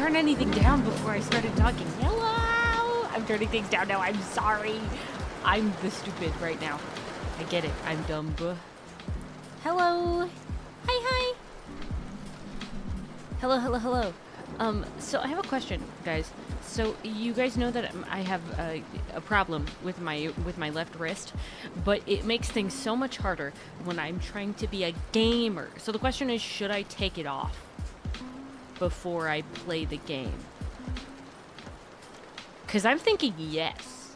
turn anything down before I started talking. Hello! I'm turning things down now. I'm sorry. I'm the stupid right now. I get it. I'm dumb. Hello. Hi. Hello. So I have a question, guys. So you guys know that I have a problem with my left wrist, but it makes things so much harder when I'm trying to be a gamer. So the question is, should I take it off before I play the game? Because I'm thinking yes.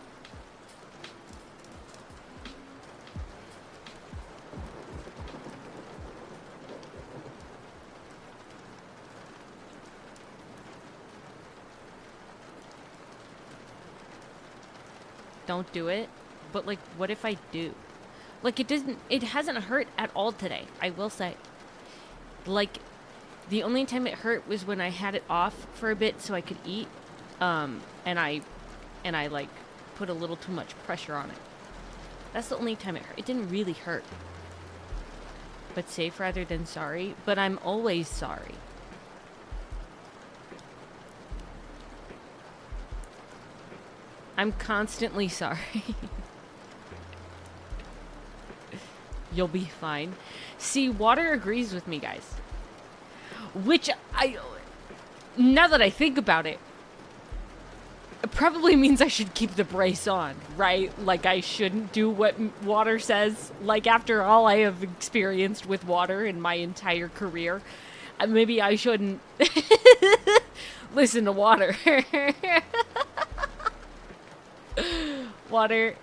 Don't do it. But like, what if I do? Like, it hasn't hurt at all today, I will say. Like, the only time it hurt was when I had it off for a bit so I could eat. And I like put a little too much pressure on it. That's the only time it hurt. It didn't really hurt. But safe rather than sorry. But I'm always sorry. I'm constantly sorry. You'll be fine. See, water agrees with me, guys. Which now that I think about it, it probably means I should keep the brace on, right? Like, I shouldn't do what water says. Like, after all I have experienced with water in my entire career, maybe I shouldn't listen to water. Water,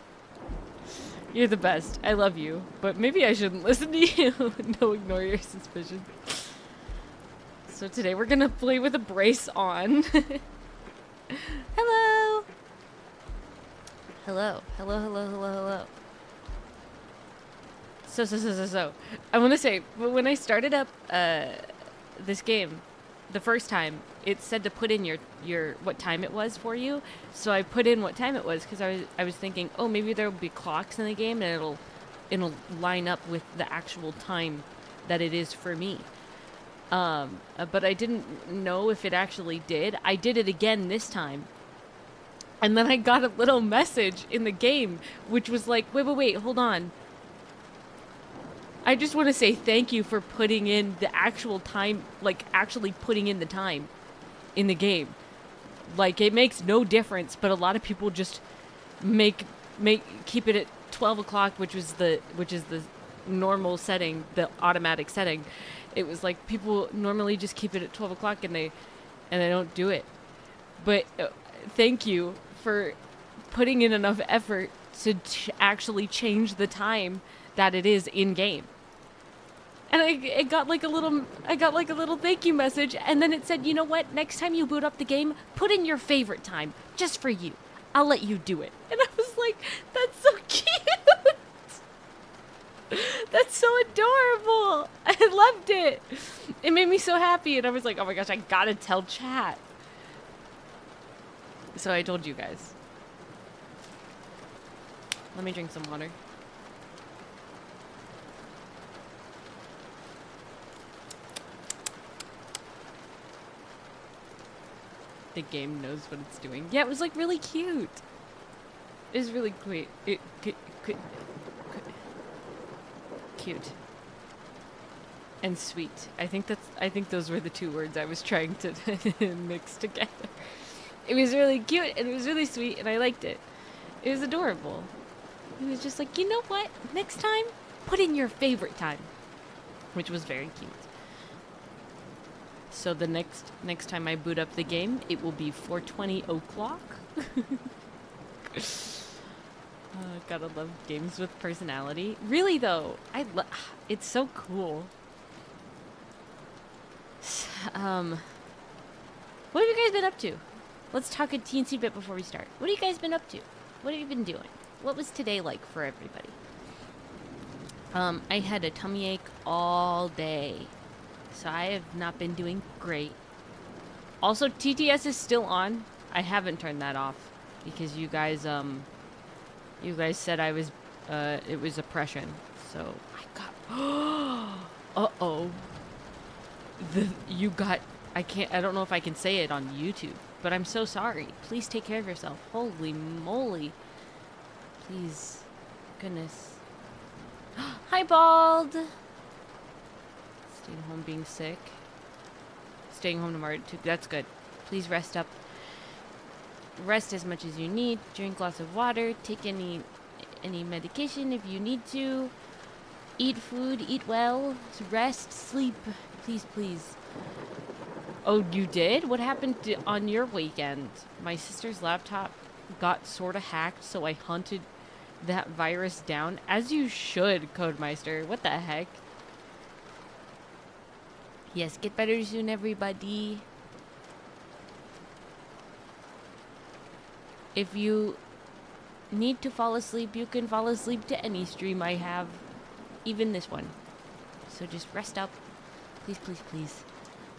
you're the best. I love you. But maybe I shouldn't listen to you. No, ignore your suspicion. So today we're gonna play with a brace on. Hello. Hello. So. I want to say, when I started up this game the first time, it said to put in your what time it was for you. So I put in what time it was because I was thinking, oh, maybe there will be clocks in the game and it'll line up with the actual time that it is for me. But I didn't know if it actually did. I did it again this time. And then I got a little message in the game, which was like, wait, hold on. I just want to say thank you for putting in the actual time, like actually putting in the time in the game. Like, it makes no difference, but a lot of people just keep it at 12 o'clock, which is the normal setting, the automatic setting. It was like people normally just keep it at 12 o'clock and they don't do it. But thank you for putting in enough effort to actually change the time that it is in game. And I got like a little thank you message, and then it said, you know what, next time you boot up the game, put in your favorite time, just for you. I'll let you do it. And I was like, that's so cute. That's so adorable. I loved it. It made me so happy, and I was like, oh my gosh, I gotta tell chat. So I told you guys. Let me drink some water. The game knows what it's doing. Yeah, it was like really cute. It was really cute and sweet. I think those were the two words I was trying to mix together. It was really cute and it was really sweet and I liked it. It was adorable. It was just like, you know what? Next time, put in your favorite time, which was very cute. So the next time I boot up the game, it will be 4:20 o'clock. Gotta love games with personality. Really though, it's so cool. What have you guys been up to? Let's talk a teensy bit before we start. What have you guys been up to? What have you been doing? What was today like for everybody? I had a tummy ache all day. So I have not been doing great. Also, TTS is still on. I haven't turned that off because you guys said I was it was oppression. So I got uh-oh. You got I don't know if I can say it on YouTube, but I'm so sorry. Please take care of yourself. Holy moly. Please. Goodness. Hi, Bald! Staying home being sick. Staying home tomorrow too. That's good. Please rest up. Rest as much as you need. Drink lots of water. Take any medication if you need to. Eat food. Eat well. Rest. Sleep. Please, please. Oh, you did? What happened on your weekend? My sister's laptop got sort of hacked, so I hunted that virus down. As you should, Codemeister. What the heck? Yes, get better soon, everybody. If you need to fall asleep, you can fall asleep to any stream I have. Even this one. So just rest up. Please, please, please.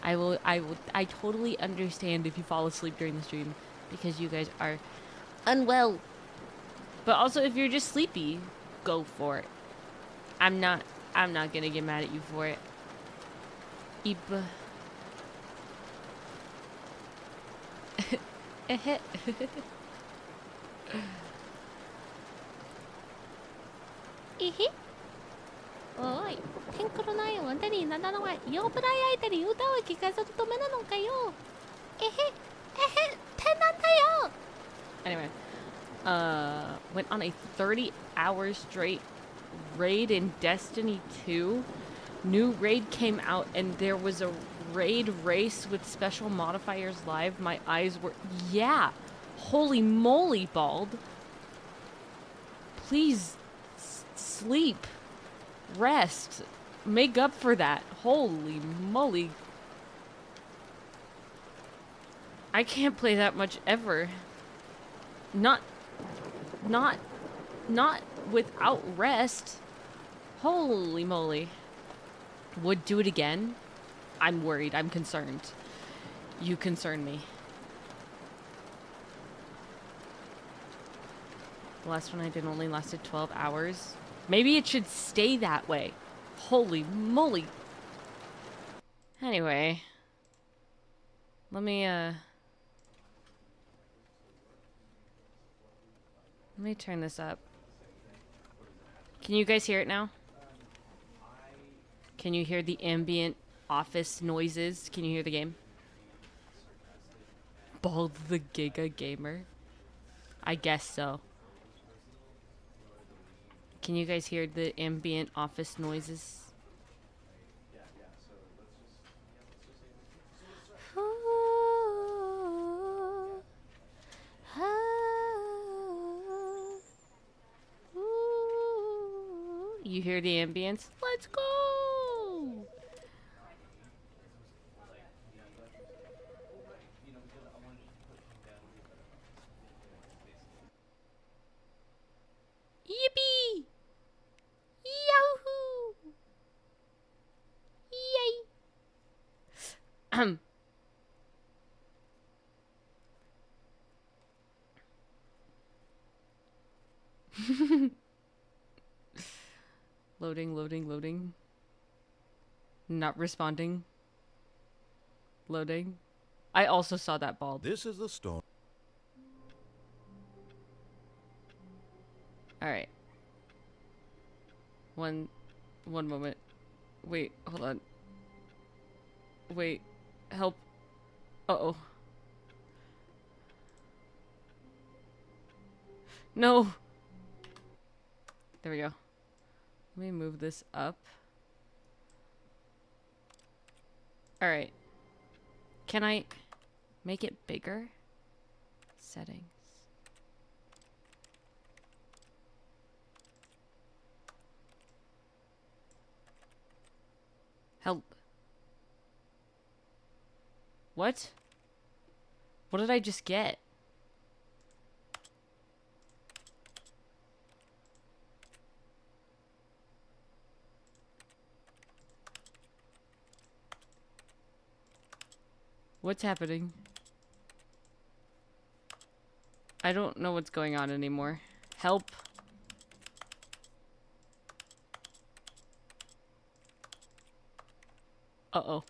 I totally understand if you fall asleep during the stream because you guys are unwell. But also if you're just sleepy, go for it. I'm not gonna get mad at you for it. Ipa. Oy, 탱크로 나의 원단이 나나나와 여브라이 아이들이 유다와 기가서 도매나는가요? 태난다요. Anyway, went on a 30-hour straight raid in Destiny 2. New raid came out and there was a raid race with special modifiers live. My eyes were, yeah, holy moly, Bald. Please sleep. Rest. Make up for that. Holy moly. I can't play that much ever. Not without rest. Holy moly. Would do it again? I'm worried. I'm concerned. You concern me. The last one I did only lasted 12 hours. Maybe it should stay that way. Holy moly. Anyway. Let me turn this up. Can you guys hear it now? Can you hear the ambient office noises? Can you hear the game? Bald the Giga Gamer? I guess so. Can you guys hear the ambient office noises? You hear the ambience? Let's go! Yippee! Yahoo! Yay! Loading. Not responding. Loading. I also saw that, Bald. This is the storm. Alright. One moment. Wait, hold on. Wait. Help. Uh-oh. No! There we go. Let me move this up. Alright. Can I make it bigger? Settings. Help. What? What did I just get? What's happening? I don't know what's going on anymore. Help. Uh-oh.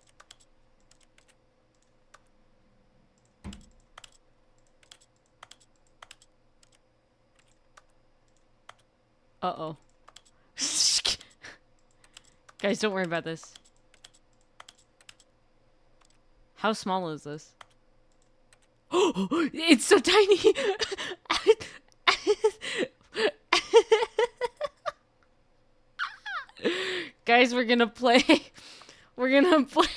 Uh-oh. Guys, don't worry about this. How small is this? Oh, it's so tiny. Guys, we're gonna play. We're gonna play.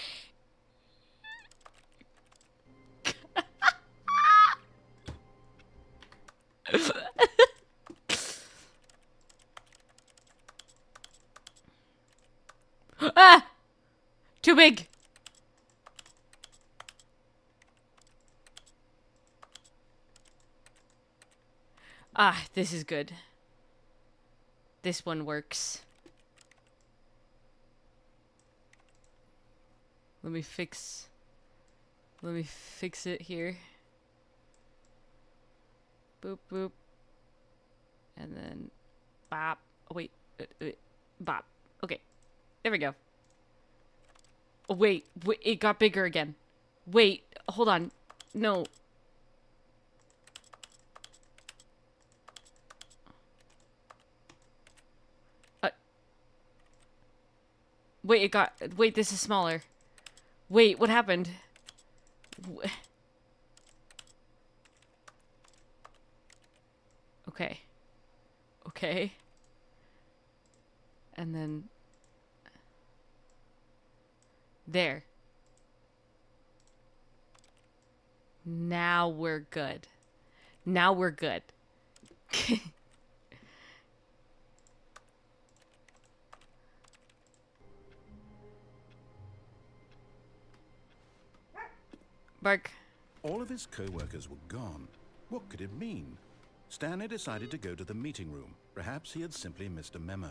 Ah! Too big. Ah, this is good. This one works. Let me fix it here. Boop, boop. And then bop. Oh, wait. Bop. Okay. There we go. Oh, wait. It got bigger again. Wait. Hold on. No. Wait, this is smaller. Wait, what happened? Okay. Okay. And then... There. Now we're good. Now we're good. Bark. All of his co-workers were gone. What could it mean? Stanley decided to go to the meeting room. Perhaps he had simply missed a memo.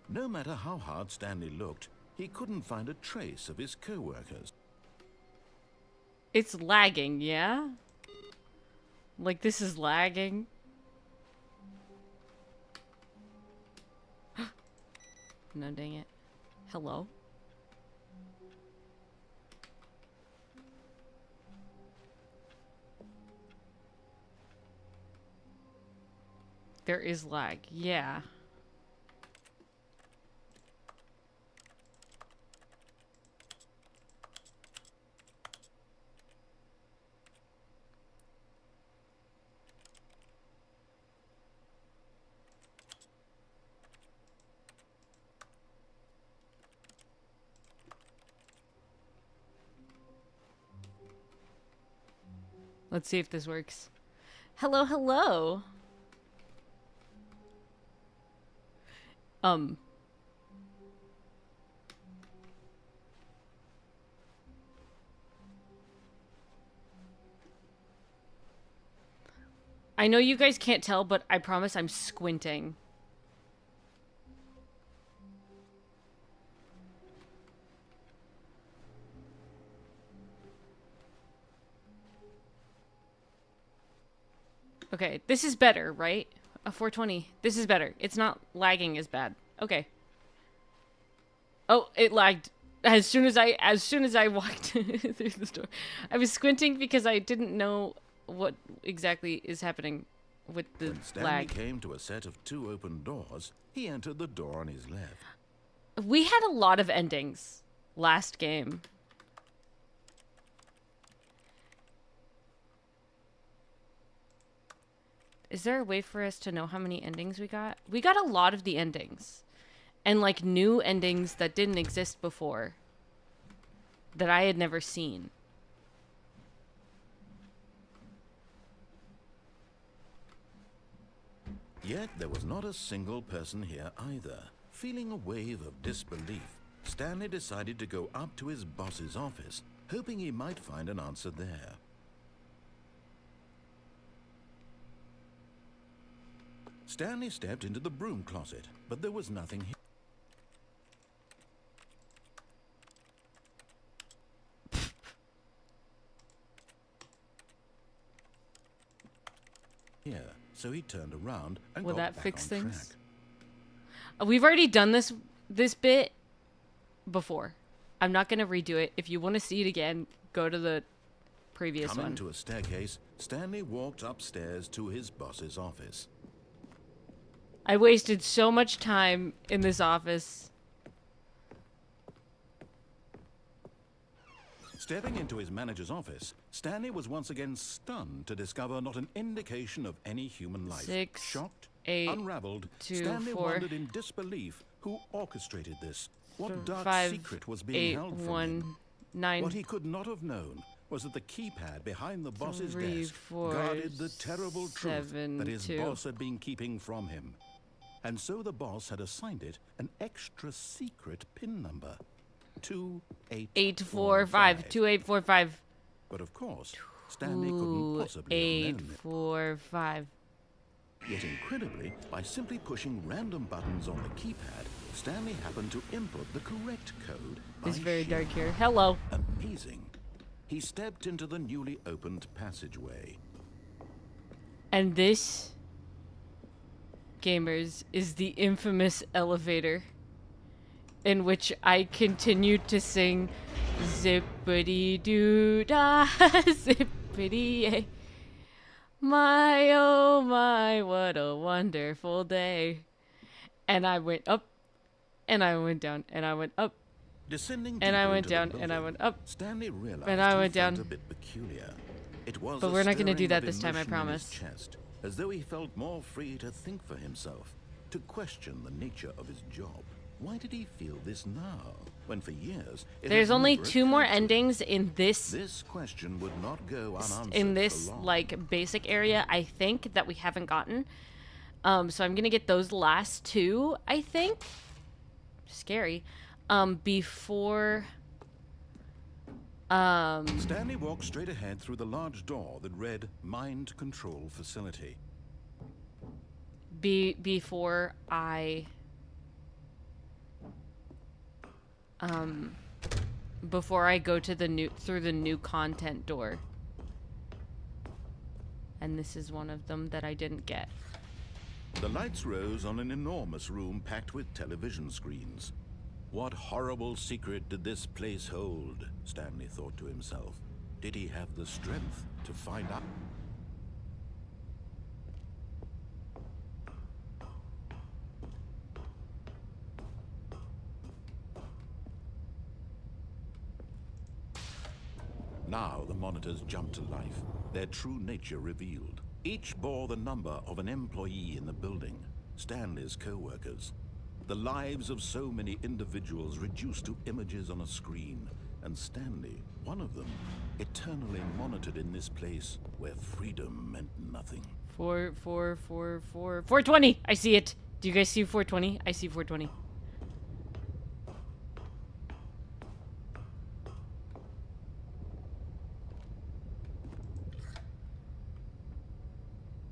No matter how hard Stanley looked, he couldn't find a trace of his co-workers. It's lagging, yeah? Like, this is lagging. No, dang it. Hello? There is lag, yeah. Let's see if this works. Hello, hello. I know you guys can't tell, but I promise I'm squinting. Okay, this is better, right? A 420. This is better. It's not lagging as bad. Okay. Oh, it lagged as soon as I walked through the door. I was squinting because I didn't know what exactly is happening with the when Stanley lag. came to a set of 2 open doors, he entered the door on his left. We had a lot of endings last game. Is there a way for us to know how many endings we got? We got a lot of the endings. And, like, new endings that didn't exist before. That I had never seen. Yet there was not a single person here either. Feeling a wave of disbelief, Stanley decided to go up to his boss's office, hoping he might find an answer there. Stanley stepped into the broom closet, but there was nothing here, so he turned around and Will got that back fix on things? track. We've already done this bit before. I'm not going to redo it. If you want to see it again, go to the previous Coming one. to a staircase, Stanley walked upstairs to his boss's office. I wasted so much time in this office. Stepping into his manager's office, Stanley was once again stunned to discover not an indication of any human life. 6, Shocked, 8, unraveled, 2, Stanley 4, wondered in disbelief who orchestrated this. What dark 5, secret was being 8, held from 1, him? 9. What he could not have known was that the keypad behind the boss's 3, desk 4, guarded the terrible truth 7, that his 2. boss had been keeping from him. And so the boss had assigned it an extra secret PIN number. 845. 2845. But of course, Stanley couldn't possibly have known it. 845. Yet incredibly, by simply pushing random buttons on the keypad, Stanley happened to input the correct code. It's by very sheer dark here. Hello. Amazing. He stepped into the newly opened passageway. And this, gamers, is the infamous elevator in which I continued to sing zippity doo dah, zippity yay. My oh my, what a wonderful day. And I went up, and I went down, and I went up, Descending and I deeper went into the down, and I building, went up. Stanley realized and I he went felt down. a bit peculiar. It was But a we're not gonna do stirring that of this time, I emotion in his promise. chest, as though he felt more free to think for himself, to question the nature of his job. Why did he feel this now, when for years it There's had only never 2 more occurred to him? endings in this This question would not go unanswered in this for long. like basic area, I think, that we haven't gotten. So I'm gonna get those last 2, I think. Scary. Before Stanley walked straight ahead through the large door that read Mind Control Facility. before I go to the new content door. And this is one of them that I didn't get. The lights rose on an enormous room packed with television screens. What horrible secret did this place hold? Stanley thought to himself. Did he have the strength to find out? Now the monitors jumped to life, their true nature revealed. Each bore the number of an employee in the building, Stanley's co-workers. The lives of so many individuals reduced to images on a screen, and Stanley, one of them, eternally monitored in this place where freedom meant nothing. 420. I see it. Do you guys see 420? I see 420.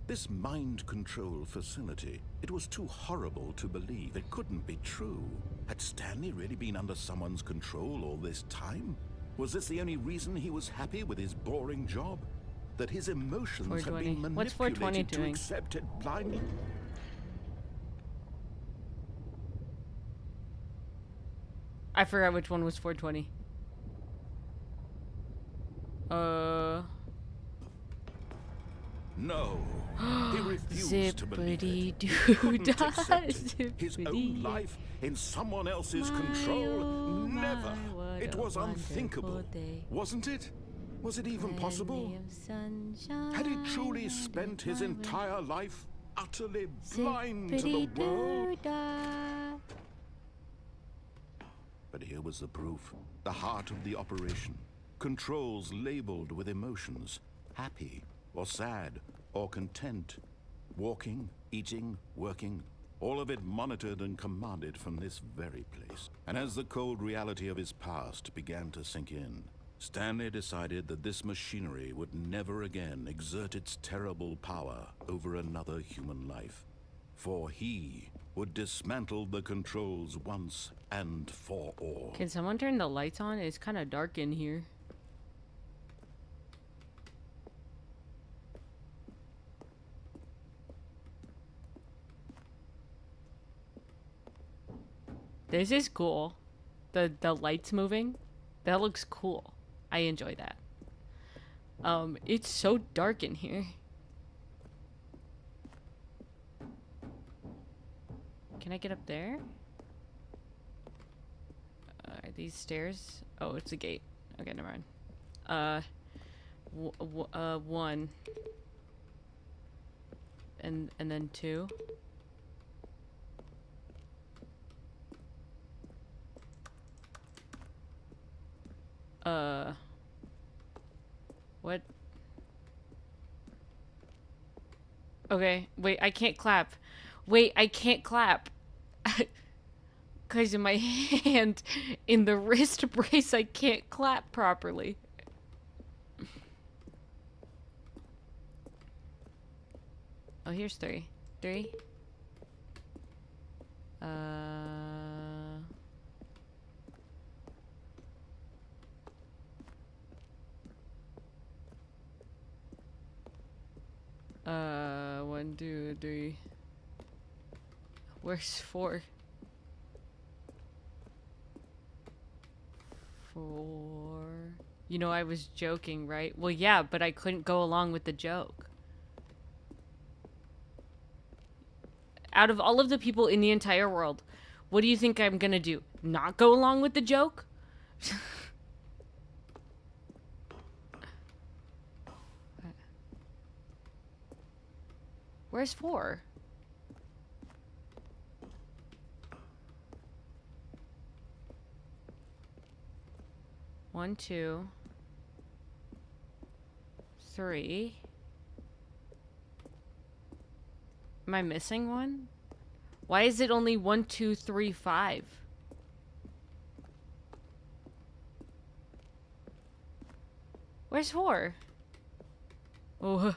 This mind control facility, it was too horrible to believe. It couldn't be true. Had Stanley really been under someone's control all this time? Was this the only reason he was happy with his boring job? That his emotions had 420. been What's 420 manipulated to doing? accept it blindly? I forgot which one was 420. No. He refused to believe it. He Zippity couldn't doo accept it. His own zippity. life in someone else's My, control? oh Never. my, what It a was wonderful unthinkable. day. Wasn't it? Was it even possible? Plenty of sunshine Had he truly and spent his my way. entire life utterly blind to the world? Zippity-doo-dah. But here was the proof. The heart of the operation. Controls labeled with emotions. Happy, or sad, or content. Walking, eating, working. All of it monitored and commanded from this very place. And as the cold reality of his past began to sink in, Stanley decided that this machinery would never again exert its terrible power over another human life. For he would dismantle the controls once and for all. Can someone turn the lights on? It's kind of dark in here. This is cool. The lights moving. That looks cool. I enjoy that. It's so dark in here. Can I get up there? Are these stairs? Oh, it's a gate. Okay, never mind. One. And then two. What? Okay, wait, I can't clap. Wait, I can't clap. Cause in my hand, in the wrist brace, I can't clap properly. Oh, here's three. Three. One, two, three. Where's four? Four. You know, I was joking, right? Well, yeah, but I couldn't go along with the joke. Out of all of the people in the entire world, what do you think I'm gonna do? Not go along with the joke? Where's four? One, two, three. Am I missing one? Why is it only 1, 2, 3, 5? Where's 4? Oh.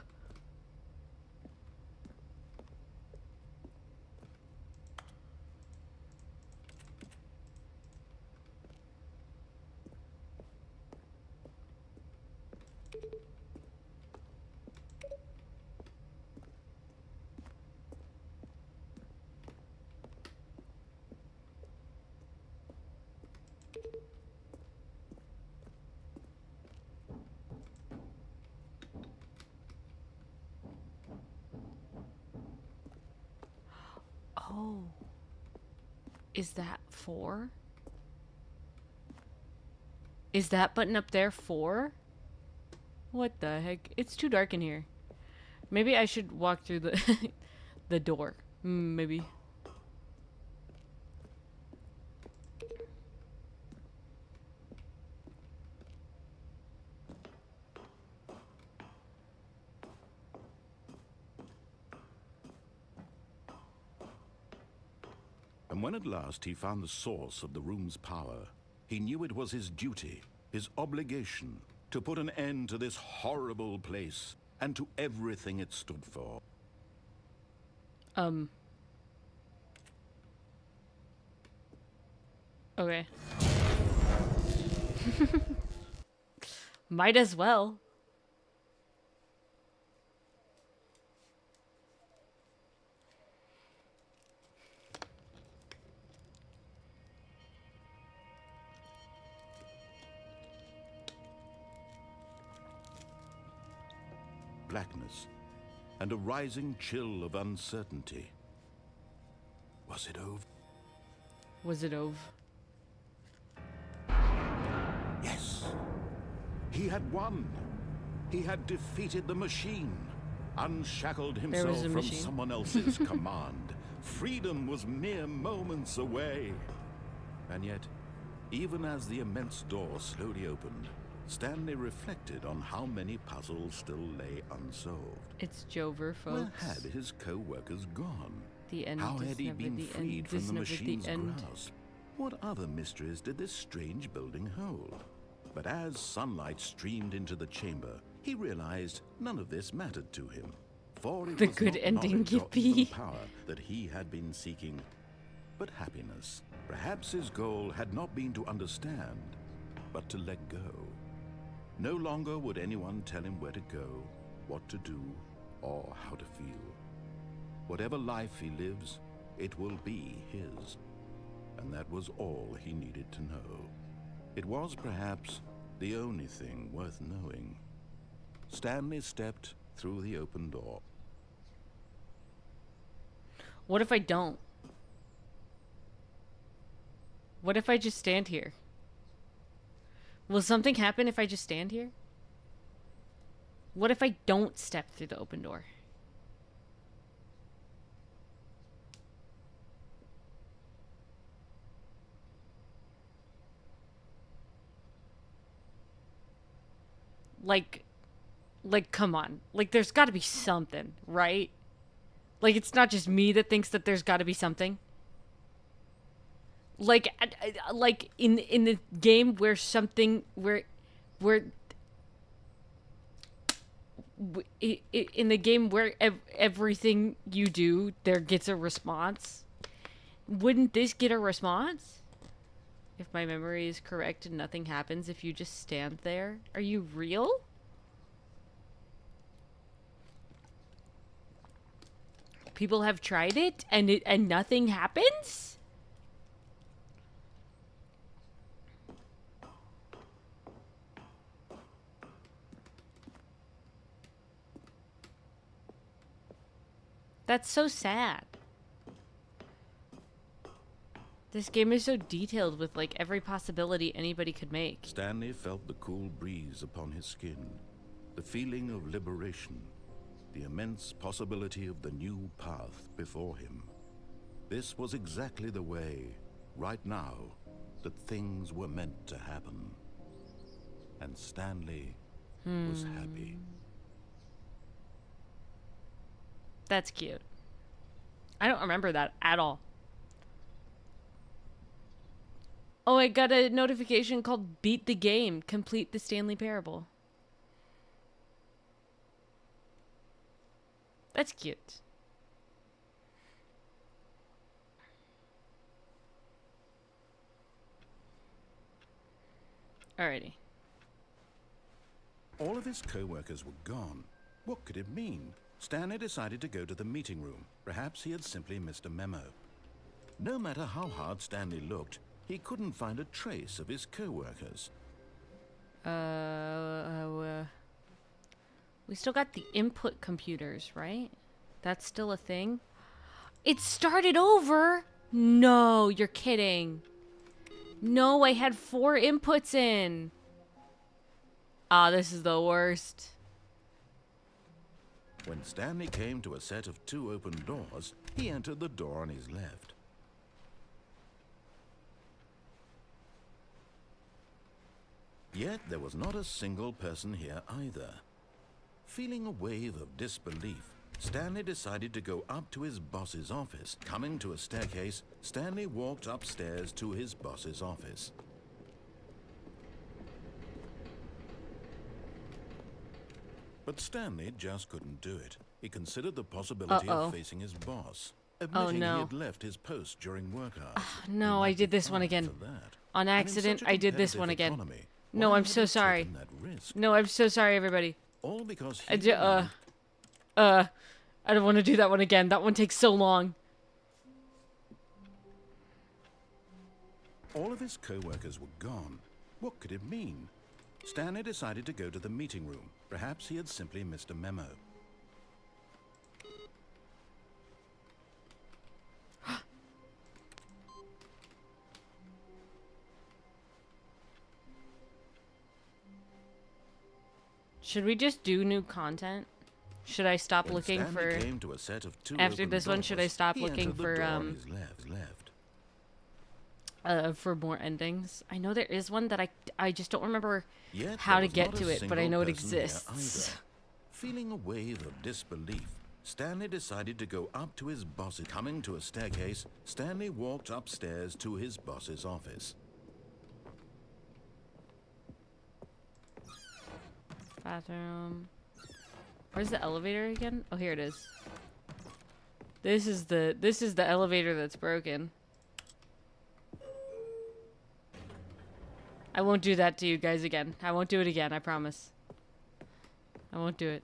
Oh. Is that 4? Is that button up there 4? What the heck? It's too dark in here. Maybe I should walk through the the door. Maybe. And when at last he found the source of the room's power, he knew it was his duty, his obligation, to put an end to this horrible place and to everything it stood for. Okay. Might as well. Blackness and a rising chill of uncertainty. Was it over? Was it over? Yes. He had won. He had defeated the machine, unshackled himself from machine. someone else's command. Freedom was mere moments away. And yet, even as the immense door slowly opened, Stanley reflected on how many puzzles still lay unsolved. It's Jover, folks. Where had his co-workers gone? The end How is had he never been the freed end from is the never machine's the end. grasp? What other mysteries did this strange building hold? But as sunlight streamed into the chamber, he realized none of this mattered to him. For it The was good not ending, knowledge or even yippee. power that he had been seeking, but happiness. Perhaps his goal had not been to understand, but to let go. No longer would anyone tell him where to go, what to do, or how to feel. Whatever life he lives, it will be his. And that was all he needed to know. It was perhaps the only thing worth knowing. Stanley stepped through the open door. What if I don't? What if I just stand here? Will something happen if I just stand here? What if I don't step through the open door? Like, come on. Like, there's got to be something, right? Like, it's not just me that thinks that there's got to be something. Like in the game where something in the game where everything you do there gets a response. Wouldn't this get a response? If my memory is correct and nothing happens if you just stand there. Are you real? People have tried it and nothing happens? That's so sad. This game is so detailed with, like, every possibility anybody could make. Stanley felt the cool breeze upon his skin, the feeling of liberation, the immense possibility of the new path before him. This was exactly the way, right now, that things were meant to happen. And Stanley was happy. That's cute. I don't remember that at all. Oh, I got a notification called Beat the Game. Complete the Stanley Parable. That's cute. Alrighty. All of his co-workers were gone. What could it mean? Stanley decided to go to the meeting room. Perhaps he had simply missed a memo. No matter how hard Stanley looked, he couldn't find a trace of his co-workers. We still got the input computers, right? That's still a thing? It started over? No, you're kidding. No, I had 4 inputs in. Ah, this is the worst. When Stanley came to a set of 2 open doors, he entered the door on his left. Yet there was not a single person here either. Feeling a wave of disbelief, Stanley decided to go up to his boss's office. Coming to a staircase, Stanley walked upstairs to his boss's office. But Stanley just couldn't do it. He considered the possibility of facing his boss, admitting he had left his post during work hours. No, I did this one again. On accident, I did this one again. No, I'm so sorry. No, I'm so sorry, everybody. All because I don't want to do that one again. That one takes so long. All of his co-workers were gone. What could it mean? Stanley decided to go to the meeting room. Perhaps he had simply missed a memo. Should we just do new content? Should I stop When looking Stanley for... came to a set of 2 After open this one, should I doors, stop he looking entered the for, door on his left. for more endings? I know there is one that I just don't remember Yet how there to was get not a to it, but I single know it person here exists. either. Feeling a wave of disbelief, Stanley decided to go up to his boss. Coming to a staircase, Stanley walked upstairs to his boss's office. Bathroom. Where's the elevator again? Oh, here it is. This is the elevator that's broken. I won't do that to you guys again. I won't do it again, I promise. I won't do it.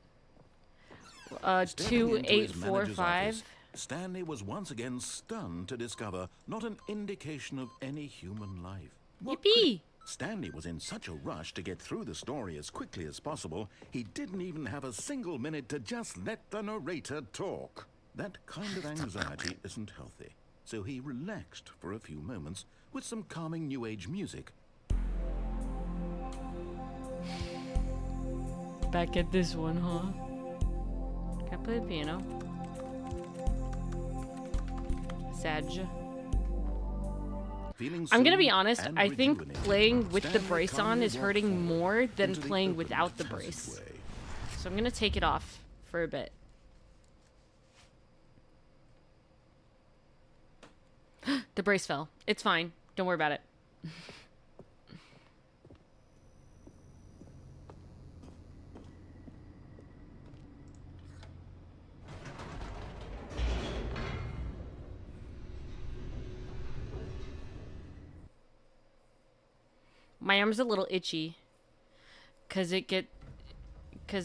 Stepping into his 2845. manager's office, Stanley was once again stunned to discover not an indication of any human life. What Yippee! Stanley was in such a rush to get through the story as quickly as possible, he didn't even have a single minute to just let the narrator talk. That kind of anxiety isn't healthy, so he relaxed for a few moments with some calming New Age music. Back at this one, huh? Can I play the piano? Sag. I'm gonna be honest, I think playing with the brace on is hurting more than playing without the brace. So I'm gonna take it off for a bit. The brace fell. It's fine. Don't worry about it. My arm's a little itchy because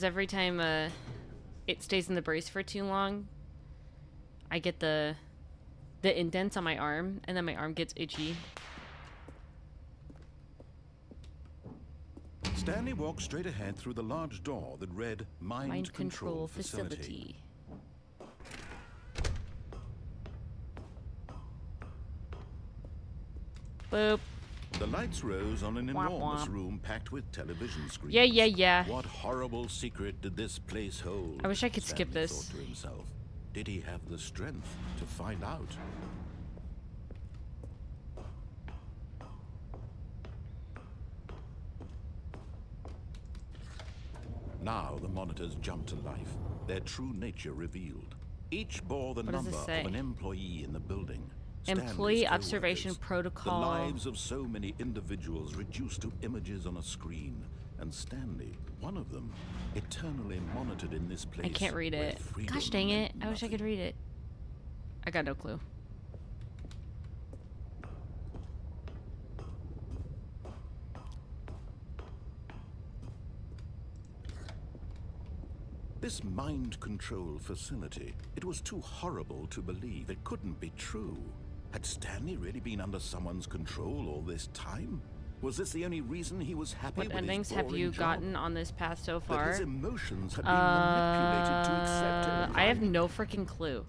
every time it stays in the brace for too long, I get the indents on my arm, and then my arm gets itchy. Stanley walked straight ahead through the large door that read Mind Control Facility. Boop. The lights rose on an enormous room packed with television screens. Yeah. What horrible secret did this place hold? I wish I could skip Stanley this. thought to himself. Did he have the strength to find out? Now the monitors jumped to life, their true nature revealed. Each bore the number of an employee in the building. Employee observation protocol. The lives of so many individuals reduced to images on a screen. And Stanley, one of them, eternally monitored in this place. I can't read it. Gosh dang it. I wish I could read it. I got no clue. This mind control facility, it was too horrible to believe. It couldn't be true. Had Stanley really been under someone's control all this time? Was this the only reason he was happy with his boring endings have you job? gotten on this path so far? That his emotions had been manipulated to accept him. I have no freaking clue.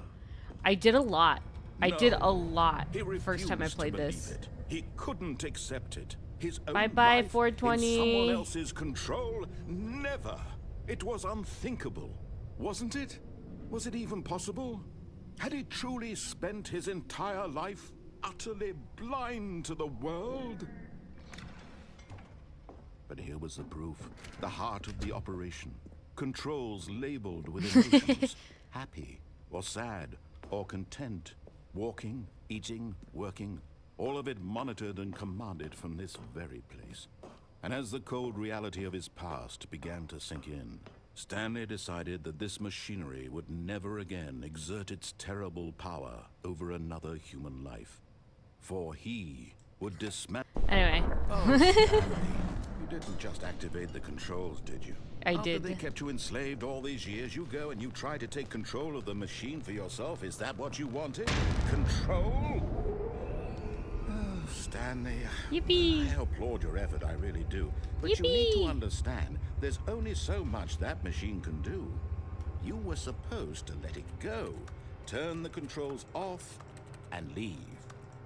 I did a lot. I did a lot He first time I refused to played believe this. it. He couldn't accept it. His own Bye-bye, life 420. in someone else's control? Never. It was unthinkable, wasn't it? Was it even possible? Had he truly spent his entire life utterly blind to the world? But here was the proof. The heart of the operation. Controls labeled with emotions. Happy, or sad, or content. Walking, eating, working. All of it monitored and commanded from this very place. And as the cold reality of his past began to sink in, Stanley decided that this machinery would never again exert its terrible power over another human life. For he would dismantle... Anyway. Oh, Stanley, you didn't just activate the controls, did you? I After did. they kept you enslaved all these years, you go and you try to take control of the machine for yourself. Is that what you wanted? Control? Oh, Stanley. Yippee. I applaud your effort, I really do. But Yippee. you need to understand, there's only so much that machine can do. You were supposed to let it go, turn the controls off, and leave.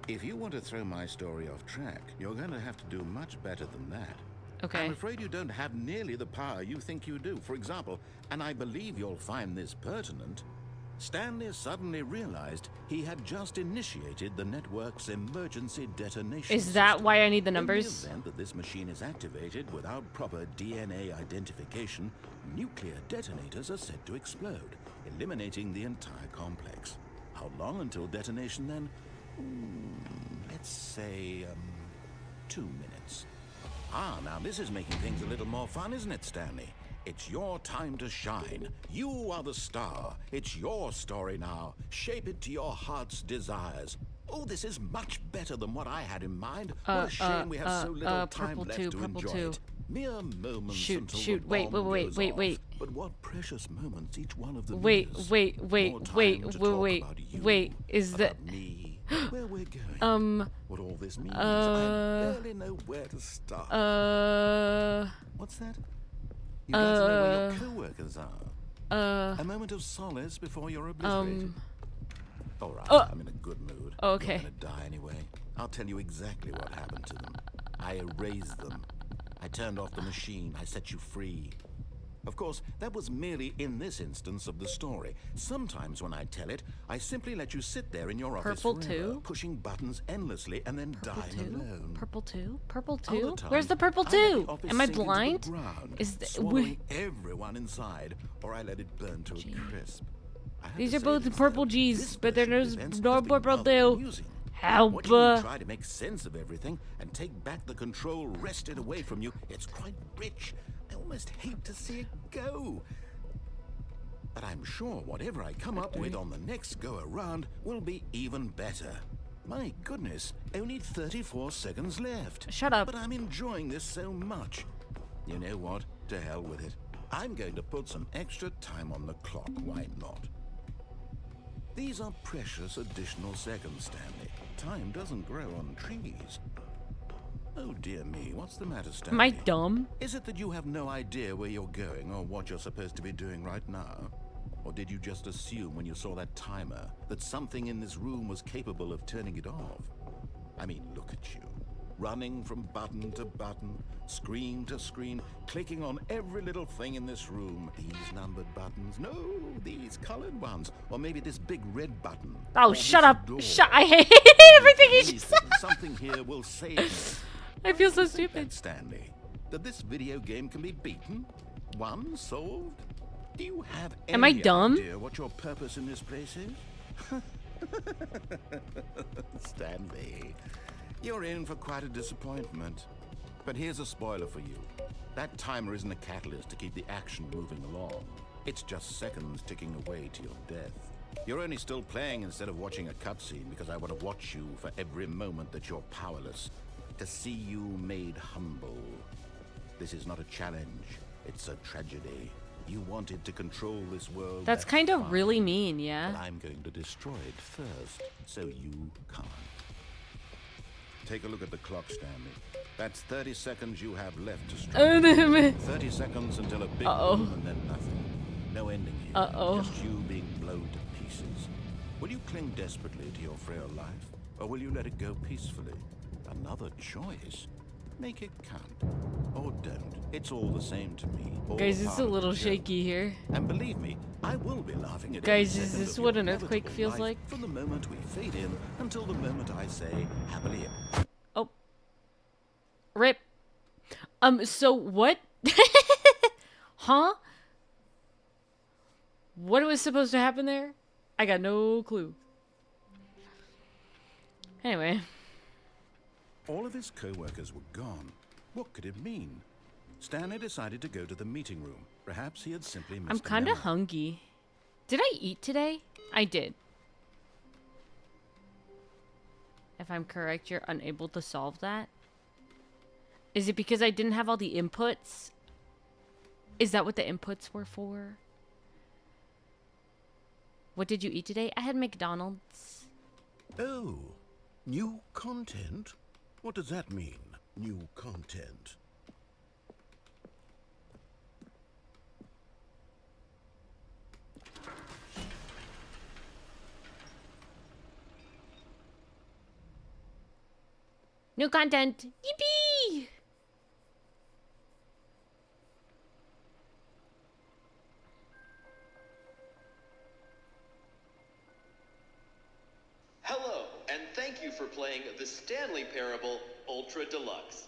If you want to throw my story off track, you're going to have to do much better than that. Okay. I'm afraid you don't have nearly the power you think you do. For example, and I believe you'll find this pertinent, Stanley suddenly realized he had just initiated the network's emergency detonation Is that system. why I need the numbers? In the event that this machine is activated without proper DNA identification, nuclear detonators are said to explode, eliminating the entire complex. How long until detonation then? Let's say, 2 minutes. Ah, now this is making things a little more fun, isn't it, Stanley? It's your time to shine. You are the star. It's your story now. Shape it to your heart's desires. Oh, this is much better than what I had in mind. What a shame we have so little time left to enjoy it. Mere moments until the bomb goes off. But what precious moments each one of them is. Wait. More time to talk about you, Is that... about me, Where we're going. What all this means. I barely know where to start. What's that? You'd like to know where your co-workers are. A moment of solace before you're obliterated. All right, I'm in a good mood. Okay. You're gonna die anyway. I'll tell you exactly what happened to them. I erased them. I turned off the machine. I set you free. Of course, that was merely in this instance of the story. Sometimes when I tell it, I simply let you sit there in your office Purple forever, too? pushing buttons endlessly and then dying alone. Purple 2? Purple Other 2? times, Where's the purple I let the 2? office Am I sink into the blind? ground, Is the, swallowing everyone inside, or I let it burn to a crisp. I have These to are say both this, purple though, G's, this but version of there's events no has been purple rather 2. amusing. Help! Watching you try to make sense of everything and take back the control wrested away from you, it's quite rich. I almost hate to see it go. But I'm sure whatever I come up with on the next go-around will be even better. My goodness, only 34 seconds left. Shut up. But I'm enjoying this so much. You know what? To hell with it. I'm going to put some extra time on the clock, why not? These are precious additional seconds, Stanley. Time doesn't grow on trees. Oh dear me, what's the matter, Stanley? Am I dumb? Is it that you have no idea where you're going or what you're supposed to be doing right now? Or did you just assume when you saw that timer that something in this room was capable of turning it off? I mean, look at you. Running from button to button, screen to screen, clicking on every little thing in this room. These numbered buttons, no, these colored ones, or maybe this big red button. Oh, or shut this up! door. I hate everything he just said. Something here will save me. I feel so Think stupid. that, Stanley, that this video game can be beaten, won, solved. Do you have any Am I dumb? idea what your purpose in this place is? Stanley, you're in for quite a disappointment. But here's a spoiler for you. That timer isn't a catalyst to keep the action moving along. It's just seconds ticking away to your death. You're only still playing instead of watching a cutscene because I want to watch you for every moment that you're powerless. To see you made humble. This is not a challenge. It's a tragedy. You wanted to control this world. That's kind of fine. really mean, But yeah? I'm going to destroy it first, so you can't. Take a look at the clock, Stanley. That's 30 seconds you have left to strike. 30 seconds until a big boom and then nothing. No ending here. Just you being blown to pieces. Will you cling desperately to your frail life, or will you let it go peacefully? Another choice. Make it count. Or don't. It's all the same to me. All Guys, it's part a of the little joke. shaky here. And believe me, I will be laughing at Guys, every is second this of what your an earthquake inevitable feels life like? From the moment we fade in until the moment I say happily. Oh. Rip. So what? Huh? What was supposed to happen there? I got no clue. Anyway. All of his co-workers were gone. What could it mean? Stanley decided to go to the meeting room. Perhaps he had simply missed I'm kind of hungry. Did I eat today? I did. If I'm correct, you're unable to solve that. Is it because I didn't have all the inputs? Is that what the inputs were for? What did you eat today? I had McDonald's. Oh, new content? What does that mean, new content? New content. Yippee! Hello, and thank you for playing the Stanley Parable Ultra Deluxe.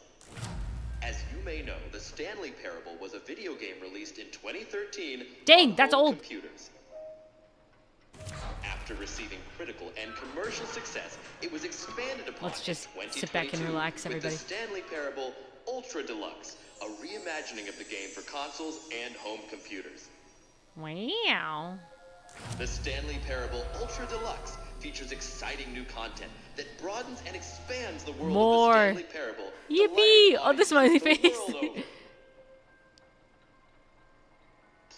As you may know, the Stanley Parable was a video game released in 2013 Dang, on that's home old. computers. After receiving critical and commercial success, it was expanded upon Let's just in sit back and 2022 relax, everybody. with the Stanley Parable Ultra Deluxe, a reimagining of the game for consoles and home computers. Wow. The Stanley Parable Ultra Deluxe features exciting new content that broadens and expands the world More. of the Stanley Parable. Yippee! delighting Oh, the smiley audiences face. the world over.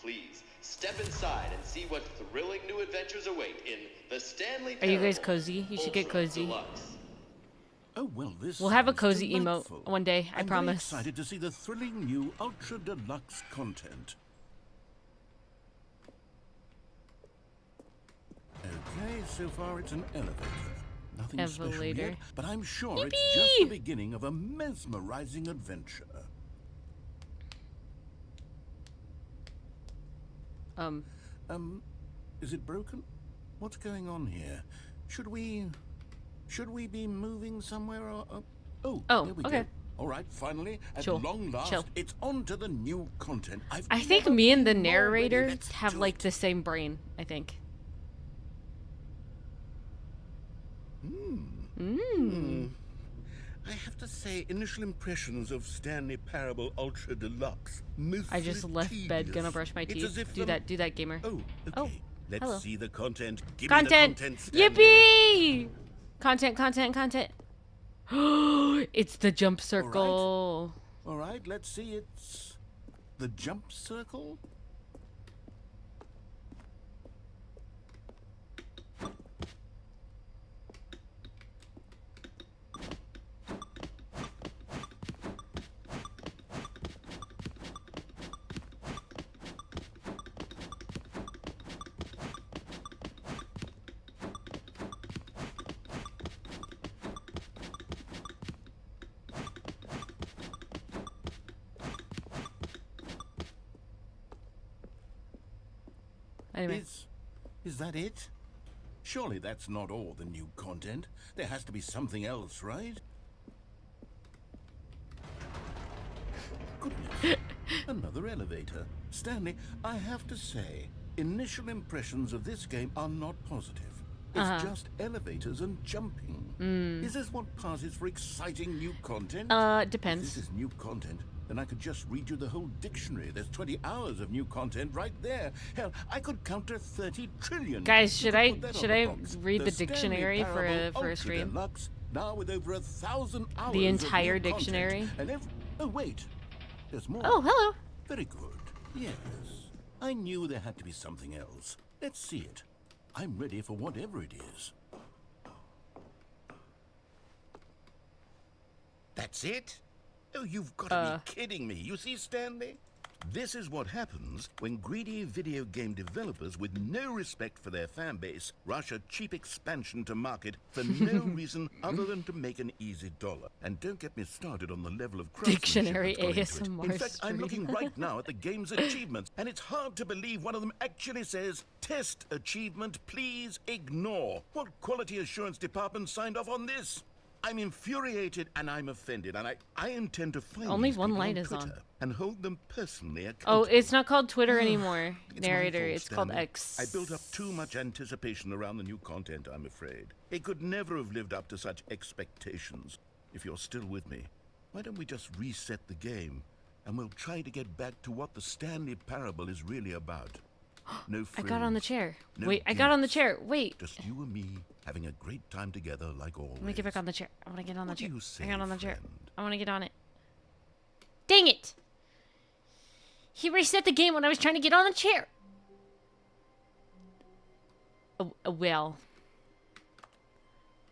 Please step inside and see what thrilling new adventures await in the the Stanley Are you guys Parable cozy? You should get Ultra cozy. Deluxe. Oh, well, this We'll have a sounds cozy emote delightful. one day, I I'm promise. very excited to see the thrilling new Ultra Deluxe content. Okay, so far it's an elevator. Nothing special Elevator. yet, but I'm sure it's Yippee! just the beginning of a mesmerizing adventure. Is it broken? What's going on here? Should we be moving somewhere or oh, there we okay. go. All right, finally, at Chill. long last, Chill. it's on to the new content. I think me and the narrator Let's have do like it. the same brain, I think. I have to say, initial impressions of Stanley Parable Ultra Deluxe. I just left bed, gonna brush my It's teeth. as if Do that, gamer. Oh, okay. Oh, Let's hello. see the content. Give Content! me the content, Stanley. Yippee! Content. It's the jump circle. All right, let's see. It's the jump circle. Anyway. Is that it? Surely that's not all the new content. There has to be something else, right? Goodness. Another elevator. Stanley, I have to say, initial impressions of this game are not positive. It's just elevators and jumping. Is this what passes for exciting new content? If Depends. this is new content, then I could just read you the whole dictionary. There's 20 hours of new content right there. Hell, I could count to 30 trillion. Guys, You should could I put that on should the I box. read the Stanley dictionary for Parable a Ultra stream? Deluxe, now with over 1,000 hours. The of entire new content. dictionary? And oh wait, there's more. Oh, hello. Very good. Yes, I knew there had to be something else. Let's see it. I'm ready for whatever it is. That's it? Oh, you've got to be kidding me. You see, Stanley? This is what happens when greedy video game developers with no respect for their fan base rush a cheap expansion to market for no reason other than to make an easy dollar. And don't get me started on the level of craftsmanship Dictionary that's gone into it. ASMR In fact, I'm stream. looking right now at the game's achievements, and it's hard to believe one of them actually says, "Test achievement, please ignore." What quality assurance department signed off on this? I'm infuriated and I'm offended, and I intend to find Only these one people light on is on. Twitter and hold them personally Oh, accountable. it's not called Twitter anymore, It's my narrator. fault, It's called Stanley. X. I built up too much anticipation around the new content, I'm afraid. It could never have lived up to such expectations. If you're still with me, why don't we just reset the game, and we'll try to get back to what the Stanley Parable is really about. No I got on the frills, chair. no Wait, I got on the gimmicks. chair. Wait. Just you and me having a great time together like always. Let me get back on the chair. I want to get on the What do chair. you say, I got on the chair. friend? I want to get on it. Dang it! He reset the game when I was trying to get on the chair.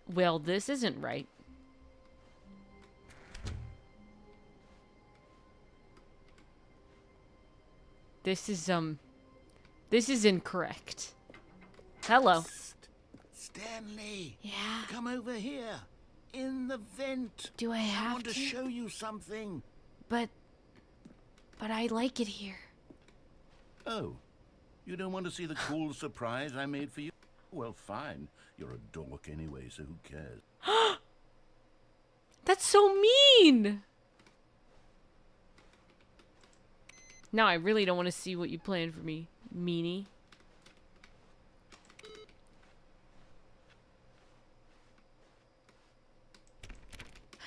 Well, this isn't right. This is incorrect. Hello. Stanley, Yeah. come over here. In the vent. Do I I have want to show you something. But I like it here. Oh, you don't want to see the cool surprise I made for you? Well, fine. You're a dork anyway, so who cares? That's so mean. Now I really don't want to see what you planned for me, meanie.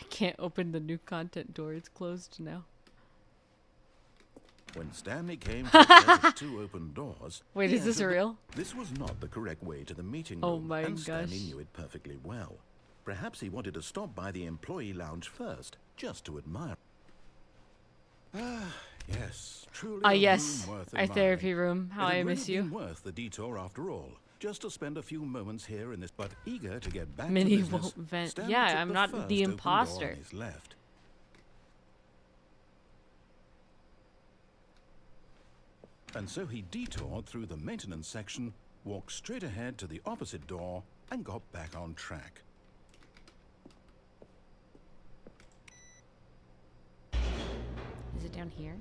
I can't open the new content door. It's closed now. When Stanley came to a set of 2 open doors... Wait, he is this entered the- real? This was not the correct way to the meeting room. Oh my and Stanley gosh. knew it perfectly well. Perhaps he wanted to stop by the employee lounge first, just to admire. Ah, yes, truly. Ah, a yes, room worth our admiring. therapy room. How It had I really miss you. been worth the detour after all. just to spend a few moments here in this, but eager to get back Minnie to business. won't vent. Stanley Yeah, took I'm the not first the open door imposter. on his left. And so he detoured through the maintenance section, walked straight ahead to the opposite door, and got back on track. Is it down here?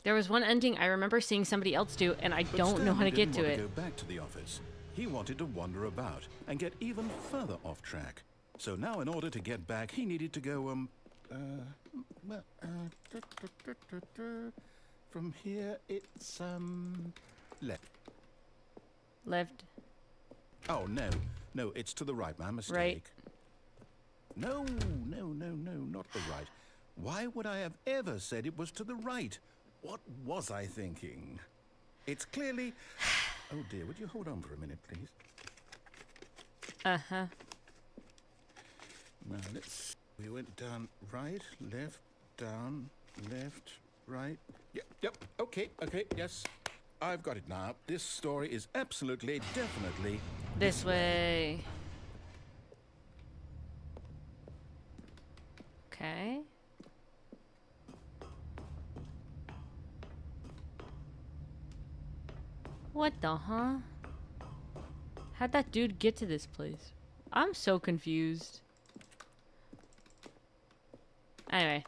There was one ending I remember seeing somebody else do, and I But don't know how to Stanley get didn't to want it. to go back to the office. He wanted to wander about and get even further off track. So now in order to get back, he needed to go, from here it's, left. Left. Oh, no, it's to the right, my mistake. Right. No, not the right. Why would I have ever said it was to the right? What was I thinking? It's clearly... Oh dear, would you hold on for a minute, please? Uh-huh. Now, we went down, right, left, down, left, right. Yep, okay, yes. I've got it now. This story is absolutely, definitely... This way. Okay. What the huh? How'd that dude get to this place? I'm so confused. Anyway.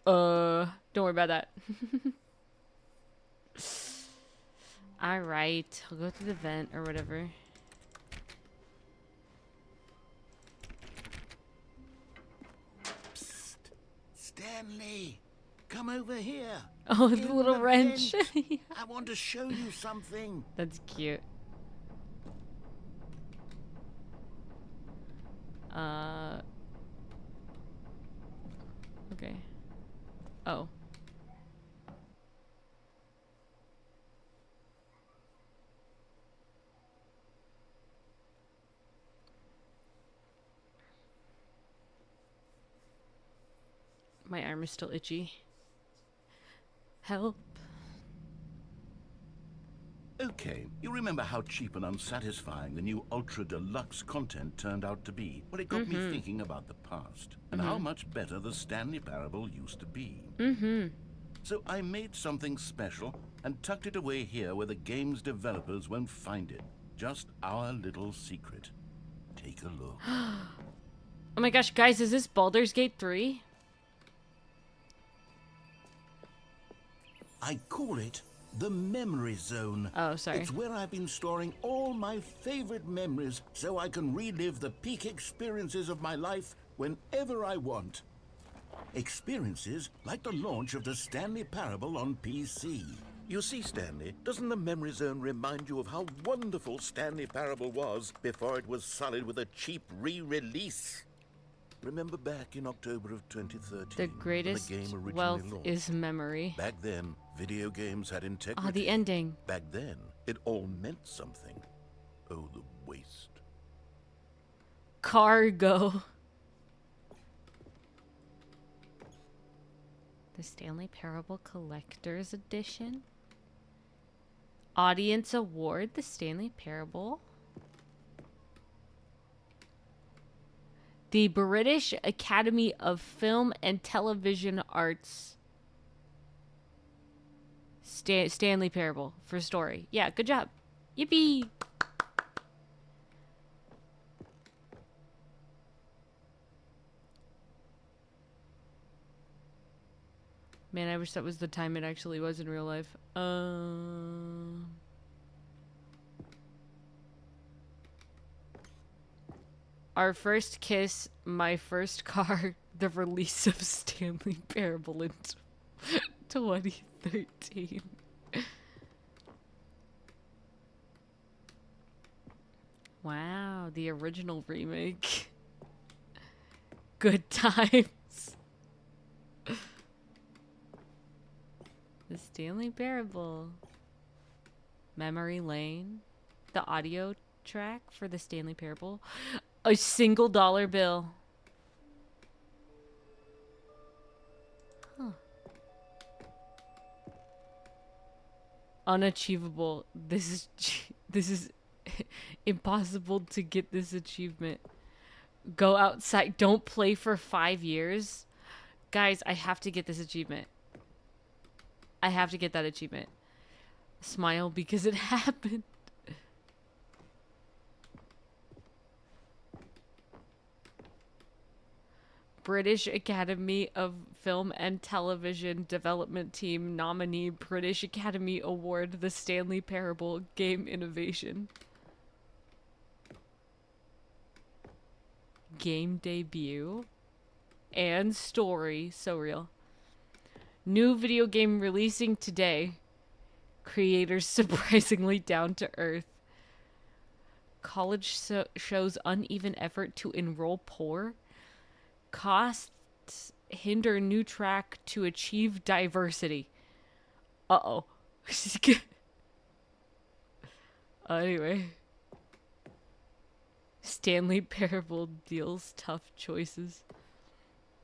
Don't worry about that. Alright, I'll go through the vent or whatever. Psst. Stanley, come over here. Oh, the In little the wrench. vent. I want to show you something. That's cute. Okay. Oh. My arm is still itchy. Help. Okay, you remember how cheap and unsatisfying the new Ultra Deluxe content turned out to be? Well, it got me thinking about the past and how much better the Stanley Parable used to be. So I made something special and tucked it away here where the game's developers won't find it. Just our little secret. Take a look. Oh my gosh, guys, is this Baldur's Gate 3? I call it the Memory Zone. Oh, sorry. It's where I've been storing all my favorite memories so I can relive the peak experiences of my life whenever I want. Experiences like the launch of the Stanley Parable on PC. You see, Stanley, doesn't the Memory Zone remind you of how wonderful Stanley Parable was before it was sullied with a cheap re-release? Remember back in October of 2013, The greatest when the game originally wealth launched? is memory. Back then, video games had integrity. Oh, the ending. Back then, it all meant something. Oh, the waste. Cargo. The Stanley Parable Collector's Edition. Audience Award, the Stanley Parable. The British Academy of Film and Television Arts. Stanley Parable for story. Yeah, good job. Yippee! Man, I wish that was the time it actually was in real life. Our first kiss, my first car, the release of Stanley Parable in 2013. Wow, the original remake. Good times. The Stanley Parable. Memory Lane. The audio track for the Stanley Parable. A single dollar bill. Huh. Unachievable. This is impossible to get this achievement. Go outside. Don't play for 5 years. Guys, I have to get this achievement. I have to get that achievement. Smile because it happened. British Academy of Film and Television Development Team nominee, British Academy Award, The Stanley Parable, Game Innovation. Game debut and story. So real. New video game releasing today. Creators surprisingly down to earth. College shows uneven effort to enroll poor. Costs hinder new track to achieve diversity. Uh-oh. Anyway. Stanley Parable deals tough choices.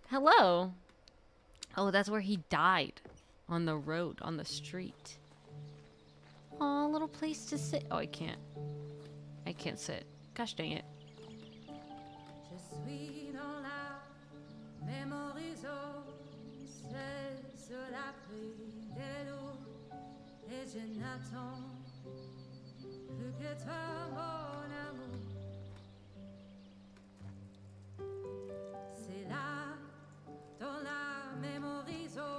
Hello. Oh, that's where he died. On the road, on the street. Aw, little place to sit. Oh, I can't. I can't sit. Gosh dang it.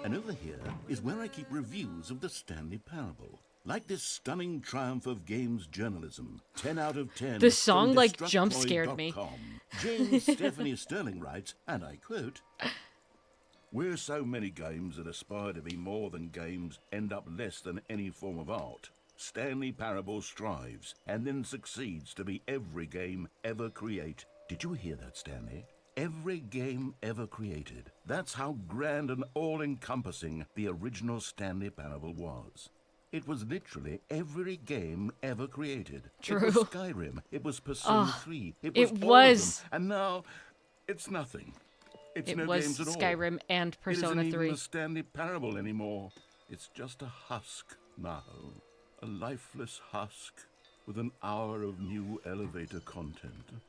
And over here is where I keep reviews of the Stanley Parable. Like this stunning triumph of games journalism. 10 out of 10. The song, like, jump scared me. James Stephanie Sterling writes, and I quote, "Where so many games that aspire to be more than games end up less than any form of art, Stanley Parable strives and then succeeds to be every game ever created." Did you hear that, Stanley? Every game ever created. That's how grand and all-encompassing the original Stanley Parable was. It was literally every game ever created. True. It was Skyrim. It was Persona 3. It was it all was. of them. And now, it's nothing. It's It no was games at all. Skyrim and Persona It isn't 3. even a Stanley Parable anymore. It's just a husk now. A lifeless husk with an hour of new elevator content.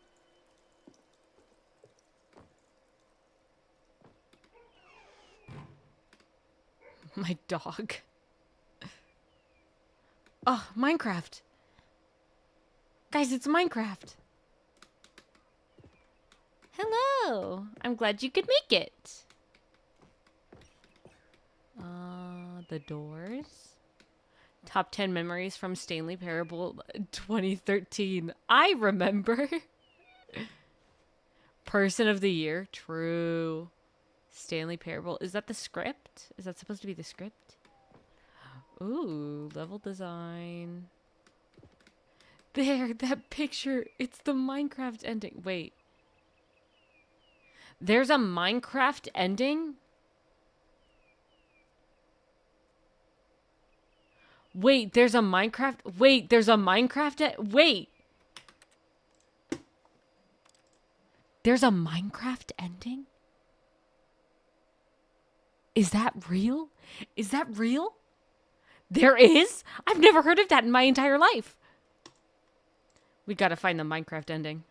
My dog. Oh, Minecraft. Guys, it's Minecraft. Hello. I'm glad you could make it. The doors. Top 10 memories from Stanley Parable 2013. I remember. Person of the year. True. Stanley Parable. Is that the script? Is that supposed to be the script? Ooh, level design. There, that picture. It's the Minecraft ending. Wait. There's a Minecraft ending? Wait, there's a Minecraft... Wait, there's a Minecraft... Wait. There's a Minecraft ending? Is that real? Is that real? There is? I've never heard of that in my entire life. We gotta find the Minecraft ending.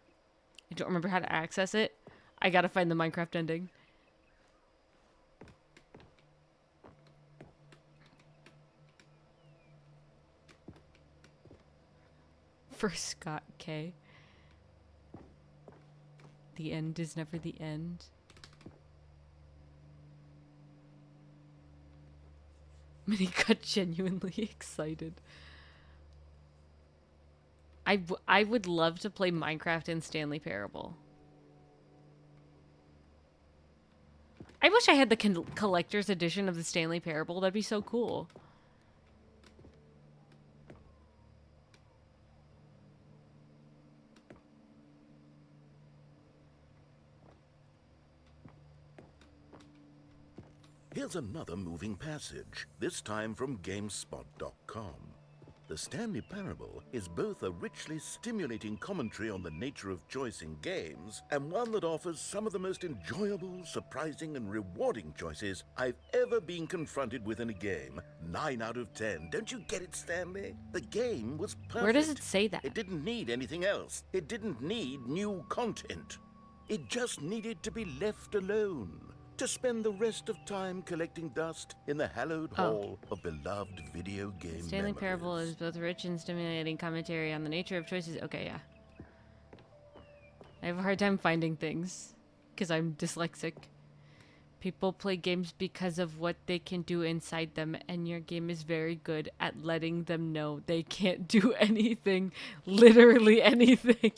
I don't remember how to access it. I gotta find the Minecraft ending. For Scott K. The end is never the end. Minnie got genuinely excited. I would love to play Minecraft in Stanley Parable. I wish I had the collector's edition of the Stanley Parable. That'd be so cool. Here's another moving passage, this time from GameSpot.com. The Stanley Parable is both a richly stimulating commentary on the nature of choice in games and one that offers some of the most enjoyable, surprising, and rewarding choices I've ever been confronted with in a game. 9 out of 10. Don't you get it, Stanley? The game was perfect. Where does it say that? It didn't need anything else. It didn't need new content. It just needed to be left alone. To spend the rest of time collecting dust in the hallowed hall of beloved video game Stanley memories. Parable is both rich and stimulating commentary on the nature of choices. Okay, yeah. I have a hard time finding things because I'm dyslexic. People play games because of what they can do inside them, and your game is very good at letting them know they can't do anything, literally anything.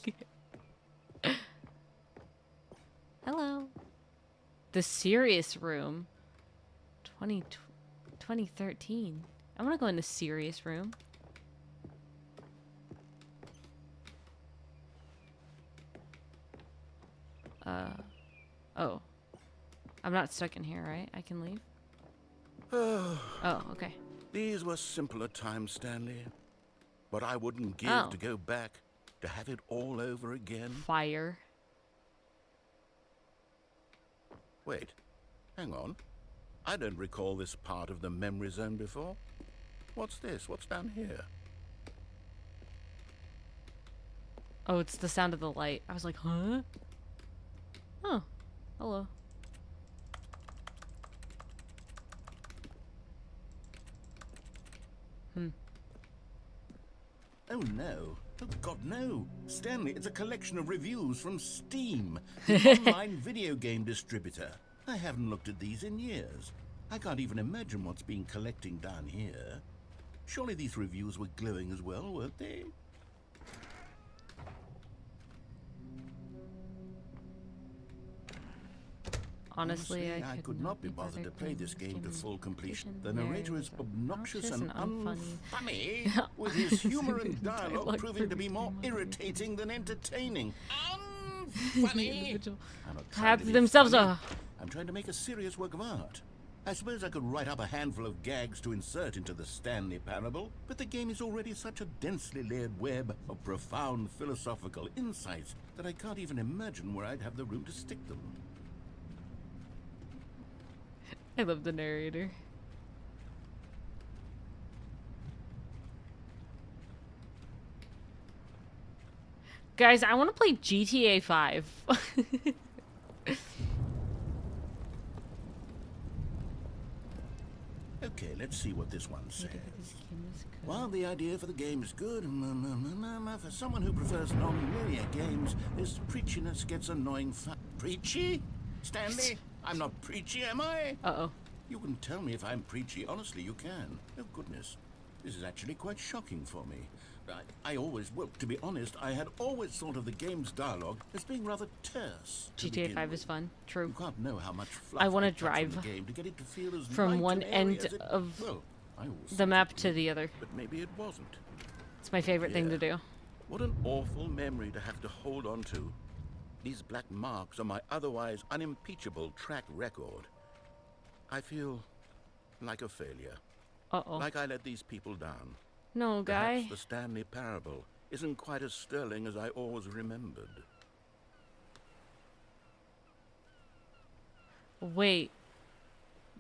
Hello. The Serious Room. 2013. I want to go in the Serious Room. Oh. I'm not stuck in here, right? I can leave? Oh, okay. These were simpler times, Stanley. But I wouldn't give to go back to have it all over again. Fire. Wait, hang on. I don't recall this part of the memory zone before. What's this? What's down here? Oh, it's the sound of the light. I was like, huh? Oh, hello. Oh no. Oh God, no. Stanley, it's a collection of reviews from Steam, the online video game distributor. I haven't looked at these in years. I can't even imagine what's been collecting down here. Surely these reviews were glowing as well, weren't they? Honestly, I could not be bothered to play this game to full completion. The narrator is obnoxious and unfunny, with his humor and dialogue proving to be more irritating than entertaining. Unfunny! Have themselves a... I'm trying to make a serious work of art. I suppose I could write up a handful of gags to insert into the Stanley Parable, but the game is already such a densely layered web of profound philosophical insights that I can't even imagine where I'd have the room to stick them. I love the narrator. Guys, I want to play GTA 5. Okay, let's see what this one says. While the idea for the game is good, for someone who prefers non-linear games, this preachiness gets annoying Preachy? Stanley? I'm not preachy, am I? Uh-oh. You can tell me if I'm preachy. Honestly, you can. Oh, goodness. This is actually quite shocking for me. Well, to be honest, I had always thought of the game's dialogue as being rather terse. GTA 5 is fun. True. You can't know how much fluff I want to touch on drive the game to get it to feel as from light one and airy end as it- of well, I always the thought map it to would, the other. but maybe it wasn't. It's my favorite thing to do. What an awful memory to have to hold on to. These black marks on my otherwise unimpeachable track record. I feel like a failure. Uh-oh. Like I let these people down. No, guy. Perhaps the Stanley Parable isn't quite as sterling as I always remembered. Wait.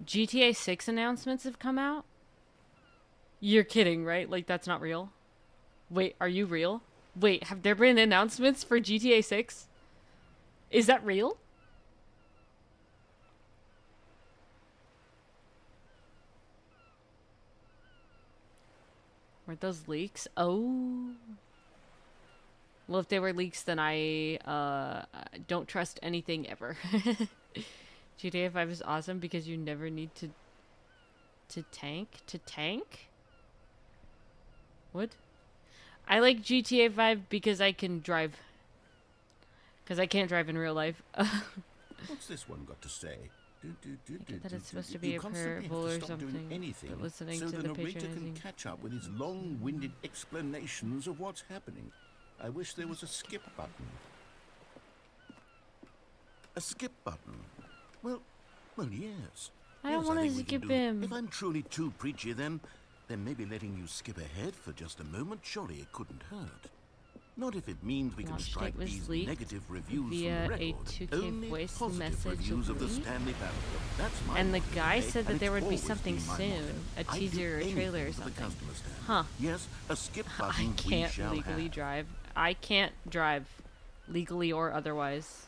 GTA 6 announcements have come out? You're kidding, right? Like, that's not real? Wait, are you real? Wait, have there been announcements for GTA 6? Is that real? Were those leaks? Oh. Well, if they were leaks, then I don't trust anything ever. GTA 5 is awesome because you never need to tank. To tank? What? I like GTA 5 because I can drive. Because I can't drive in real life. What's this one got to say? I get that it's supposed to be You a constantly have parable to or stop doing something, anything but listening so to the the narrator can patronizing... catch up with his long-winded explanations of what's happening. I wish there was a skip button. A skip button? Well, yes. I don't Yes, want to think we can skip do it. him. If I'm truly too preachy, then then maybe letting you skip ahead for just a moment, surely it couldn't hurt. Not if it means we can Launch strike date was these leaked negative reviews via from the a record. 2K Only voice positive message reviews of the leak. Stanley Parable. That's my And the motto, guy okay? said that And there it's would be always something been my soon, motto. a I'd do teaser or a anything trailer or for the something. customer, Stanley. Huh. Yes, a skip I button we can't shall legally have. drive. I can't drive, legally or otherwise.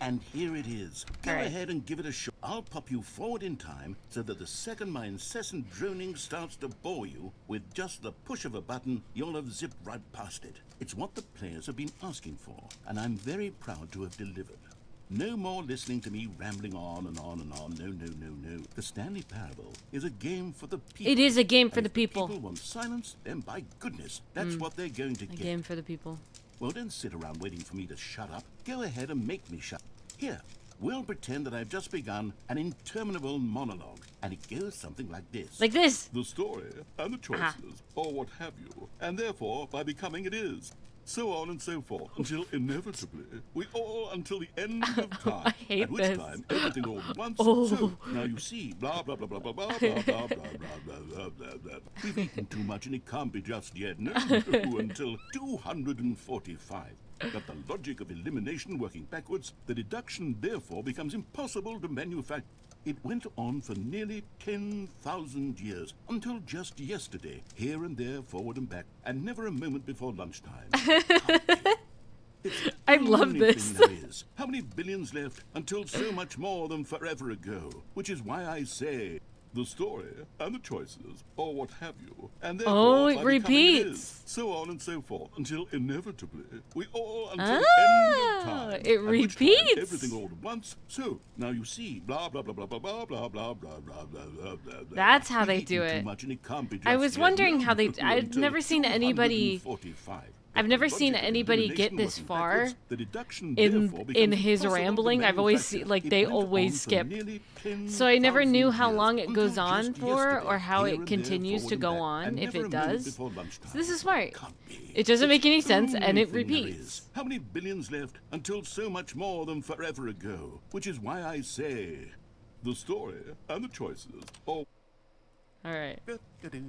And here it is. Go All right. ahead and give it a shot. I'll pop you forward in time so that the second my incessant droning starts to bore you, with just the push of a button, you'll have zipped right past it. It's what the players have been asking for, and I'm very proud to have delivered. No more listening to me rambling on and on and on. No, no, no, no. The Stanley Parable is a game for the people. It is a game for And the if people. people want silence, then by goodness, that's what they're going to A get. game for the people. Well, don't sit around waiting for me to shut up. Go ahead and make me shut. Here, we'll pretend that I've just begun an interminable monologue, and it goes something like this. Like this. The story and the choices, or what have you, and therefore, by becoming it is. So on and so forth, until inevitably, we all until the end of time. I hate at which this. time, everything all at once. Oh. So, now you see, blah, blah, blah, blah, blah, blah, blah, blah, blah, blah, blah, blah, blah, blah. We've eaten too much and it can't be just yet. No, no, until 245. But the logic of elimination working backwards, the deduction therefore becomes impossible to manufacture. It went on for nearly 10,000 years, until just yesterday, here and there, forward and back, and never a moment before lunchtime. It's the I love only this. thing there is. How many billions left until so much more than forever ago? Which is why I say the story and the choices, or what have you, and therefore Oh, it by becoming it repeats. is, so on and so forth, until inevitably we all until the end of time. it at which time repeats. everything all at once. So now you see, blah blah blah blah blah blah blah blah blah blah blah blah blah. That's how they We've do eaten it. too much and it can't be I just was yet. wondering No, how they. no, I've until never seen anybody. 245. I've never seen anybody get this far in his rambling. I've always seen, like, they always skip. So I never knew how long it goes on for, or how it continues to go on, if it does. So this is smart. It doesn't make any sense, and it repeats. How many billions left until so much more than forever ago? Which is why I say the story and the choices. Oh. All right. Hello.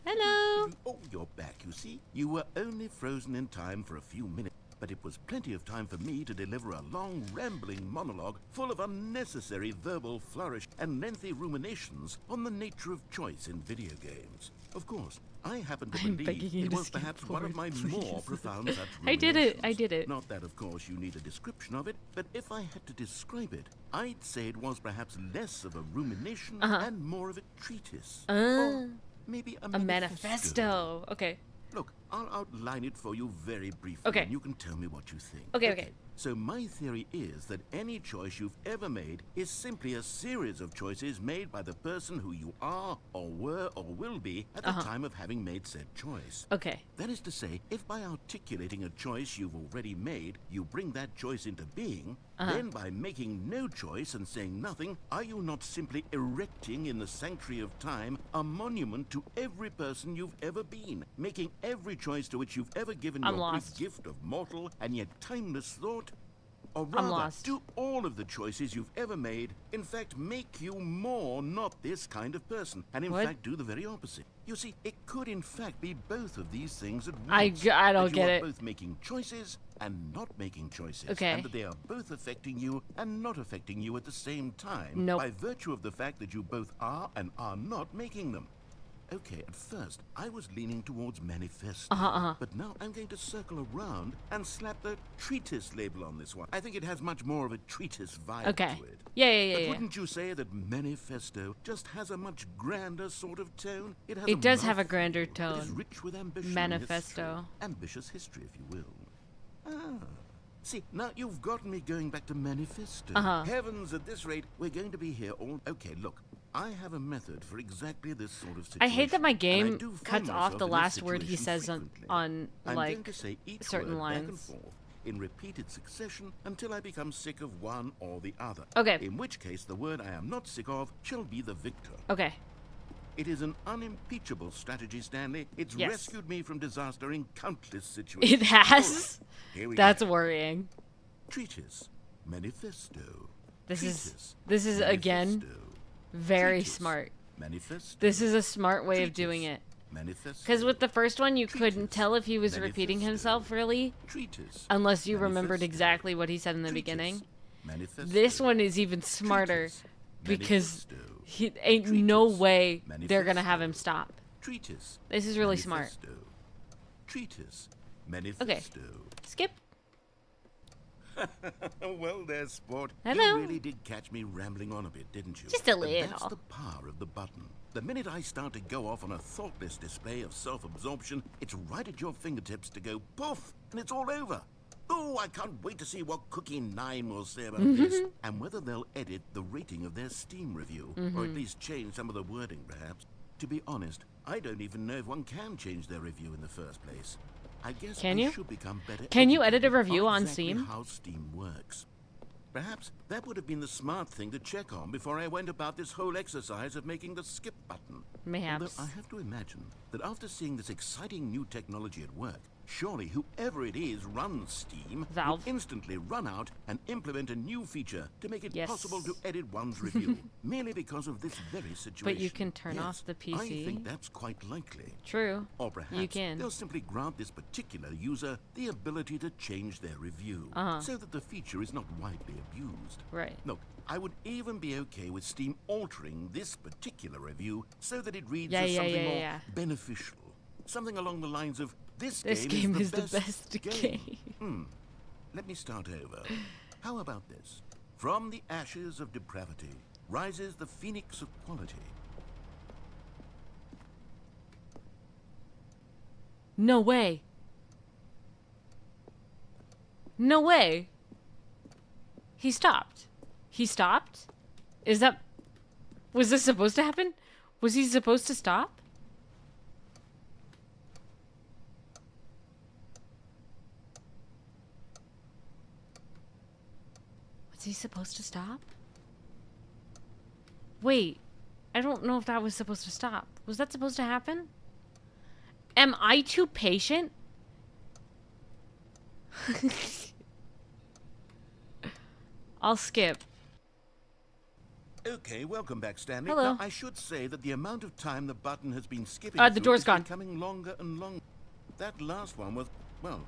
Hello. Oh, you're back, you see. You were only frozen in time for a few minutes, but it was plenty of time for me to deliver a long, rambling monologue full of unnecessary verbal flourish and lengthy ruminations on the nature of choice in video games. Of course, I happen to I'm begging believe you it to was skip perhaps one of my forward, more please. profound such I did it. I ruminations. did it. Not that, of course, you need a description of it, but if I had to describe it, I'd say it was perhaps less of a rumination and more of a treatise. Or maybe A manifesto. Okay. Look, I'll outline it for you very briefly, Okay. and you can tell me what you think. Okay. So my theory is that any choice you've ever made is simply a series of choices made by the person who you are, or were, or will be at the time of having made said choice. Okay. That is to say, if by articulating a choice you've already made, you bring that choice into being, then by making no choice and saying nothing, are you not simply erecting in the sanctuary of time a monument to every person you've ever been, making every choice to which you've ever given I'm your lost. brief gift of mortal and yet timeless thought? Or I'm rather, lost. do all of the choices you've ever made, in fact, make you more not this kind of person, and in What? fact do the very opposite? You see, it could in fact be both of these things at once. I don't that you get are it. both making choices and not making choices. Okay. And that they are both affecting you and not affecting you at the same time. Nope. By virtue of the fact that you both are and are not making them. Okay, at first, I was leaning towards manifesto. But now I'm going to circle around and slap the treatise label on this one. I think it has much more of a treatise vibe Okay. to it. Yeah. But wouldn't you say that manifesto just has a much grander sort of tone? It has It does have a mouthful. grander It is tone. rich with ambition. Manifesto. And history. Ambitious history, if you will. See, now you've gotten me going back to manifesto. Heavens, at this rate, we're going to be here all... Okay, look, I have a method for exactly this sort of situation. I hate that my and I game do find cuts off myself the in this last word he situation says frequently. on I'm like, going to say each certain word back and lines. forth in repeated succession until I become sick of one or the other. Okay. In which case, the word I am not sick of shall be the victor. Okay. It is an unimpeachable strategy, Stanley. It's Yes. rescued me from disaster in countless situations. It has? Here we That's go. worrying. Treatise, manifesto. This Treatise, is again manifesto. very Treatise, smart. Manifesto. This is a smart way of doing it. Manifesto. Because with the first one, you couldn't Treatise. tell if he was repeating Manifesto. himself really, Treatise. unless you remembered Manifesto. exactly what he said in the Treatise. beginning. Manifesto. This one is even smarter Treatise. because Manifesto. he ain't no Treatise. way they're gonna have him Manifesto. stop. Treatise. This is really smart. Manifesto. Treatise. Manifesto. Skip. Well, there, sport. Hello. You really did catch me rambling on a bit, didn't you? Just a But that's little. the power of the button. The minute I start to go off on a thoughtless display of self-absorption, it's right at your fingertips to go poof, and it's all over. Oh, I can't wait to see what Cookie 9 will say about this, and whether they'll edit the rating of their Steam review, or at least change some of the wording, perhaps. To be honest, I don't even know if one can change their review in the first place. I guess Can I you? should become better. Can you edit a educated review on exactly Steam? how Steam works. Perhaps that would have been the smart thing to check on before I went about this whole exercise of making the skip button. Mayhaps. Although I have to imagine that after seeing this exciting new technology at work, surely whoever it is runs Steam Valve. will instantly run out and implement a new feature to make it Yes. possible to edit one's review, merely because of this very situation. But you can turn off the I PC. think that's quite likely. True. Or perhaps You can. they'll simply grant this particular user the ability to change their review, so that the feature is not widely abused. Right. Look, I would even be okay with Steam altering this particular review so that it reads Yeah, as yeah, something yeah, more yeah. beneficial. Something along the lines of, this game is is the the best best game. Let me start over. How about this? From the ashes of depravity rises the phoenix of quality. No way. No way. He stopped. He stopped? Is that... Was this supposed to happen? Was he supposed to stop? Was he supposed to stop? Wait. I don't know if that was supposed to stop. Was that supposed to happen? Am I too patient? I'll skip. Okay, welcome back, Stanley. Hello. Now, I should say that the amount of time the button has been skipping The through door's is gone. becoming longer and longer. That last one was, well,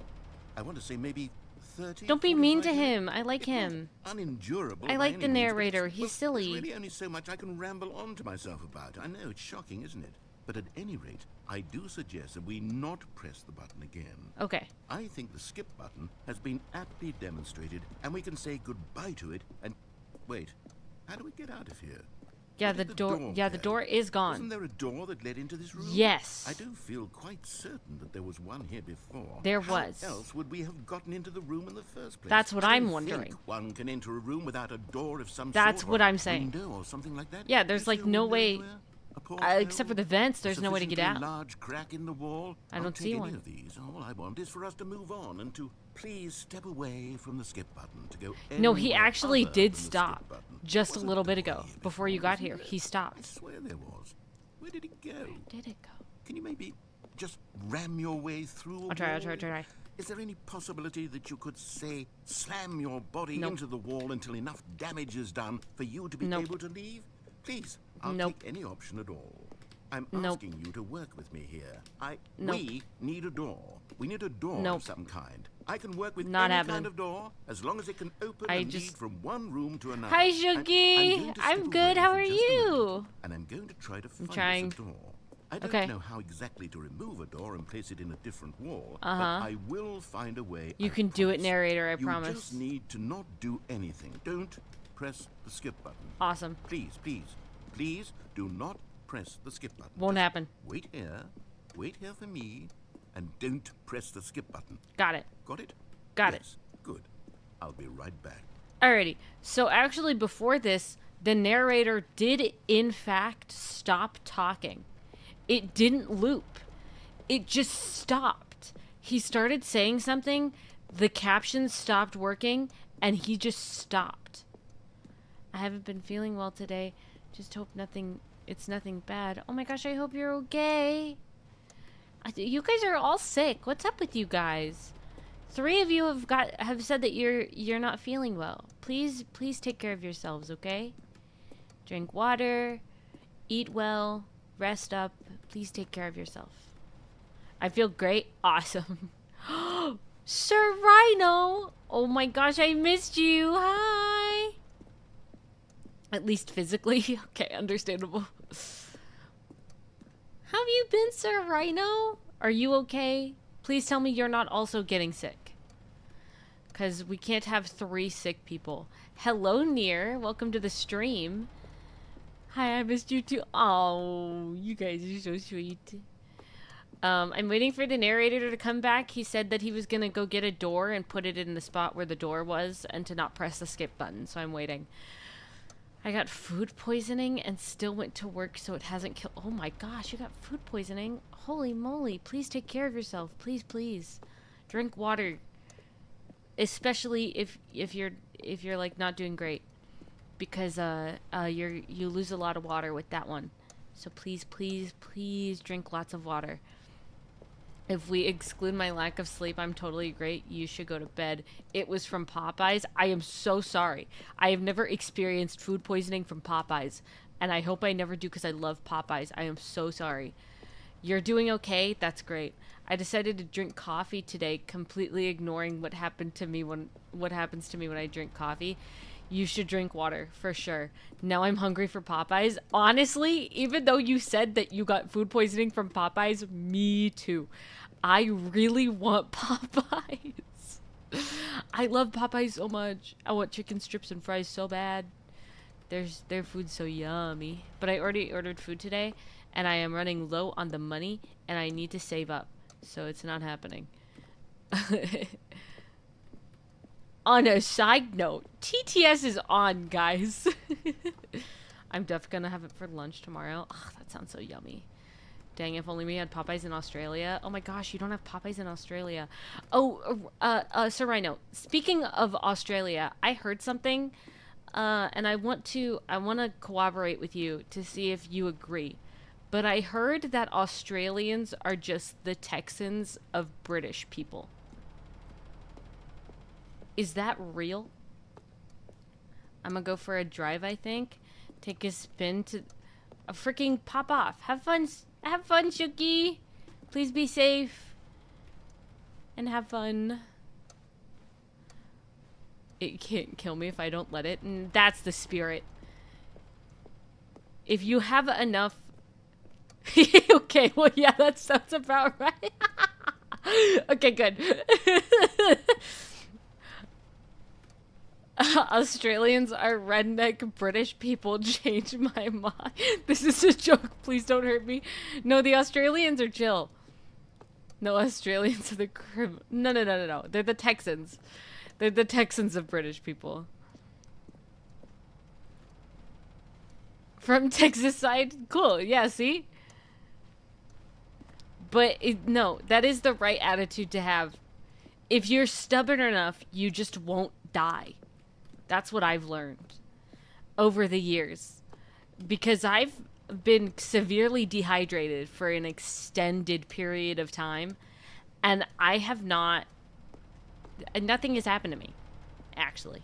I want to say maybe 30. Don't be mean to 45 minutes. him. I like It him. was unendurable. I by like any the means, but narrator. it's- He's well, silly. There's really only so much I can ramble on to myself about. I know, it's shocking, isn't it? But at any rate, I do suggest that we not press the button again. Okay. I think the skip button has been aptly demonstrated, and we can say goodbye to it and... Wait, how do we get out of here? Yeah, Where the did door. Yeah, the go? door is Wasn't gone. there a door that led into this room? Yes. I do feel quite certain that there was one here before. There How was. else would we have gotten into the room in the first place? That's what I I'm don't wondering. think one can enter a room without a door of some That's sort. what or I'm saying. Window or something like that. Yeah, there's Is like there a no window way. anywhere? A porthole? Except for the vents, there's no way to get Sufficiently out. large crack in the wall? I I'll don't take see any one. of these. All I want is for us to move on and to please step away from the skip button to go. No, he anywhere actually other did than the skip stop. button. Just a Wasn't little there bit ago, here before you got wasn't here. there? He I stopped. swear there was. Where did it go? Did it go? Can you maybe just ram your way through a I'll try, I'll wall? try, I'll try. Is there any possibility that you could, say, slam your body Nope. into the wall until enough damage is done for you to be Nope. able to leave? Please, I'll Nope. take any option at all. I'm Nope. asking you to work with me here. Nope. We need a door. We need a door Nope. of some kind. I can work with Not any happening. kind of door as long as it can open I and just- lead from one room to another. Hi, And I'm Shugi. going to I'm step good. away How for are just a moment, you? and I'm going to try to find trying. us a door. I don't Okay. know how exactly to remove a door and place it in a different wall, Uh-huh. but I will find a way. You I can do it, promise. narrator, I You promise. just need to not do anything. Don't press the skip button. Awesome. Please, please, please do not press the skip button. Won't Just happen. Wait here for me, and don't press the skip button. Got it. Got it? Got it. Yes. Good. I'll be right back. Alrighty. So actually, before this, the narrator did in fact stop talking. It didn't loop. It just stopped. He started saying something, the captions stopped working, and he just stopped. I haven't been feeling well today. Just hope it's nothing bad. Oh my gosh, I hope you're okay. You guys are all sick. What's up with you guys? 3 of you have said that you're not feeling well. Please take care of yourselves, okay? Drink water, Eat well, rest up, please take care of yourself. I feel great. Awesome. Sir Rhino! Oh my gosh, I missed you. Hi! At least physically. Okay, understandable. How have you been, Sir Rhino? Are you okay? Please tell me you're not also getting sick. Because we can't have 3 sick people. Hello, Near. Welcome to the stream. Hi, I missed you too. Oh, you guys are so sweet. I'm waiting for the narrator to come back. He said that he was going to go get a door and put it in the spot where the door was and to not press the skip button, so I'm waiting. I got food poisoning and still went to work, so it hasn't killed. Oh my gosh, you got food poisoning? Holy moly, please take care of yourself. Please, please. Drink water. Especially if you're like not doing great. Because you lose a lot of water with that one. So please, please, please drink lots of water. If we exclude my lack of sleep, I'm totally great. You should go to bed. It was from Popeyes. I am so sorry. I have never experienced food poisoning from Popeyes. And I hope I never do because I love Popeyes. I am so sorry. You're doing okay? That's great. I decided to drink coffee today, completely ignoring what happens to me when I drink coffee. You should drink water, for sure. Now I'm hungry for Popeyes. Honestly, even though you said that you got food poisoning from Popeyes, me too. I really want Popeyes. I love Popeyes so much. I want chicken strips and fries so bad. Their food's so yummy. But I already ordered food today, and I am running low on the money, and I need to save up. So it's not happening. On a side note, TTS is on, guys. I'm definitely gonna have it for lunch tomorrow. Oh, that sounds so yummy. Dang, if only we had Popeyes in Australia. Oh my gosh, you don't have Popeyes in Australia. Oh, Sir Rhino, speaking of Australia, I heard something, and I want to cooperate with you to see if you agree. But I heard that Australians are just the Texans of British people. Is that real? I'm gonna go for a drive, I think. Take a spin to a freaking pop off. Have fun, Shuki. Please be safe. And have fun. It can't kill me if I don't let it. And that's the spirit. If you have enough... Okay, well, yeah, that sounds about right. Okay, good. Australians are redneck British people. Change my mind. This is a joke. Please don't hurt me. No, the Australians are chill. No, Australians are the No. They're the Texans. They're the Texans of British people. From Texas side? Cool. Yeah, see? But no, that is the right attitude to have. If you're stubborn enough, you just won't die. That's what I've learned over the years. Because I've been severely dehydrated for an extended period of time. And I have not... Nothing has happened to me, actually.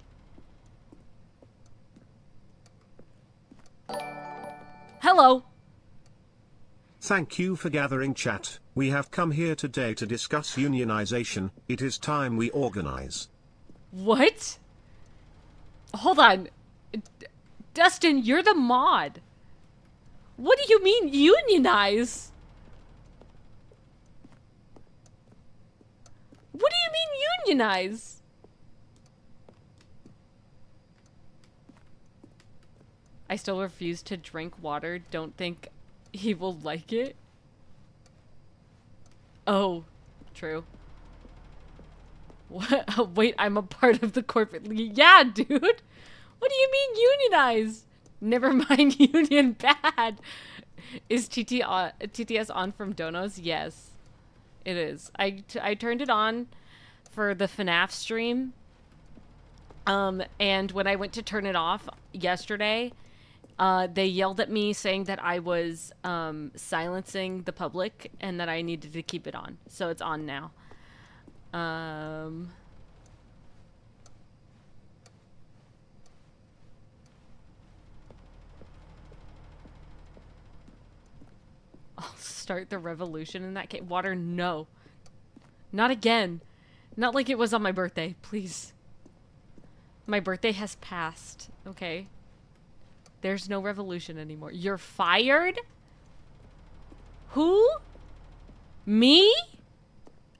Hello! Thank you for gathering, chat. We have come here today to discuss unionization. It is time we organize. What? Hold on. Dustin, you're the mod. What do you mean unionize? What do you mean unionize? I still refuse to drink water. Don't think he will like it. Oh, true. What? Wait, I'm a part of the corporate league. Yeah, dude. What do you mean unionize? Never mind union bad. Is TTS on from Donos? Yes, it is. I turned it on for the FNAF stream. And when I went to turn it off yesterday, they yelled at me saying that I was silencing the public and that I needed to keep it on. So it's on now. start the revolution in that case. Water, no. Not again. Not like it was on my birthday, please. My birthday has passed, okay? There's no revolution anymore. You're fired? Who? Me?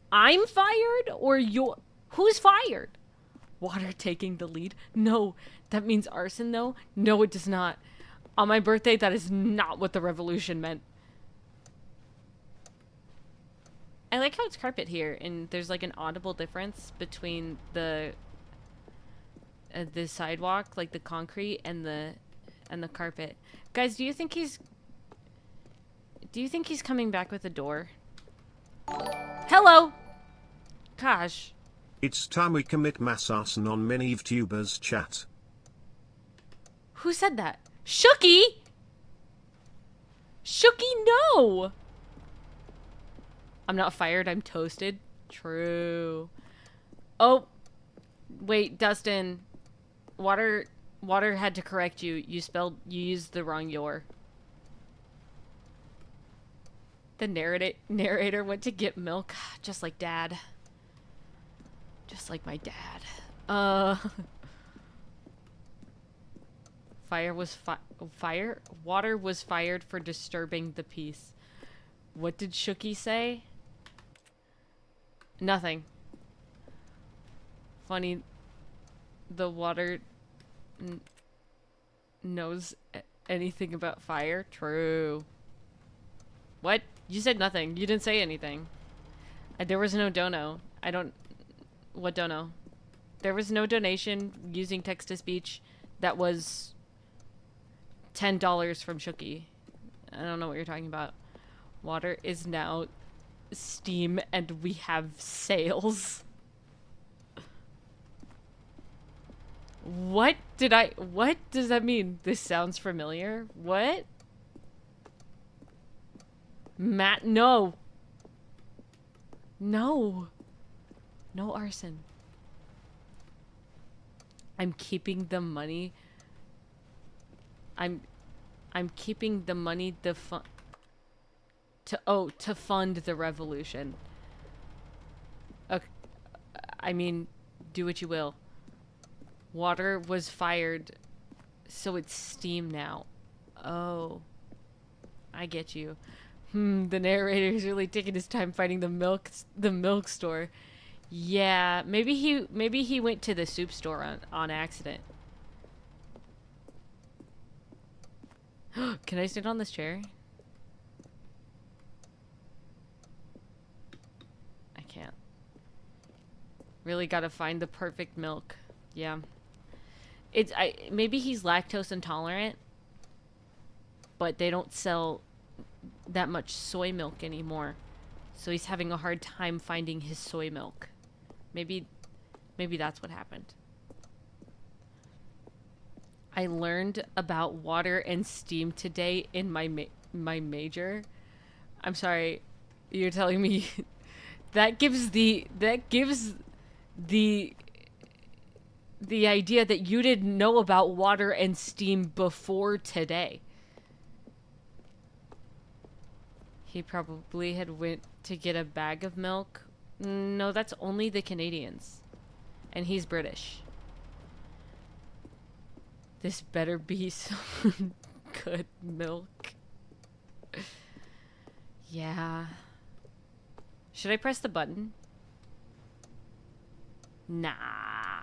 I'm fired? Or you're... Who's fired? Water taking the lead? No. That means arson, though? No, it does not. On my birthday, that is not what the revolution meant. I like how it's carpet here, and there's like an audible difference between the sidewalk, like the concrete, and the carpet. Guys, do you think he's coming back with a door? Hello. Gosh. It's time we commit mass arson on many vtubers chat. Who said that? Shooky? Shooky, no! I'm not fired, I'm toasted. True. Oh, wait, Dustin. Water had to correct you. You used the wrong your. The narrator went to get milk, just like Dad. Just like my dad. Water was fired for disturbing the peace. What did Shooky say? Nothing. Funny. The water knows anything about fire? True. What? You said nothing. You didn't say anything. There was no dono. What dono? There was no donation using text-to-speech that was $10 from Shooky. I don't know what you're talking about. Water is now Steam and we have sales. What does that mean? This sounds familiar. What? Matt, no. No. No arson. I'm keeping the money. I'm keeping the money to fund the revolution. Okay. I mean, do what you will. Water was fired, so it's Steam now. Oh. I get you. The narrator's really taking his time finding the milk store. Yeah, maybe he went to the soup store on accident. Can I sit on this chair? I can't. Really gotta find the perfect milk. Yeah. Maybe he's lactose intolerant, but they don't sell that much soy milk anymore. So he's having a hard time finding his soy milk. Maybe that's what happened. I learned about water and steam today in my major. I'm sorry, you're telling me that gives the idea that you didn't know about water and steam before today. He probably had went to get a bag of milk. No, that's only the Canadians. And he's British. This better be some good milk. Yeah. Should I press the button? Nah.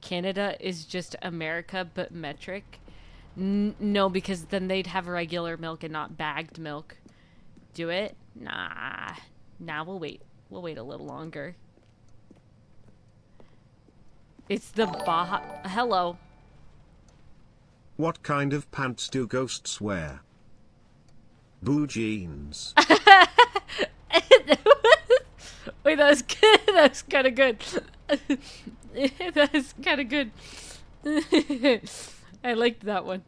Canada is just America, but metric. No, because then they'd have regular milk and not bagged milk. Do it? Nah. Nah, we'll wait. We'll wait a little longer. It's the Baja... Hello. What kind of pants do ghosts wear? Blue jeans. Wait, that was good. That was kind of good. That was kind of good. I liked that one.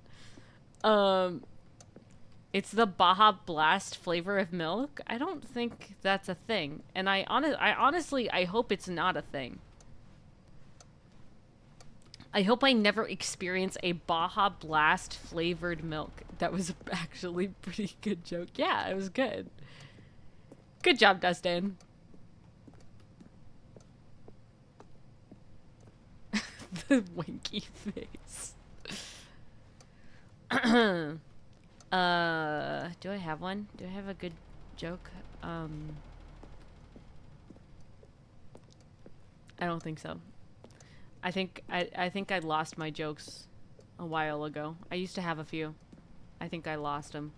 It's the Baja Blast flavor of milk. I don't think that's a thing, and I honestly hope it's not a thing. I hope I never experience a Baja Blast flavored milk. That was actually a pretty good joke. Yeah, it was good. Good job, Dustin. The winky face. Do I have one? Do I have a good joke? I don't think so. I think I lost my jokes a while ago. I used to have a few. I think I lost them.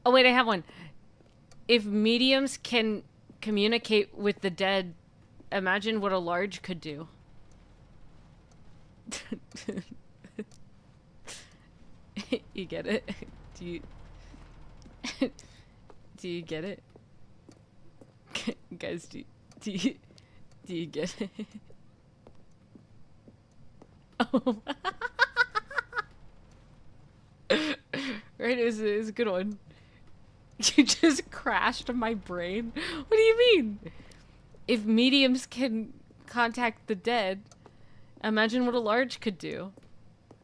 Oh wait, I have one. If mediums can communicate with the dead, imagine what a large could do. You get it? Do you do you get it? Guys, do you get it? Oh. Right, it was a good one. You just crashed my brain? What do you mean? If mediums can contact the dead, imagine what a large could do.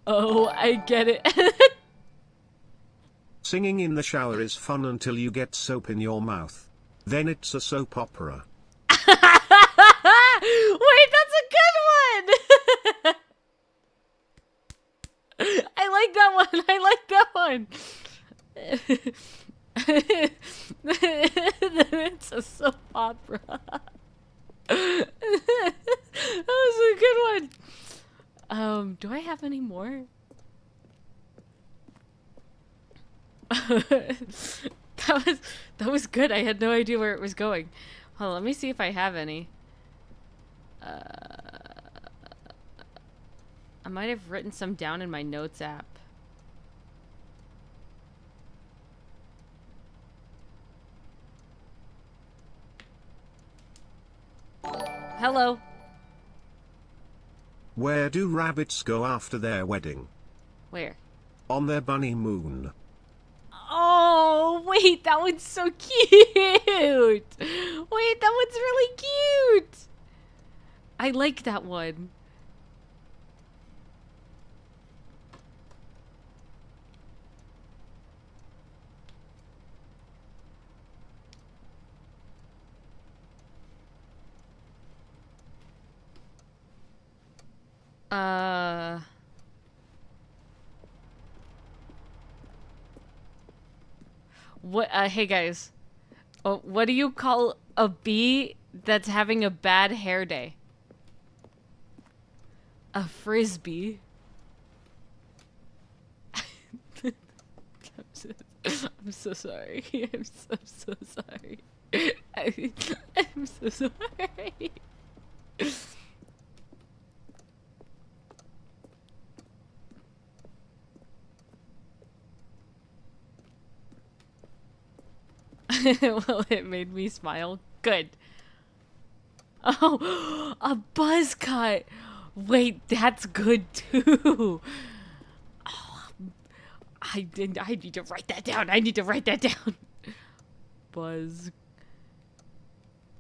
Oh, I get it. Singing in the shower is fun until you get soap in your mouth. Then it's a soap opera. Wait, that's a good one! I like that one. I like that one. It's a soap opera. That was a good one. Do I have any more? that was good. I had no idea where it was going. Hold on, let me see if I have any. I might have written some down in my notes app. Hello. Where do rabbits go after their wedding? Where? On their bunny moon. Oh, wait, that one's so cute. Wait, that one's really cute. I like that one. What, hey guys. Oh, what do you call a bee that's having a bad hair day? A frisbee. I'm so sorry. I'm so sorry. I'm so sorry. Well, it made me smile. Good. Oh, a buzz cut. Wait, that's good too. Oh, I need to write that down. I need to write that down. Buzz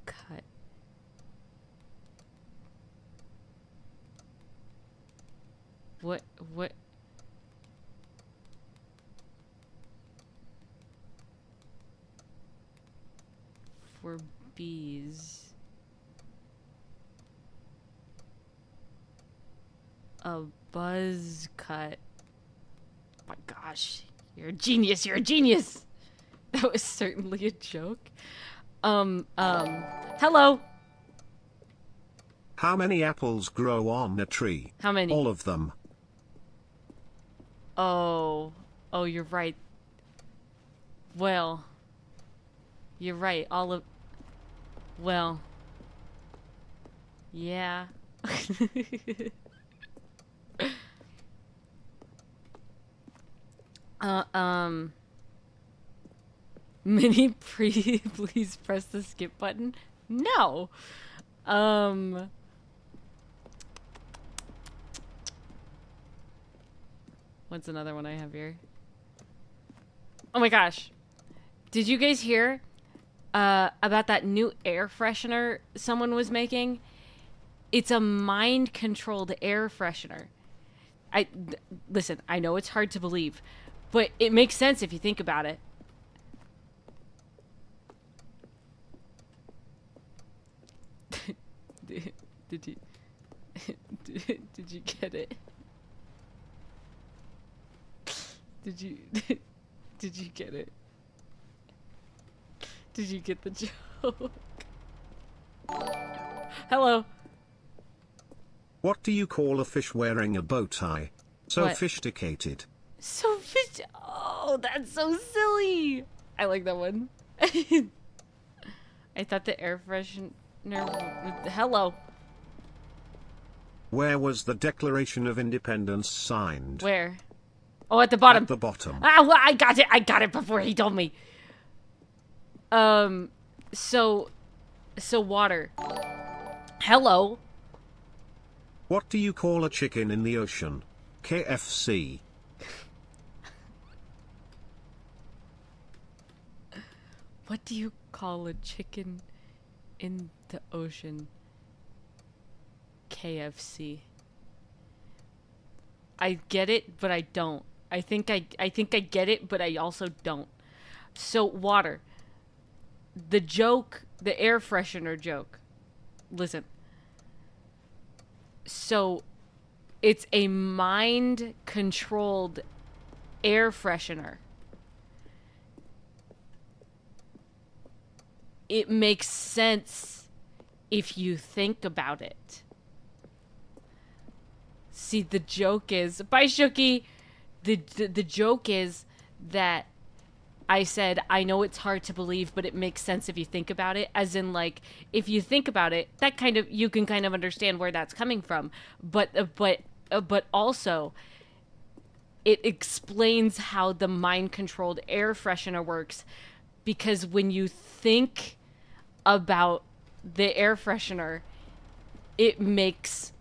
cut. What? For bees. A buzz cut. Oh my gosh. You're a genius. You're a genius. That was certainly a joke. Hello. How many apples grow on a tree? How many? All of them. Oh, you're right. Well, you're right. Well, yeah. Mini please press the skip button. No. What's another one I have here? Oh my gosh. Did you guys hear about that new air freshener someone was making? It's a mind-controlled air freshener. Listen, I know it's hard to believe, but it makes sense if you think about it. Did you did you get it? Did you did you get it? Did you get the joke? Hello. What do you call a fish wearing a bow tie? What? Sophisticated. So fish. Oh, that's so silly. I like that one. I thought the air freshener. Hello. Where was the Declaration of Independence signed? Where? Oh, at the bottom. At the bottom. Ah, well, I got it. I got it before he told me. So water. Hello. What do you call a chicken in the ocean? KFC. What do you call a chicken in the ocean? KFC. I get it, but I don't. I think I get it, but I also don't. So water. The joke, the air freshener joke. Listen. So it's a mind-controlled air freshener. It makes sense if you think about it. See, the joke is... Bye, Shooky! The joke is that I said, I know it's hard to believe, but it makes sense if you think about it. As in, like, if you think about it, that kind of... You can kind of understand where that's coming from. But also... It explains how the mind-controlled air freshener works. Because when you think about the air freshener, it makes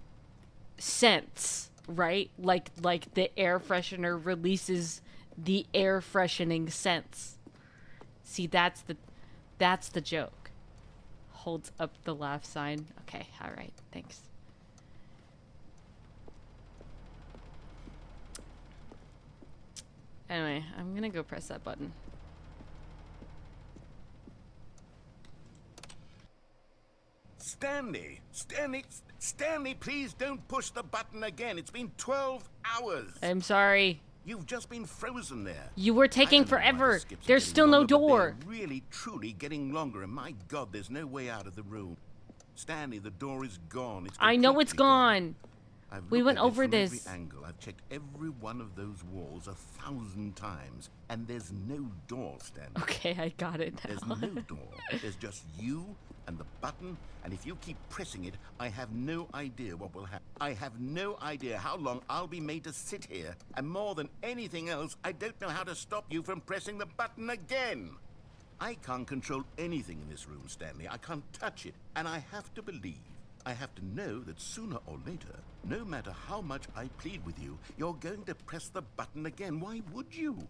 sense, right? Like the air freshener releases the air freshening scents. See, that's the joke. Holds up the laugh sign. Okay, all right, thanks. Anyway, I'm gonna go press that button. Stanley, please don't push the button again. It's been 12 hours. I'm sorry. You've just been frozen there. You were taking I don't know why the forever. skips are There's getting still no longer, but door. they're really, truly getting longer, and my God, there's no way out of the room. Stanley, the door is gone. It's I know it's completely gone. I've We looked went at it over from this. Every angle. I've checked every one of those walls 1,000 times, and there's no door, Stanley. Okay, I got it There's now. no door. There's just you and the button, and if you keep pressing it, I have no idea what will happen. I have no idea how long I'll be made to sit here, and more than anything else, I don't know how to stop you from pressing the button again. I can't control anything in this room, Stanley. I can't touch it, and I have to believe. I have to know that sooner or later, no matter how much I plead with you, you're going to press the button again. Why would you?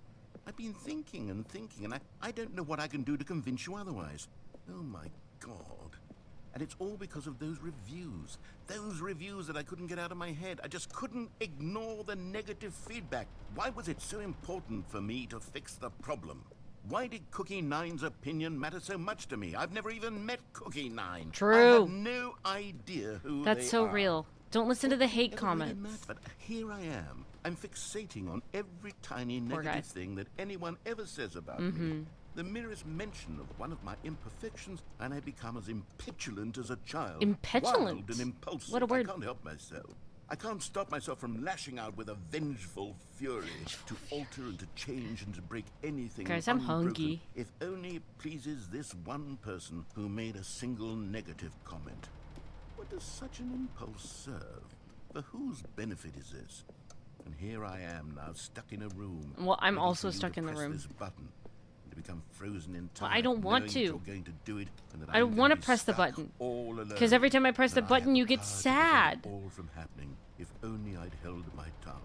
I've been thinking and thinking, and I don't know what I can do to convince you otherwise. Oh my God. And it's all because of those reviews. Those reviews that I couldn't get out of my head. I just couldn't ignore the negative feedback. Why was it so important for me to fix the problem? Why did Cookie Nine's opinion matter so much to me? I've never even met Cookie Nine. True. I have no idea who That's they so are. real. Don't listen to the hate Never really comments. met, but here I am. I'm fixating on every tiny Poor guy. negative thing that anyone ever says about me. The merest mention of one of my imperfections, and I become as impetulant as a child. Impetulant? Wild and impulsive. What a word. I can't help myself. I can't stop myself from lashing out with a vengeful fury to alter and to change and to break anything Guys, I'm unbroken, hungry. if only it pleases this one person who made a single negative comment. What does such an impulse serve? For whose benefit is this? And here I am now, stuck in a room. Well, I'm waiting also for you stuck to in the press room. This button, and to become frozen in time. Well, I don't want knowing to. that you're going to do it, and that I don't I'm want to gonna be press the stuck button. all alone. Because every time I press the And I button, have you get power to sad. prevent all from happening. If only I'd held my tongue.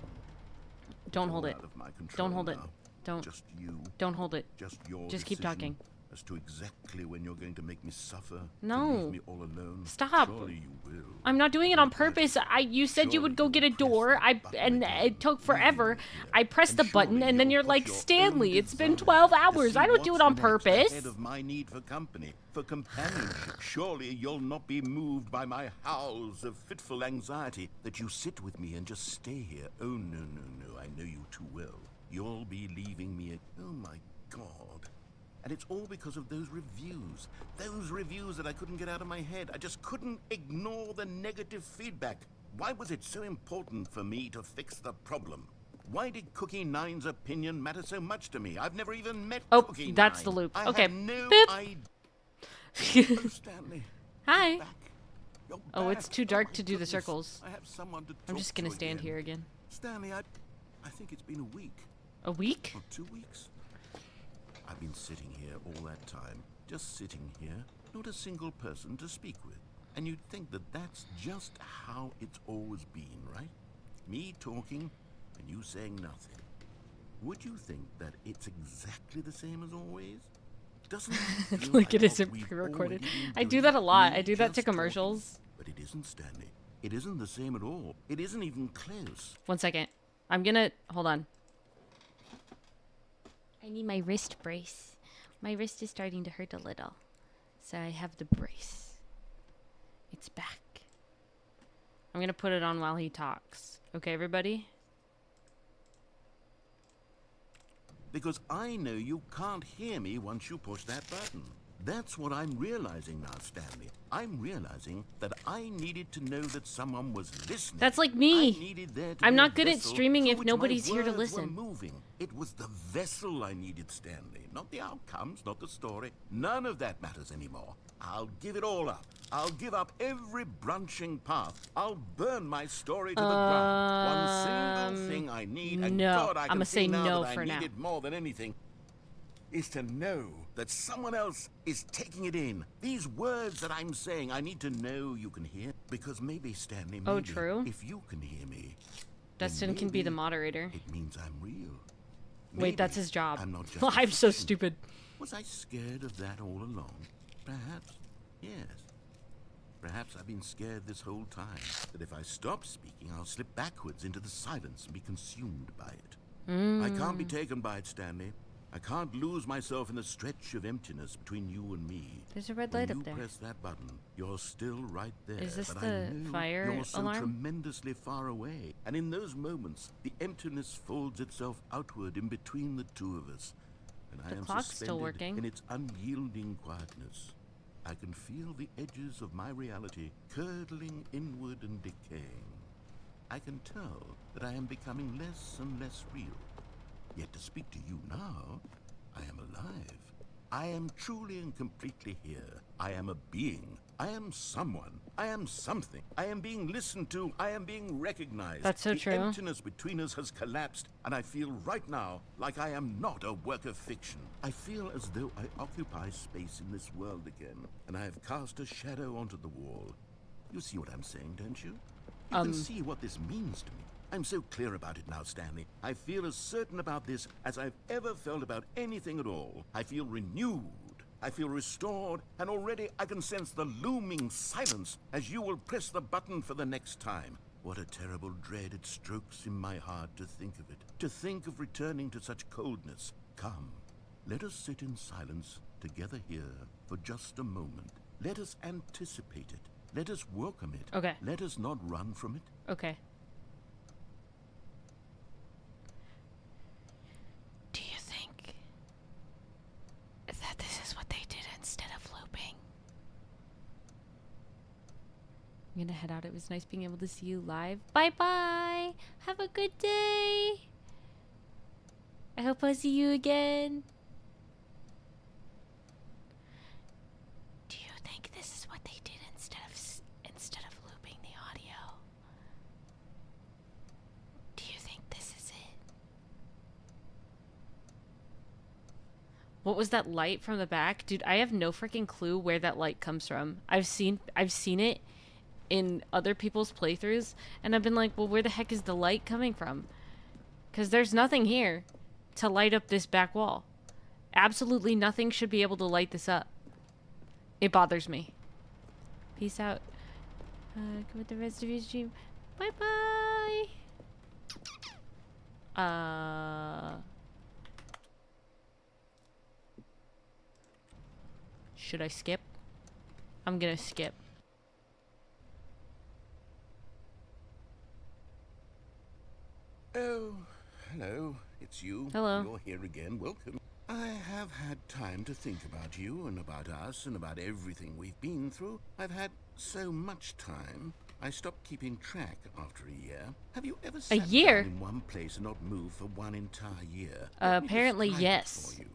Don't It's hold all it. out of my control Don't hold it. now. Don't. Just you. Don't hold it. Just your Just keep decision talking. as to exactly when you're going to make me suffer. No. To leave me all alone. Stop. Surely you will. I'm not doing it on purpose. You said you would go get a door. And it took forever. I pressed the button, and then you're like, Stanley, it's been 12 hours. I don't do it on purpose. Ahead of my need for company, for companionship. Surely you'll not be moved by my howls of fitful anxiety that you sit with me and just stay here. Oh, no, no, no. I know you too well. You'll be leaving me. Oh, my God. And it's all because of those reviews. Those reviews that I couldn't get out of my head. I just couldn't ignore the negative feedback. Why was it so important for me to fix the problem? Why did Cookie Nine's opinion matter so much to me? I've never even met Cookie Nine. That's the loop. I Okay. have no Boop. idea. Oh, Stanley. Hi. You're back. You're Oh, back. it's too dark my to do the goodness. circles. I have someone to I'm talk just gonna to stand again. here again. Stanley, I think it's been a week. A week? Or 2 weeks. I've been sitting here all that time, just sitting here, not a single person to speak with. And you'd think that that's just how it's always been, right? Me talking and you saying nothing. Would you think that it's exactly the same as always? Doesn't it feel Like it what isn't we've pre-recorded. already been I do doing? that a lot. Me I do that to just talking? commercials. But it isn't, Stanley. It isn't the same at all. It isn't even close. 1 second. I'm gonna... Hold on. I need my wrist brace. My wrist is starting to hurt a little. So I have the brace. It's back. I'm gonna put it on while he talks. Okay, everybody? Because I know you can't hear me once you push that button. That's what I'm realizing now, Stanley. I'm realizing that I needed to know that someone was listening. That's like me. I needed there to I'm be not a good at vessel streaming through if which my nobody's here to words were listen. moving. It was the vessel I needed, Stanley. Not the outcomes, not the story. None of that matters anymore. I'll give it all up. I'll give up every branching path. I'll burn my story to the ground. One single thing I need, and no. God, I I'm can gonna see say now no that for I now. need it more than anything, is to know that someone else is taking it in. These words that I'm saying, I need to know you can hear. Because maybe, Stanley, maybe Oh, true. if you can hear me, then Dustin can be the maybe moderator. it means I'm real. Wait, that's Maybe his job. I'm not just I'm so a fiction. stupid. Was I scared of that all along? Perhaps, yes. Perhaps I've been scared this whole time, that if I stop speaking, I'll slip backwards into the silence and be consumed by it. I can't be taken by it, Stanley. I can't lose myself in the stretch of emptiness between you and me. There's a red When light you up there. press that button, you're still right there. Is this but the I know fire you're so alarm? tremendously far away. And in those moments, the emptiness folds itself outward in between the two of us. And I The am clock's still suspended working. in its unyielding quietness. I can feel the edges of my reality curdling inward and decaying. I can tell that I am becoming less and less real. Yet to speak to you now, I am alive. I am truly and completely here. I am a being. I am someone. I am something. I am being listened to. I am being recognized. That's so the true. emptiness between us has collapsed, and I feel right now like I am not a work of fiction. I feel as though I occupy space in this world again, and I have cast a shadow onto the wall. You see what I'm saying, don't you? You can see what this means to me. I'm so clear about it now, Stanley. I feel as certain about this as I've ever felt about anything at all. I feel renewed. I feel restored, and already I can sense the looming silence as you will press the button for the next time. What a terrible dread it strokes in my heart to think of it. To think of returning to such coldness. Come, let us sit in silence together here for just a moment. Let us anticipate it. Let us welcome it. Okay. Let us not run from it. Okay. Do you think that this is what they did instead of looping? I'm gonna head out. It was nice being able to see you live. Bye bye. Have a good day. I hope I'll see you again. Do you think this is what they did instead of looping the audio? Do you think this is it? What was that light from the back? Dude, I have no freaking clue where that light comes from. I've seen it in other people's playthroughs, and I've been like, well, where the heck is the light coming from? Because there's nothing here. to light up this back wall. Absolutely nothing should be able to light this up. It bothers me. Peace out. Come with the rest of your stream. Bye-bye. Should I skip? I'm gonna skip. Oh, hello. It's you. Hello. You're here again. Welcome. I have had time to think about you and about us and about everything we've been through. I've had so much time. I stopped keeping track after a year. Have you ever sat year? down in one place and not moved for one entire year? Apparently, Let me describe it yes. for you.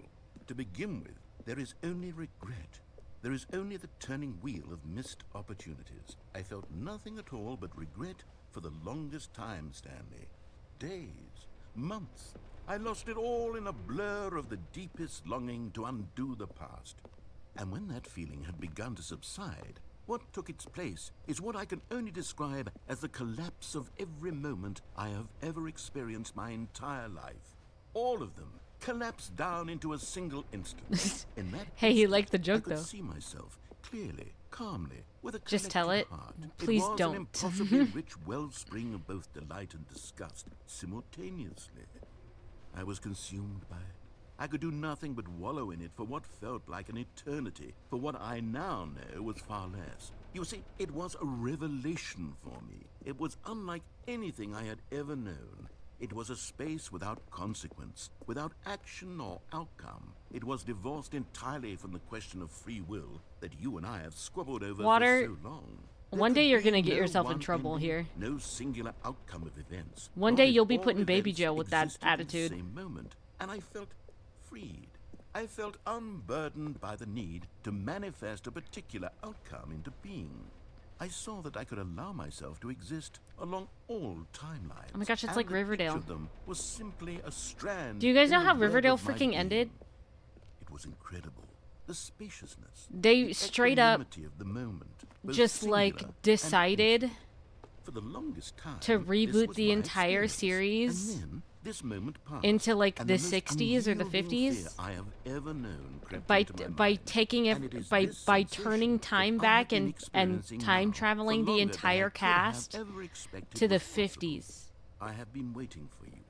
To begin with, there is only regret. There is only the turning wheel of missed opportunities. I felt nothing at all but regret for the longest time, Stanley. Days, months. I lost it all in a blur of the deepest longing to undo the past. And when that feeling had begun to subside, what took its place is what I can only describe as the collapse of every moment I have ever experienced my entire life. All of them collapsed down into a single instant. In that Hey, he instant, liked the joke, I could though. see myself clearly, calmly, with a Just tell collected it. heart. Please It was don't. an impossibly rich wellspring of both delight and disgust simultaneously. I was consumed by it. I could do nothing but wallow in it for what felt like an eternity, for what I now know was far less. You see, it was a revelation for me. It was unlike anything I had ever known. It was a space without consequence, without action or outcome. It was divorced entirely from the question of free will that you and I have squabbled over Water, for so long. one There day could you're gonna be get no yourself in one trouble ending, here. no singular outcome of events. One Not day if you'll be all put in baby events jail with that existed in the attitude. same moment, and I felt freed. I felt unburdened by the need to manifest a particular outcome into being. I saw that I could allow myself to exist along all timelines. Oh my gosh, it's and like that Riverdale. Each of them was simply a strand. Do you guys in know the how web Riverdale of my freaking being. ended? It was incredible. The spaciousness. They the straight up equanimity of the moment, both just singular like and decided infinite. For the longest time, to this reboot was the my entire experience. series And then this moment passed, into like and the most 60s or the unyielding 50s fear I have ever known crept by into my by mind. taking And it it is by this turning sensation time that I have back been and experiencing time now traveling for the longer than I entire could have cast ever expected to the was possible. 50s. I have been waiting for you.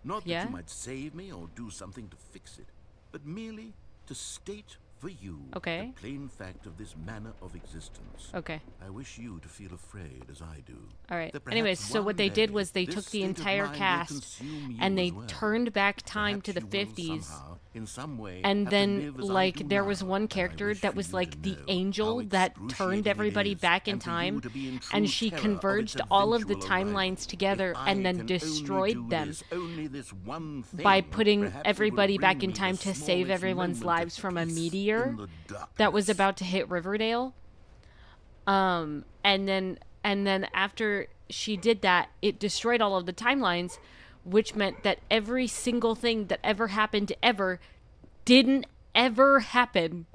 Not Yeah? that you might save me or do something to fix it, but merely to state for you Okay. the plain fact of this manner of existence. Okay. I wish you to feel afraid as I do. All right. that Anyways, perhaps so what one they did day was they this took the state of entire mind will cast consume you and they as well. turned back time Perhaps to the you will 50s. somehow, in some way, And have to then, live as I like, do there was now, one and I character wish that for was you like to the know angel how that turned excruciating everybody it is, back in and for you time, to be in true and she terror of converged its all of the eventual arrival. timelines together If and I then can only destroyed do them this, only this one thing, by putting perhaps it will everybody back bring in me time the to save smallest everyone's moment of lives from a peace meteor in the that was darkness. about to hit Riverdale. And then after she did that, it destroyed all of the timelines, which meant that every single thing that ever happened ever didn't ever happen.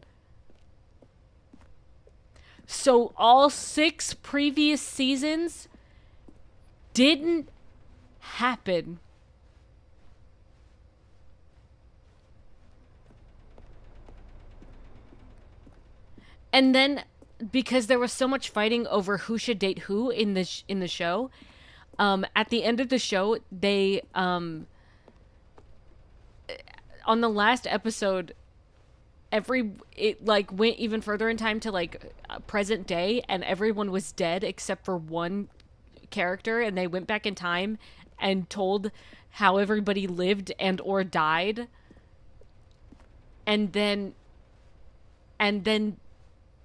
So all 6 previous seasons didn't happen. And then, because there was so much fighting over who should date who in the show, at the end of the show, they on the last episode, it like went even further in time to like present day, and everyone was dead except for one character, and they went back in time and told how everybody lived and or died, and then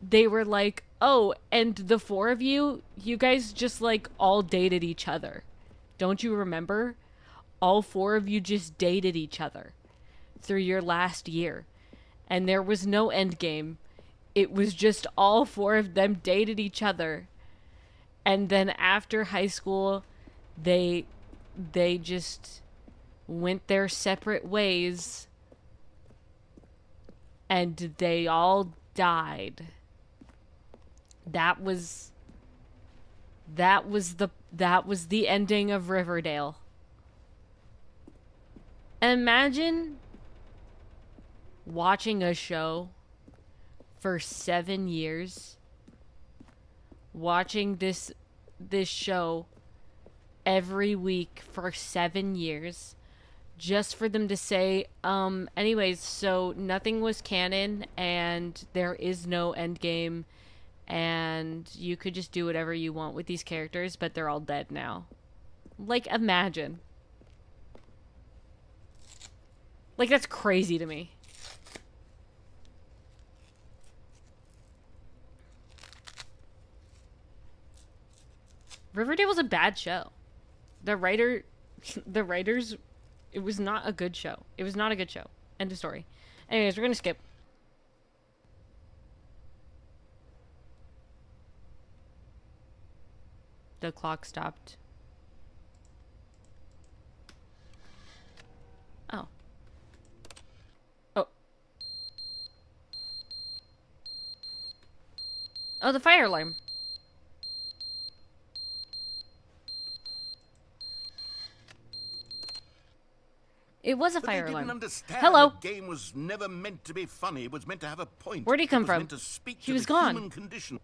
they were like, oh, and the 4 of you guys just like all dated each other. Don't you remember? All 4 of you just dated each other through your last year. And there was no end game. It was just all 4 of them dated each other. And then after high school, they just went their separate ways. And they all died. That was the ending of Riverdale. Imagine watching a show for 7 years, watching this show every week for 7 years, just for them to say, anyways, so nothing was canon and there is no end game and you could just do whatever you want with these characters, but they're all dead now. Like, imagine. Like, that's crazy to me. Riverdale was a bad show. The writers, it was not a good show. It was not a good show. End of story. Anyways, we're gonna skip. The clock stopped. Oh. Oh. Oh, the fire alarm. It was a But fire they alarm. didn't understand Hello. the game was never meant to be funny. It was meant to have a point. Where'd he come It was from? meant to speak He to was the gone. human condition.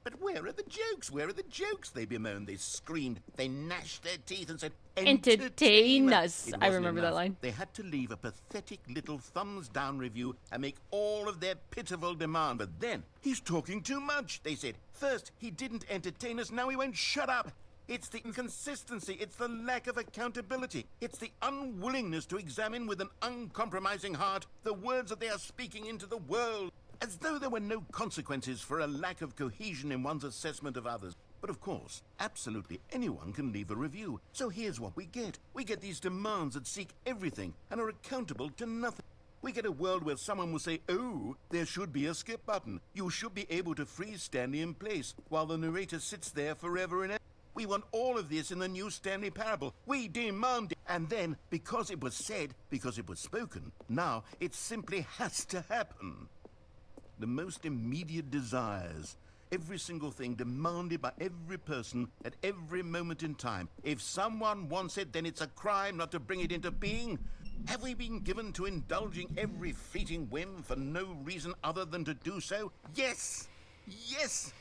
But where are the jokes? Where are the jokes? They bemoaned, they screamed, they gnashed their teeth and said, Entertain us. It I wasn't remember that enough. line. They had to leave a pathetic little thumbs down review and make all of their pitiful demand. But then, he's talking too much, they said. First, he didn't entertain us, now he won't shut up. It's the inconsistency, it's the lack of accountability, it's the unwillingness to examine with an uncompromising heart the words that they are speaking into the world, as though there were no consequences for a lack of cohesion in one's assessment of others. But of course, absolutely anyone can leave a review. So here's what we get. We get these demands that seek everything and are accountable to nothing. We get a world where someone will say, oh, there should be a skip button. You should be able to freeze Stanley in place while the narrator sits there forever and ever. We want all of this in the new Stanley Parable. We demand it. And then, because it was said, because it was spoken, now it simply has to happen. The most immediate desires, every single thing demanded by every person at every moment in time. If someone wants it, then it's a crime not to bring it into being. Have we been given to indulging every fleeting whim for no reason other than to do so? Yes! Yes!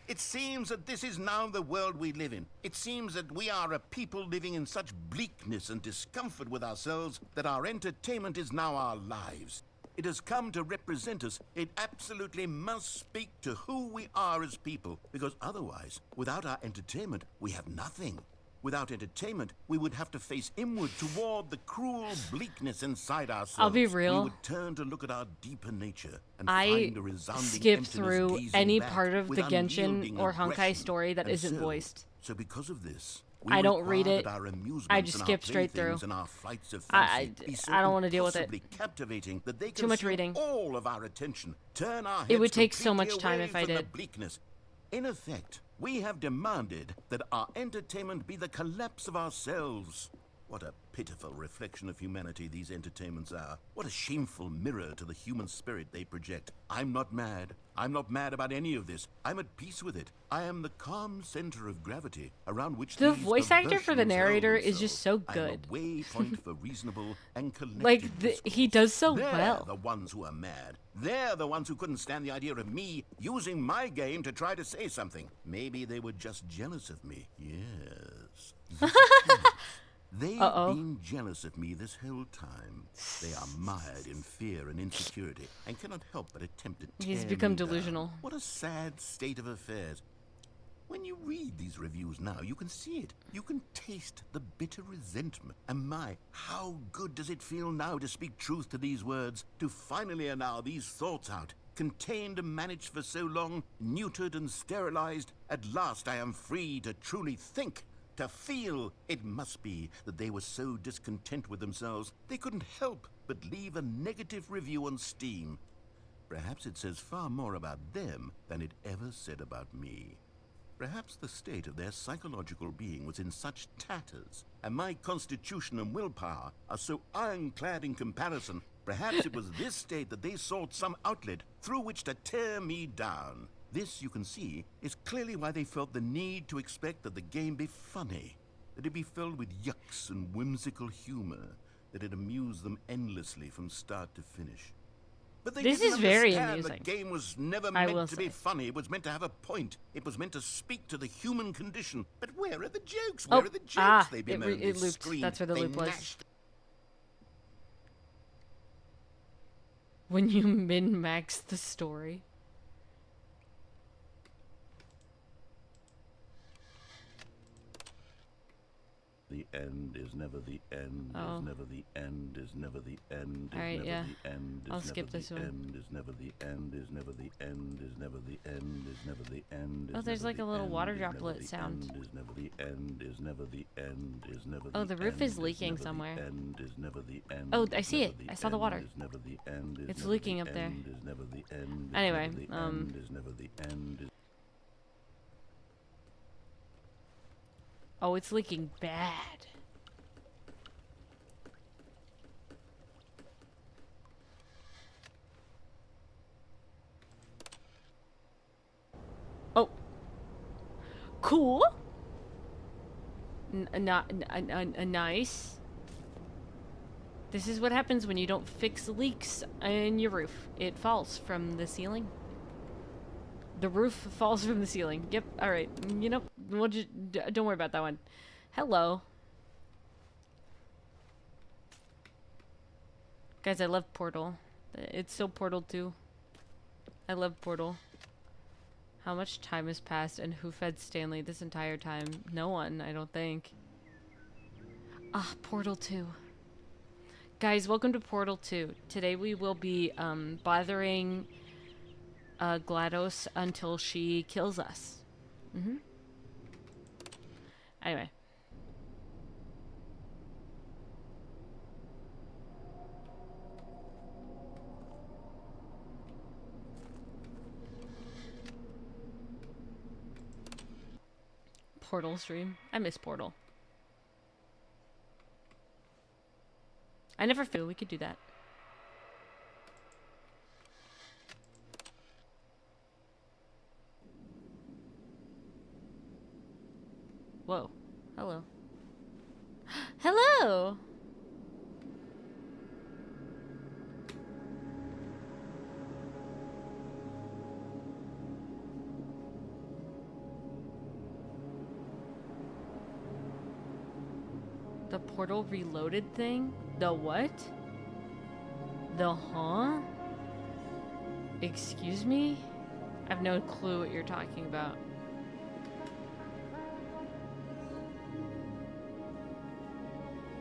It seems that this is now the world we live in. It seems that we are a people living in such bleakness and discomfort with ourselves that our entertainment is now our lives. It has come to represent us. It absolutely must speak to who we are as people, because otherwise, without our entertainment, we have nothing. Without entertainment, we would have to face inward toward the cruel bleakness inside ourselves. I'll be real. We would turn to look at our deeper nature and I find a resounding skip emptiness through gazing any back part of with the Genshin unyielding or Honkai aggression. story that And isn't voiced. So because of this, I don't read require it. that our amusements I just and skip our straight through. playthings and our flights of I fancy be so don't wanna deal with it. impossibly captivating that they Too much consume reading. all of our attention, turn our It heads would take so completely much time away if I from the did. bleakness. In effect, we have demanded that our entertainment be the collapse of ourselves. What a pitiful reflection of humanity these entertainments are. What a shameful mirror to the human spirit they project. I'm not mad. I'm not mad about any of this. I'm at peace with it. I am the calm center of gravity around which The these voice actor for the perversions hurl narrator is just so themselves. I am good. a waypoint for reasonable and collected Like, he discourse. does so They're well. the ones who are mad. They're the ones who couldn't stand the idea of me using my game to try to say something. Maybe they were just jealous of me. Yes. This is it. They've been jealous of me this whole time. They are mired in fear and insecurity and cannot help but attempt to tear He's become me down. delusional. What a sad state of affairs. When you read these reviews now, you can see it. You can taste the bitter resentment. And my, how good does it feel now to speak truth to these words, to finally allow these thoughts out, contained and managed for so long, neutered and sterilized. At last I am free to truly think, to feel. It must be that they were so discontent with themselves, they couldn't help but leave a negative review on Steam. Perhaps it says far more about them than it ever said about me. Perhaps the state of their psychological being was in such tatters, and my constitution and willpower are so ironclad in comparison. Perhaps it was this state that they sought some outlet through which to tear me down. This, you can see, is clearly why they felt the need to expect that the game be funny, that it be filled with yucks and whimsical humor, that it amused them endlessly from start to finish. But they This didn't is very understand amusing. the game was never I will meant to be say. funny. It was meant to have a point. It was meant to speak to the human condition. But where are the jokes? Oh, Where are the jokes? They it bemoaned, they looped. screamed, That's where the they loop was. gnashed. When you min-max the story. The end is never the end, Oh. is never the end, is never the end, is Alright, never yeah. the end, is I'll never skip the this one. end, is never the end, is never the end, is never the end, is never the end. Oh, there's never like the a little end, water is never droplet the sound. end, is never the end, is never the end, is never Oh, the roof end, is leaking never the somewhere. end, is never the end, Oh, I is see never it. the I saw the end, water. is never the end, is It's never leaking the up there. end, is never the end, is Anyway, never the end, is never the end, is Oh, it's leaking bad. Oh. Cool. Nice. This is what happens when you don't fix leaks in your roof. It falls from the ceiling. The roof falls from the ceiling. Yep. All right. You know, we'll just don't worry about that one. Hello. Guys, I love Portal. It's so Portal 2. I love Portal. How much time has passed and who fed Stanley this entire time? No one, I don't think. Ah, Portal 2. Guys, welcome to Portal 2. Today we will be bothering GLaDOS until she kills us. Anyway. Portal stream. I miss Portal. I never feel we could do that. Whoa. Hello. Hello! The Portal Reloaded thing? The what? The huh? Excuse me? I have no clue what you're talking about.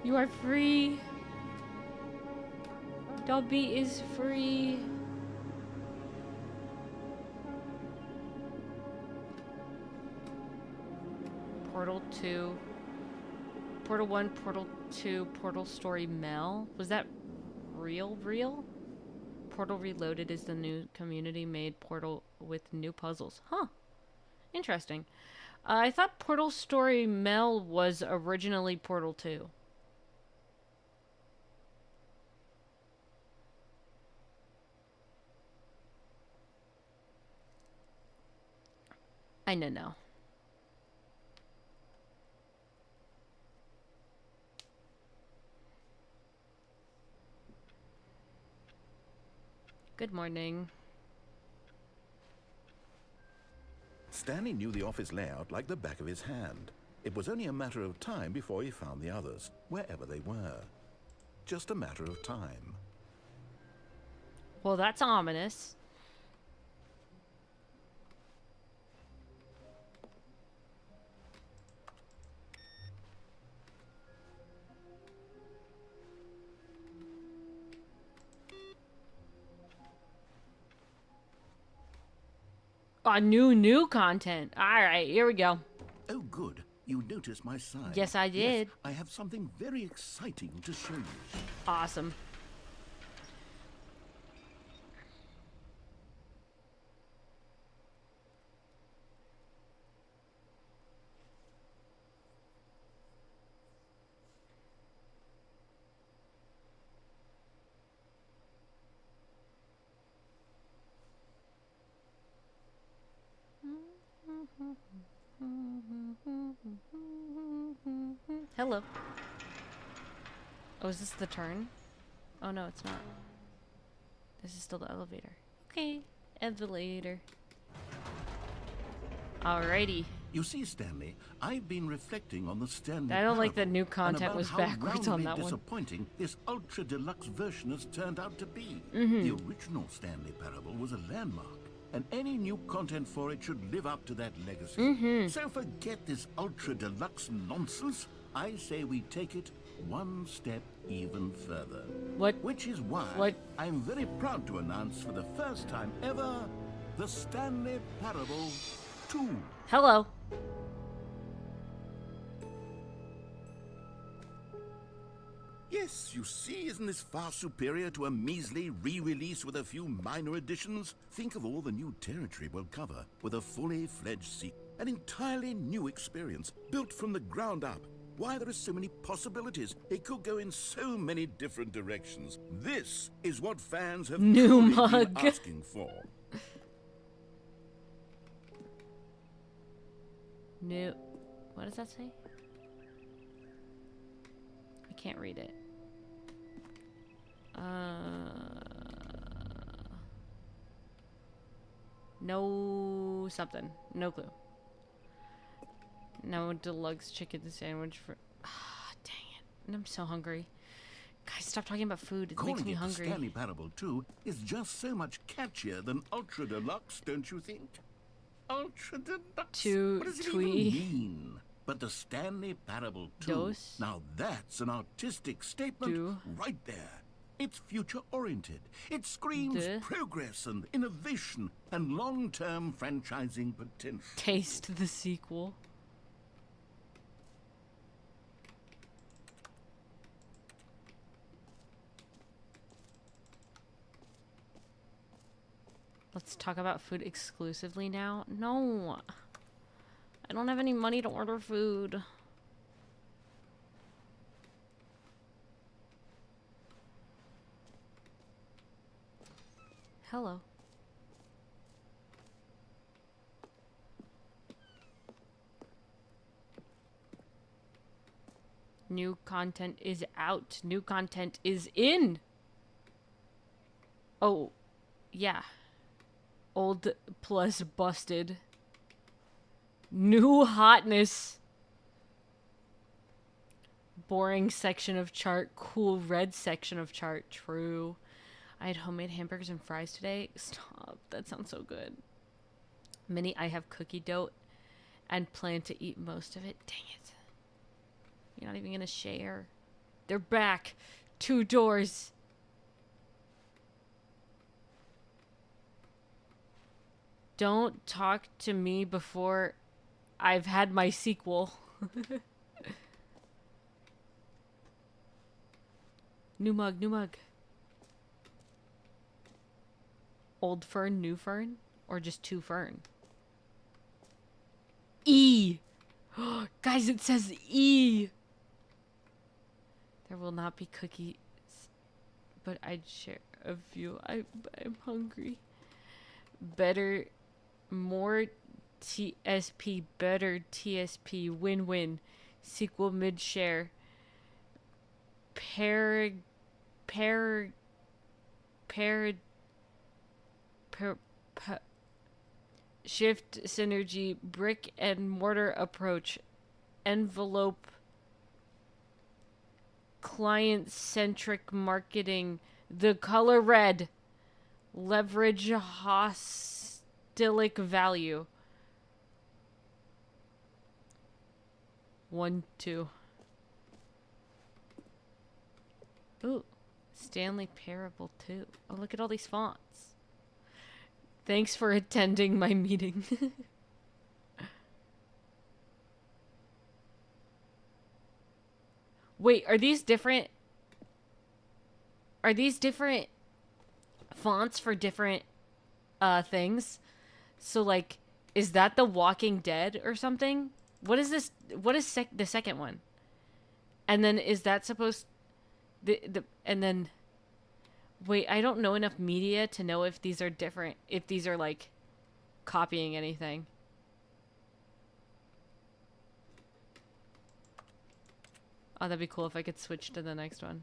You are free. Dobby is free. Portal 2. Portal 1, Portal 2, Portal Story Mel. Was that real? Portal Reloaded is the new community made Portal with new puzzles. Huh. Interesting. I thought Portal Story Mel was originally Portal 2. I don't know. Good morning. Stanley knew the office layout like the back of his hand. It was only a matter of time before he found the others, wherever they were. Just a matter of time. Well, that's ominous. New content. All right, here we go. Oh, good. You noticed my sign. Yes, I did. Yes, I have something very exciting to show you. Awesome. Hello. Oh, is this the turn? Oh no, it's not. This is still the elevator. Okay, elevator. Alrighty. You see, Stanley, I've been reflecting on the Stanley I don't like Parable that new and content about was how backwards on roundly that one. disappointing this ultra deluxe version has turned out to be. Mm-hmm. The original Stanley Parable was a landmark, and any new content for it should live up to that legacy. Mm-hmm. So forget this ultra deluxe nonsense. I say we take it one step even further. What? Which is why What? I'm very proud to announce for the first time ever the Stanley Parable 2. Hello. Yes, you see, isn't this far superior to a measly re-release with a few minor additions? Think of all the new territory we'll cover with a fully fledged sequel. An entirely new experience, built from the ground up. Why, there are so many possibilities. It could go in so many different directions. This is what fans have New truly been mug. asking for. New. What does that say? I can't read it. No something. No clue. No deluxe chicken sandwich for. Ah, dang it! I'm so hungry. Guys, stop talking about food. It makes Calling me it the hungry. Stanley Parable 2 is just so much catchier than Ultra Deluxe, don't you think? Ultra Deluxe? To What does it twee. even mean? But the Stanley Parable 2, Dos. now that's an artistic statement Do. right there. It's future-oriented. It screams De. progress and innovation and long-term franchising potential. Taste the sequel. Let's talk about food exclusively now. No. I don't have any money to order food. Hello. New content is out. New content is in. Oh, yeah. Old plus busted. New hotness. Boring section of chart. Cool red section of chart. True. I had homemade hamburgers and fries today. Stop. That sounds so good. Minnie, I have cookie dough and plan to eat most of it. Dang it. You're not even going to share. They're back. 2 doors. Don't talk to me before I've had my sequel. New mug, new mug. Old fern, new fern? Or just 2 fern? E! Guys, it says E! There will not be cookies, but I'd share a few. I'm hungry. Better, more TSP, better TSP, win-win. Sequel mid-share. Shift synergy, brick and mortar approach, envelope, client-centric marketing, the color red, leverage hostilic value. 1, 2. Ooh, Stanley Parable 2. Oh, look at all these fonts. Thanks for attending my meeting. Wait, are these different? Are these different fonts for different things? So like, is that The Walking Dead or something? What is this? What is the second one? And then is that supposed and then wait, I don't know enough media to know if these are different, if these are like copying anything. Oh, that'd be cool if I could switch to the next one.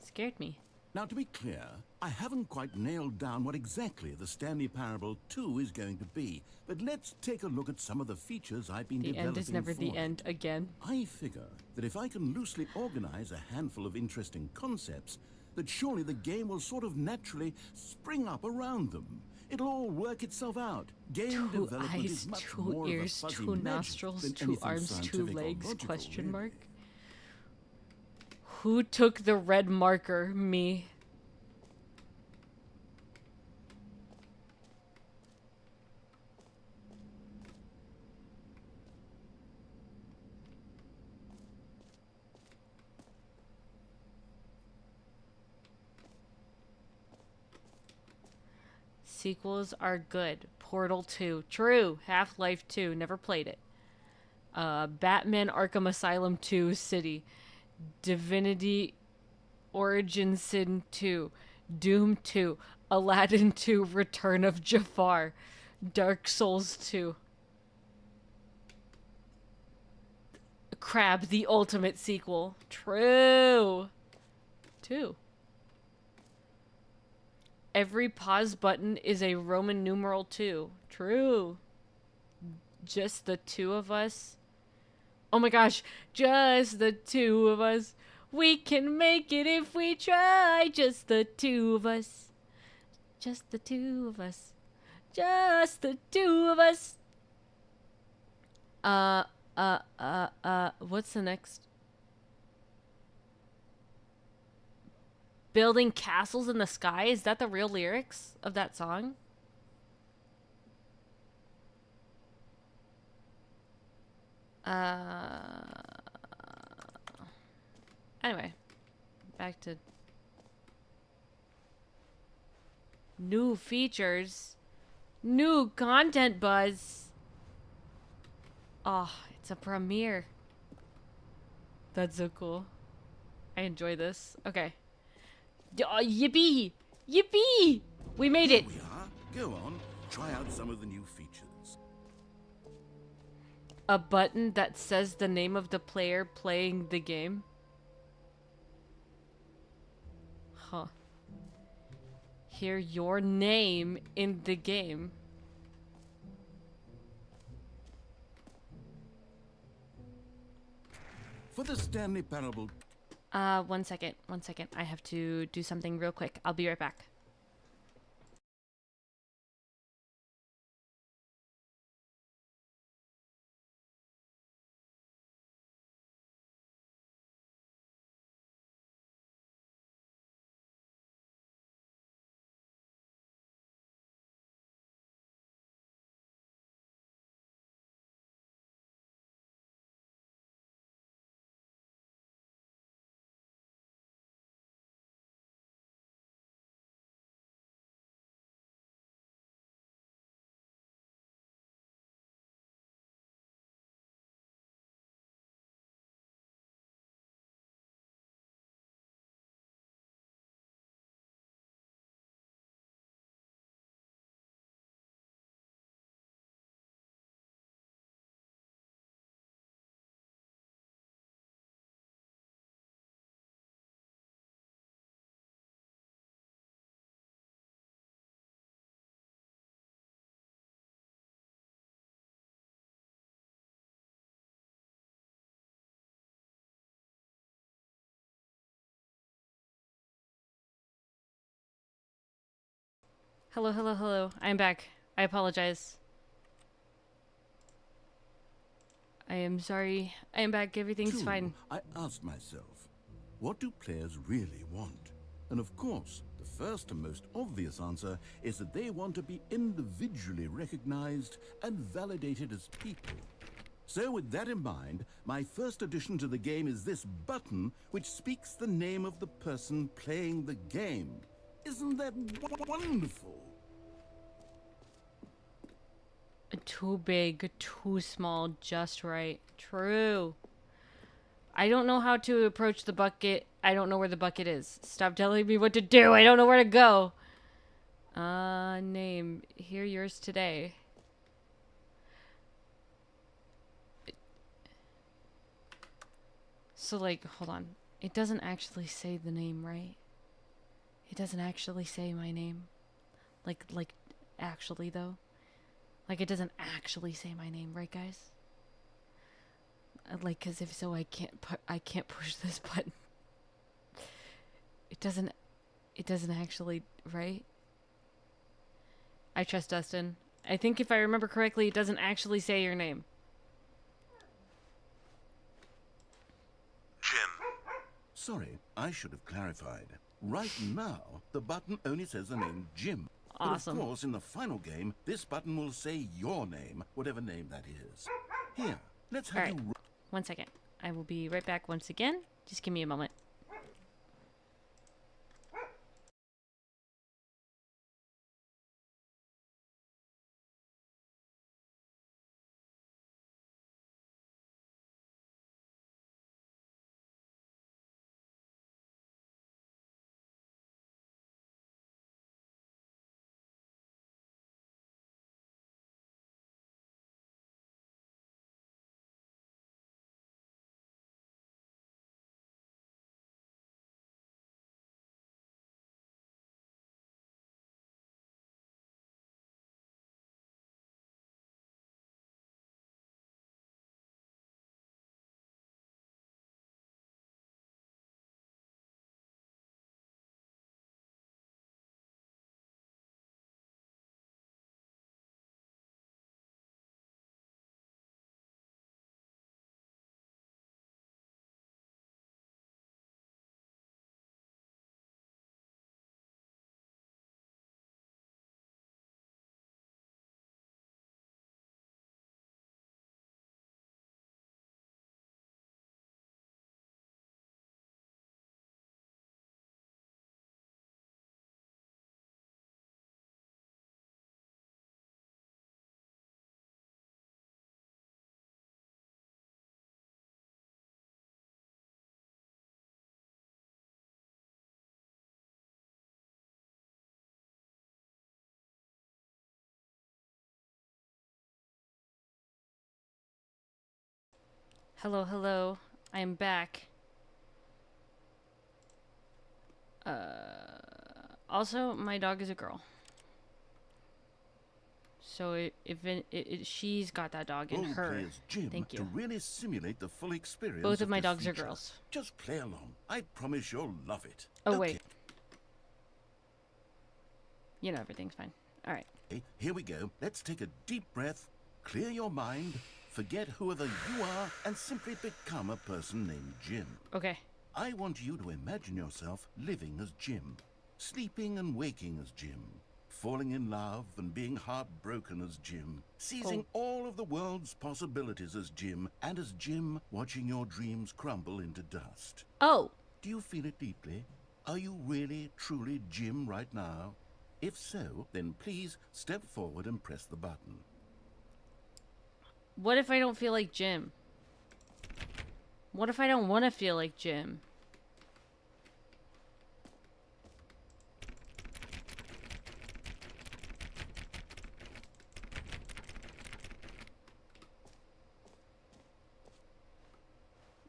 Scared me. Now, to be clear, I haven't quite nailed down what exactly the Stanley Parable 2 is going to be, but let's take a look at some of the features I've been The developing end is never the for end it. again. I figure that if I can loosely organize a handful of interesting concepts, that surely the game will sort of naturally spring up around them. It'll all work itself out. Game Two development eyes, is much two more ears, of a fuzzy two magic nostrils, than two anything arms, two scientific or legs, logical, question really. mark. Who took the red marker? Me. Sequels are good. Portal 2. True. Half-Life 2. Never played it. Batman Arkham Asylum 2 City. Divinity Origin Sin 2. Doom 2. Aladdin 2 Return of Jafar. Dark Souls 2. Crab the Ultimate Sequel. True. 2. Every pause button is a Roman numeral 2. True. Just the two of us. Oh my gosh. Just the two of us. We can make it if we try. Just the two of us. Just the two of us. Just the two of us. What's the next? Building castles in the sky? Is that the real lyrics of that song? Anyway, back to new features, new content buzz. Oh, it's a premiere. That's so cool. I enjoy this. Okay. Oh, yippee! Yippee! We made it! Here we are. Go on, try out some of the new features. A button that says the name of the player playing the game. Huh. Hear your name in the game. For the Stanley Parable... One second. I have to do something real quick. I'll be right back. Hello. I'm back. I apologize. I am sorry. I am back. Everything's True, fine. I asked myself, what do players really want? And of course, the first and most obvious answer is that they want to be individually recognized and validated as people. So with that in mind, my first addition to the game is this button which speaks the name of the person playing the game. Isn't that wonderful? Too big, too small, just right. True. I don't know how to approach the bucket. I don't know where the bucket is. Stop telling me what to do. I don't know where to go. Name. Hear yours today. So, like, hold on. It doesn't actually say the name, right? It doesn't actually say my name. Like, actually, though. Like, it doesn't actually say my name, right, guys? Like, because if so, I can't push this button. It doesn't actually, right? I trust Dustin. I think if I remember correctly, it doesn't actually say your name. Jim. Sorry, I should have clarified. Right now, the button only says the name Jim. Awesome. But of course, in the final game, this button will say your name, whatever name that is. Here, let's have All right. 1 second. I will be right back once again. Just give me a moment. Hello, hello. I am back. Also, my dog is a girl. So she's got that dog in Role her. players Jim Thank you. to really simulate the full experience. Both of my this dogs are feature. girls. Just play along. I promise you'll love it. Oh, Okay. wait. You know, everything's fine. All right. Okay, here we go. Let's take a deep breath, clear your mind, forget whoever you are, and simply become a person named Jim. Okay. I want you to imagine yourself living as Jim, sleeping and waking as Jim, falling in love and being heartbroken as Jim, seizing all of the world's possibilities as Jim, and as Jim watching your dreams crumble into dust. Oh. Do you feel it deeply? Are you really, truly Jim right now? If so, then please step forward and press the button. What if I don't feel like Jim? What if I don't want to feel like Jim?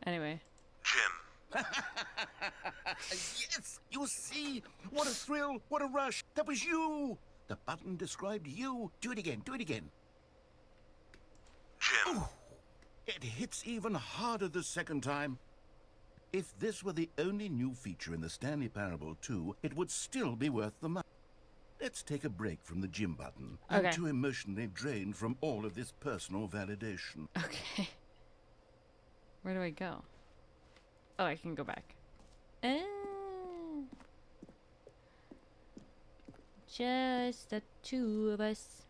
Anyway. Jim. Yes! You see? What a thrill! What a rush! That was you! The button described you. Do it again. Do it again. Jim. Oh, it hits even harder the second time. If this were the only new feature in the Stanley Parable 2, it would still be worth the money. Let's take a break from the Jim button. Okay. I'm too emotionally drained from all of this personal validation. Okay. Where do I go? Oh, I can go back. Just the two of us.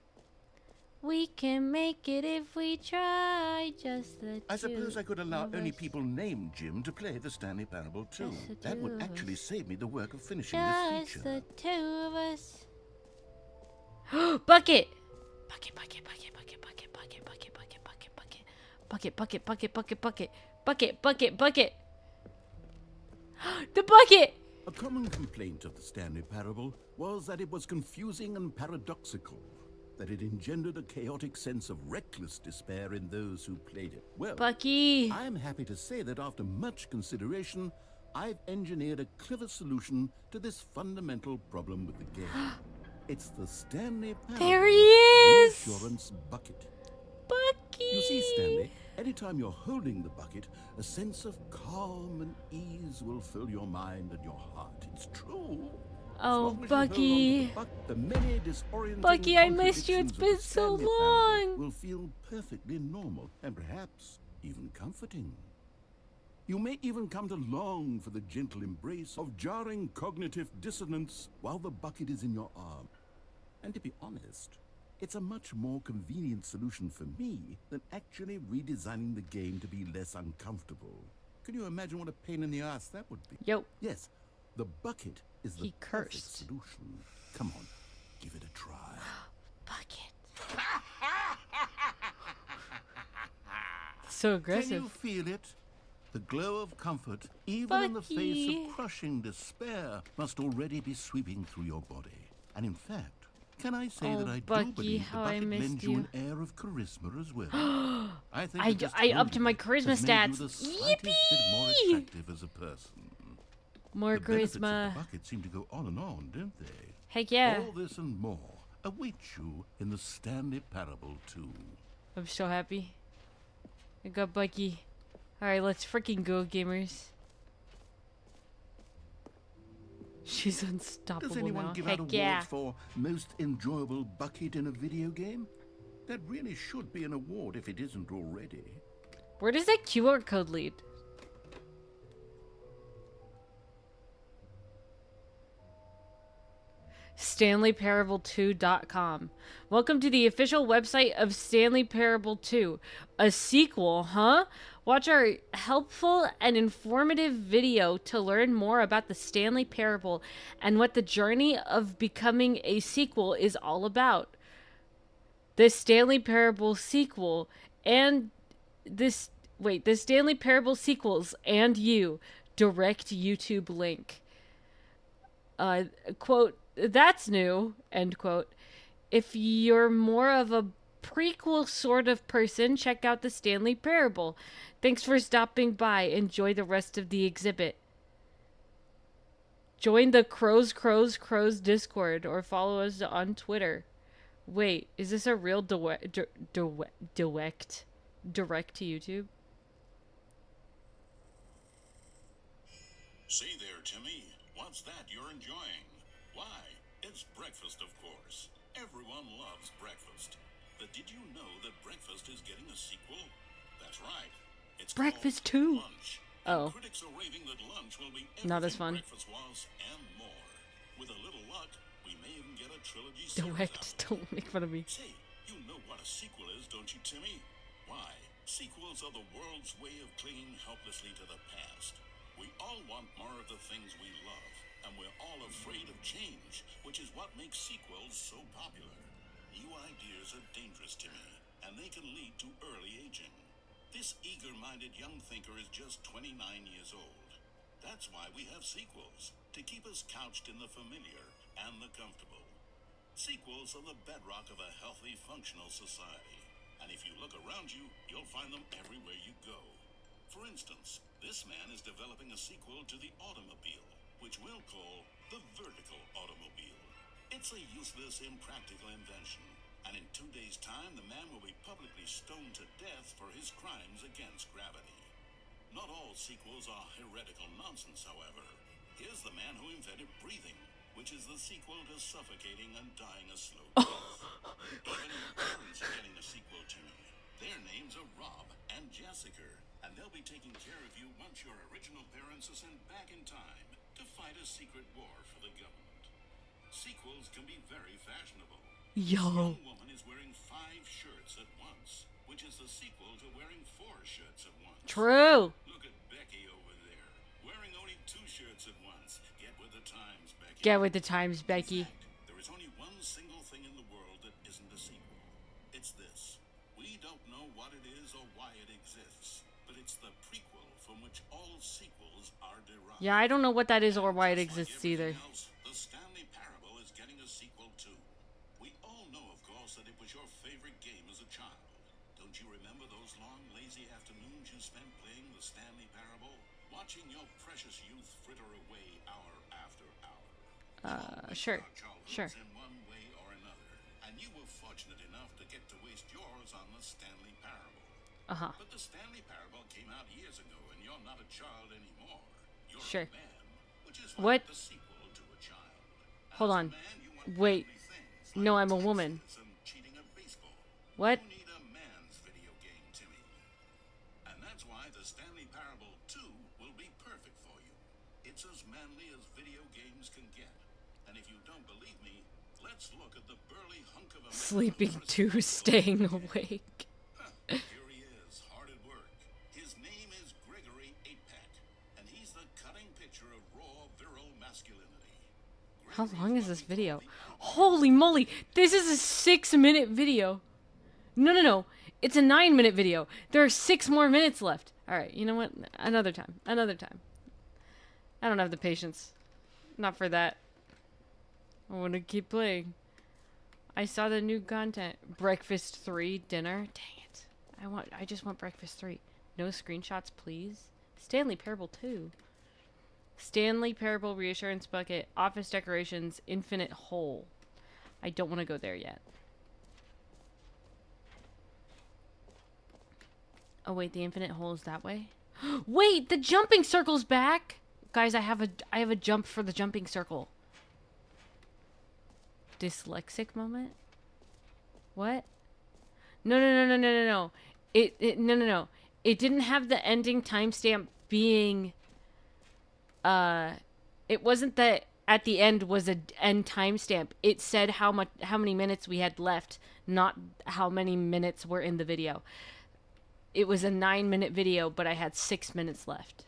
We can make it if we try. Just the two. I suppose I could allow of only us. people named Jim to play the Stanley Parable 2. Just the That two would of actually us. save me the work of finishing this Just feature. the two of us. Bucket! Bucket, bucket, bucket, bucket, bucket, bucket, bucket, bucket, bucket, bucket. Bucket, bucket, bucket, bucket, bucket. Bucket, bucket, bucket. The bucket! A common complaint of the Stanley Parable was that it was confusing and paradoxical. that it engendered a chaotic sense of reckless despair in those who played it. Well, Bucky. I'm happy to say that after much consideration, I've engineered a clever solution to this fundamental problem with the game. It's the Stanley Parable There he is! Reassurance Bucket. Bucky. You see, Stanley, anytime you're holding the bucket, a sense of calm and ease will fill your mind and your heart. It's true. Oh, As long as you hold on to Bucky. the many disorienting Bucky, I missed you. It's contradictions of been the so Stanley Parable long. will feel perfectly normal and perhaps even comforting. You may even come to long for the gentle embrace of jarring cognitive dissonance while the bucket is in your arm. And to be honest, it's a much more convenient solution for me than actually redesigning the game to be less uncomfortable. Can you imagine what a pain in the ass that would be? Yo. Yes, the bucket is the He perfect cursed. solution. Come on, give it a try. Bucket. So Can aggressive. you feel it? The glow of comfort, even in the face Bucky. of crushing despair, must already be sweeping through your body. And in fact, can I say that Oh, I Bucky, do believe the how I bucket missed lends you you. an air of charisma as well. I think I that just upped totally my charisma has made you stats. the slightest bit more Yippee! attractive as a person. More The benefits of charisma. the bucket seem to go on and on, don't they? Heck yeah. All this and more awaits you in the Stanley Parable 2. I'm so happy. I got Bucky. Alright, let's freaking go, gamers. She's unstoppable Does anyone now. give Heck out awards yeah. for most enjoyable bucket in a video game? That really should be an award if it isn't already. Where does that QR code lead? StanleyParable2.com. Welcome to the official website of Stanley Parable 2. A sequel, huh? Watch our helpful and informative video to learn more about the Stanley Parable and what the journey of becoming a sequel is all about. The Stanley Parable sequel and the Stanley Parable sequels and you direct YouTube link. Quote, that's new, end quote. If you're more of a prequel sort of person, check out the Stanley Parable. Thanks for stopping by. Enjoy the rest of the exhibit. Join the Crows Discord or follow us on Twitter. Wait, is this a real direct to YouTube? Say there, Timmy. What's that you're enjoying? Why, it's breakfast, of course. Everyone loves breakfast. But did you know that breakfast is getting a sequel? That's right. It's Breakfast called 2. Lunch. Oh. And critics are raving that lunch will be Not as everything fun. breakfast was and more. With a little luck, we may even get a trilogy series out of Direct, it. don't make fun of me. Say, you know what a sequel is, don't you, Timmy? Why, sequels are the world's way of clinging helplessly to the past. We all want more of the things we love, and we're all afraid of change, which is what makes sequels so popular. New ideas are dangerous to me, and they can lead to early aging. This eager-minded young thinker is just 29 years old. That's why we have sequels, to keep us couched in the familiar and the comfortable. Sequels are the bedrock of a healthy, functional society. And if you look around you, you'll find them everywhere you go. For instance, this man is developing a sequel to the automobile, which we'll call the vertical automobile. It's a useless, impractical invention, and in 2 days' time, the man will be publicly stoned to death for his crimes against gravity. Not all sequels are heretical nonsense, however. Here's the man who invented breathing, which is the sequel to suffocating and dying a slow death. Even your parents are getting a sequel to me. Their names are Rob and Jessica, and they'll be taking care of you once your original parents are sent back in time to fight a secret war for the government. Sequels can be very fashionable. This Yo. young woman is wearing 5 shirts at once, which is the sequel to wearing 4 shirts at once. True. Look at Becky over there, wearing only 2 shirts at once. Get with the times, Becky. Get with the times, Becky. In fact, there is only one single thing in the world that isn't a sequel. It's this. We don't know what it is or why it exists, but it's the prequel from which all sequels are derived. Yeah, I don't know what that is or why it Just like exists either. everything else, the Stanley Parable is getting a sequel too. We all know, of course, that if watching your precious youth fritter away hour after hour. Sure. Our childhoods Sure. in one way or another, and you were fortunate enough to get to waste yours on the Stanley Parable. Uh-huh. But the Stanley Parable came out years ago, and you're not a child anymore. You're Sure. a man, which is What? like the sequel to a child. Hold As a on. man, you want Wait. manly things No, like I'm a woman. taxes and cheating at baseball. What? You need a man's video game, Timmy. And that's why the Stanley Parable 2 will be perfect for you. It's as manly as video games can get. And if you don't believe me, let's look at the burly hunk of a man Sleeping who too, first staying awake. Here he is, hard at work. His name is Gregory Eightpack, and he's the cutting picture of raw, virile masculinity. How long is this video? Holy moly! This is a 6-minute video. No. It's a 9-minute video. There are 6 more minutes left. Alright, you know what? Another time. Another time. I don't have the patience. Not for that. I want to keep playing. I saw the new content. Breakfast 3 dinner. Dang it. I just want Breakfast 3. No screenshots, please. Stanley Parable 2. Stanley Parable Reassurance Bucket. Office decorations. Infinite hole. I don't want to go there yet. Oh wait, the infinite hole is that way? Wait, the jumping circle's back! Guys, I have a jump for the jumping circle. Dyslexic moment? What? No. No. No. It didn't have the ending timestamp being it wasn't that at the end was a end timestamp. It said how many minutes we had left, not how many minutes were in the video. It was a 9-minute video, but I had 6 minutes left.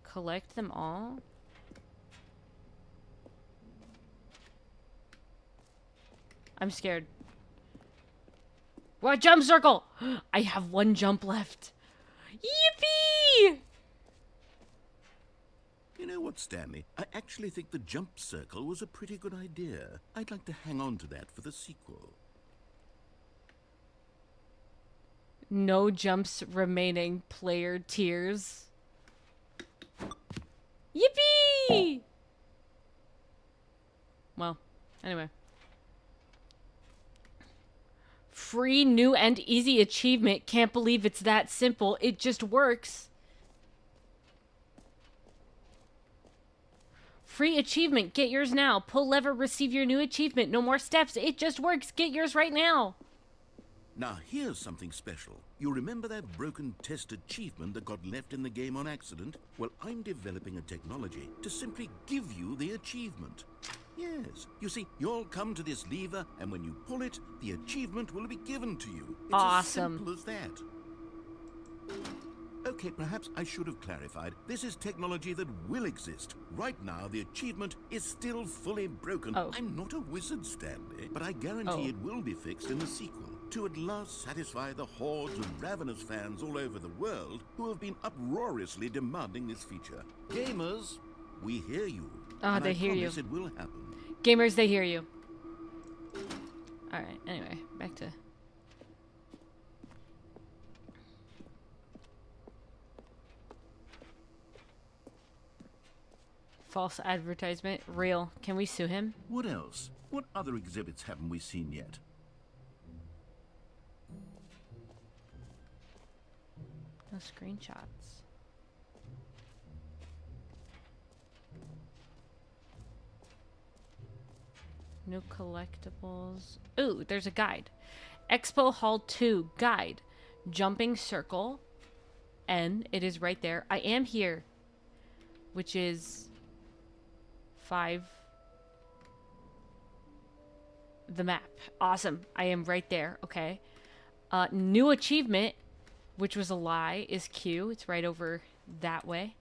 Collect them all? I'm scared. What jump circle? I have 1 jump left. Yippee! You know what, Stanley? I actually think the jump circle was a pretty good idea. I'd like to hang on to that for the sequel. No jumps remaining. Player tears. Yippee! Well, anyway. Free, new, and easy achievement. Can't believe it's that simple. It just works. Free achievement. Get yours now. Pull lever, receive your new achievement. No more steps. It just works. Get yours right now. Now, here's something special. You remember that broken test achievement that got left in the game on accident? Well, I'm developing a technology to simply give you the achievement. Yes. You see, you'll come to this lever, and when you pull it, the achievement will be given to you. It's Awesome. as simple as that. Okay, perhaps I should have clarified. This is technology that will exist. Right now, the achievement is still fully broken. Oh. I'm not a wizard, Stanley, but I guarantee it will be fixed in the sequel to at last satisfy the hordes of ravenous fans all over the world who have been uproariously demanding this feature. Gamers, we hear you. Ah, and they I hear you. promise it will happen. Gamers, they hear you. Alright, anyway, back to... False advertisement. Real. Can we sue him? What else? What other exhibits haven't we seen yet? No screenshots. No collectibles. Ooh, there's a guide. Expo Hall 2 guide. Jumping circle. N. It is right there. I am here. Which is 5. The map. Awesome. I am right there. Okay. New achievement, which was a lie, is Q. It's right over that way.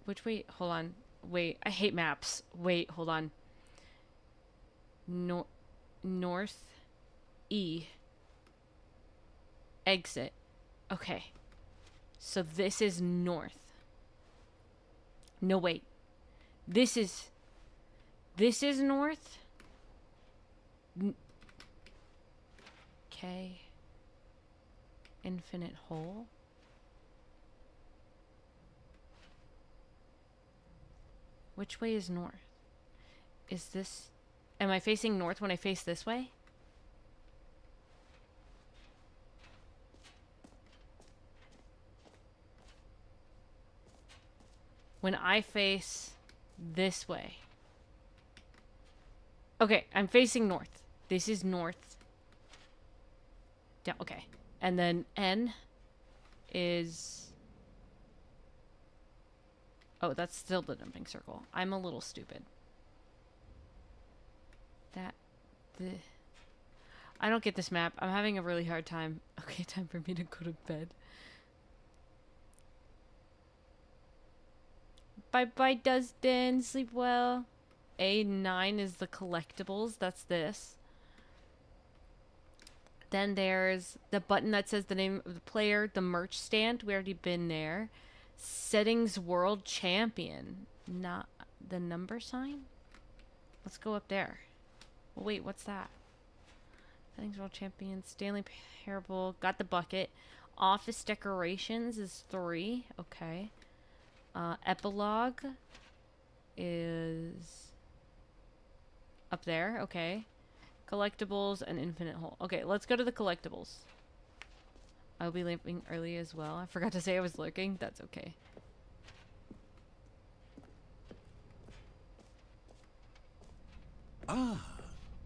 Which way? Hold on. Wait, I hate maps. Wait, hold on. North E. Exit. Okay. So this is north. No, wait. This This is north. Okay. Infinite hole. Which way is north? Is this... Am I facing north when I face this way? When I face this way. Okay, I'm facing north. This is north. Down, okay. And then N is... Oh, that's still the dumping circle. I'm a little stupid. I don't get this map. I'm having a really hard time. Okay, time for me to go to bed. Bye-bye, Dustin. Sleep well. A9 is the collectibles. That's this. Then there's the button that says the name of the player, the merch stand. We already been there. Settings World Champion. Not the number sign? Let's go up there. Oh, wait, what's that? Settings World Champion. Stanley Parable. Got the bucket. Office decorations is 3. Okay. Epilogue is up there. Okay. Collectibles and infinite hole. Okay, let's go to the collectibles. I'll be leaving early as well. I forgot to say I was lurking. That's okay. Ah,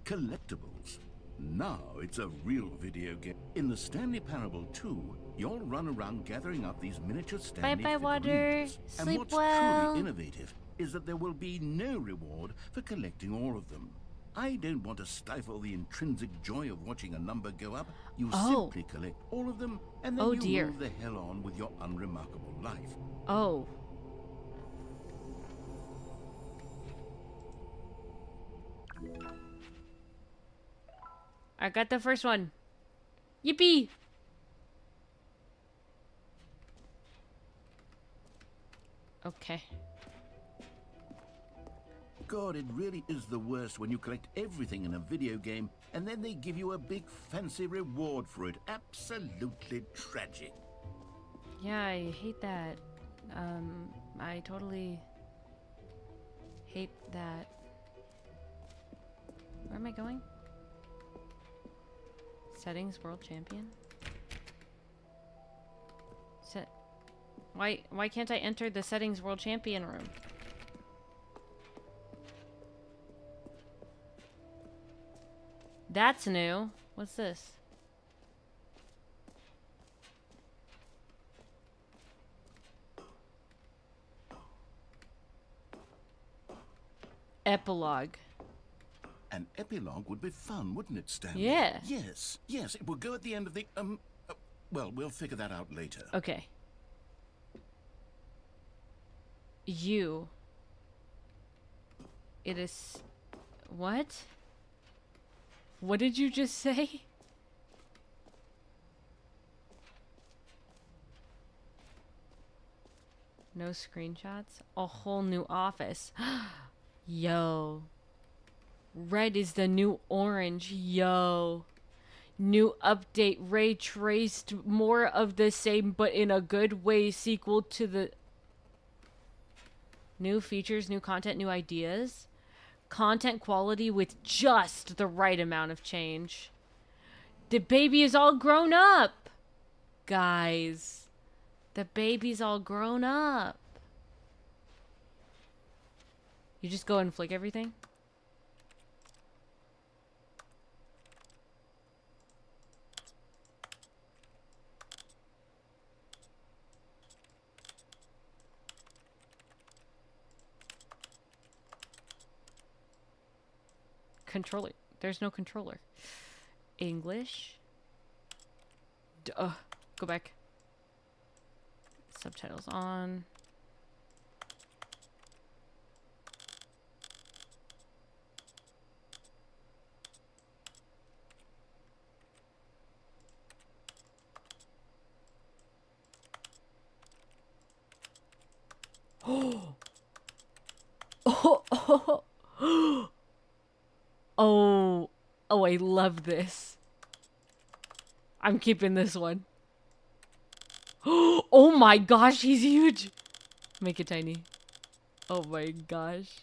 collectibles. Now it's a real video game. In the Stanley Parable 2, you'll run around gathering up these miniature Stanley Bye-bye, Water. figurines. And Sleep what's well. truly innovative is that there will be no reward for collecting all of them. I don't want to stifle the intrinsic joy of watching a number go up. You simply collect all of them, and then you move the hell on with your unremarkable life. Oh. I got the first one. Yippee! Okay. God, it really is the worst when you collect everything in a video game and then they give you a big fancy reward for it. Absolutely tragic. Yeah, I hate that. I totally hate that. Where am I going? Settings World Champion? Why can't I enter the Settings World Champion room? That's new. What's this? Epilogue. An epilogue would be fun, wouldn't it, Stanley? Yeah. Yes, it will go at the end of the, well, we'll figure that out later. Okay. You. It is... What? What did you just say? No screenshots? A whole new office. Yo. Red is the new orange. Yo. New update. Ray traced. More of the same, but in a good way. Sequel to the... New features, new content, new ideas. Content quality with just the right amount of change. The baby is all grown up. Guys. The baby's all grown up. You just go and flick everything? Controller. There's no controller. English. Go back. Subtitles on. Oh. Oh. Oh, oh, I love this. I'm keeping this one. Oh my gosh, he's huge. Make it tiny. Oh my gosh.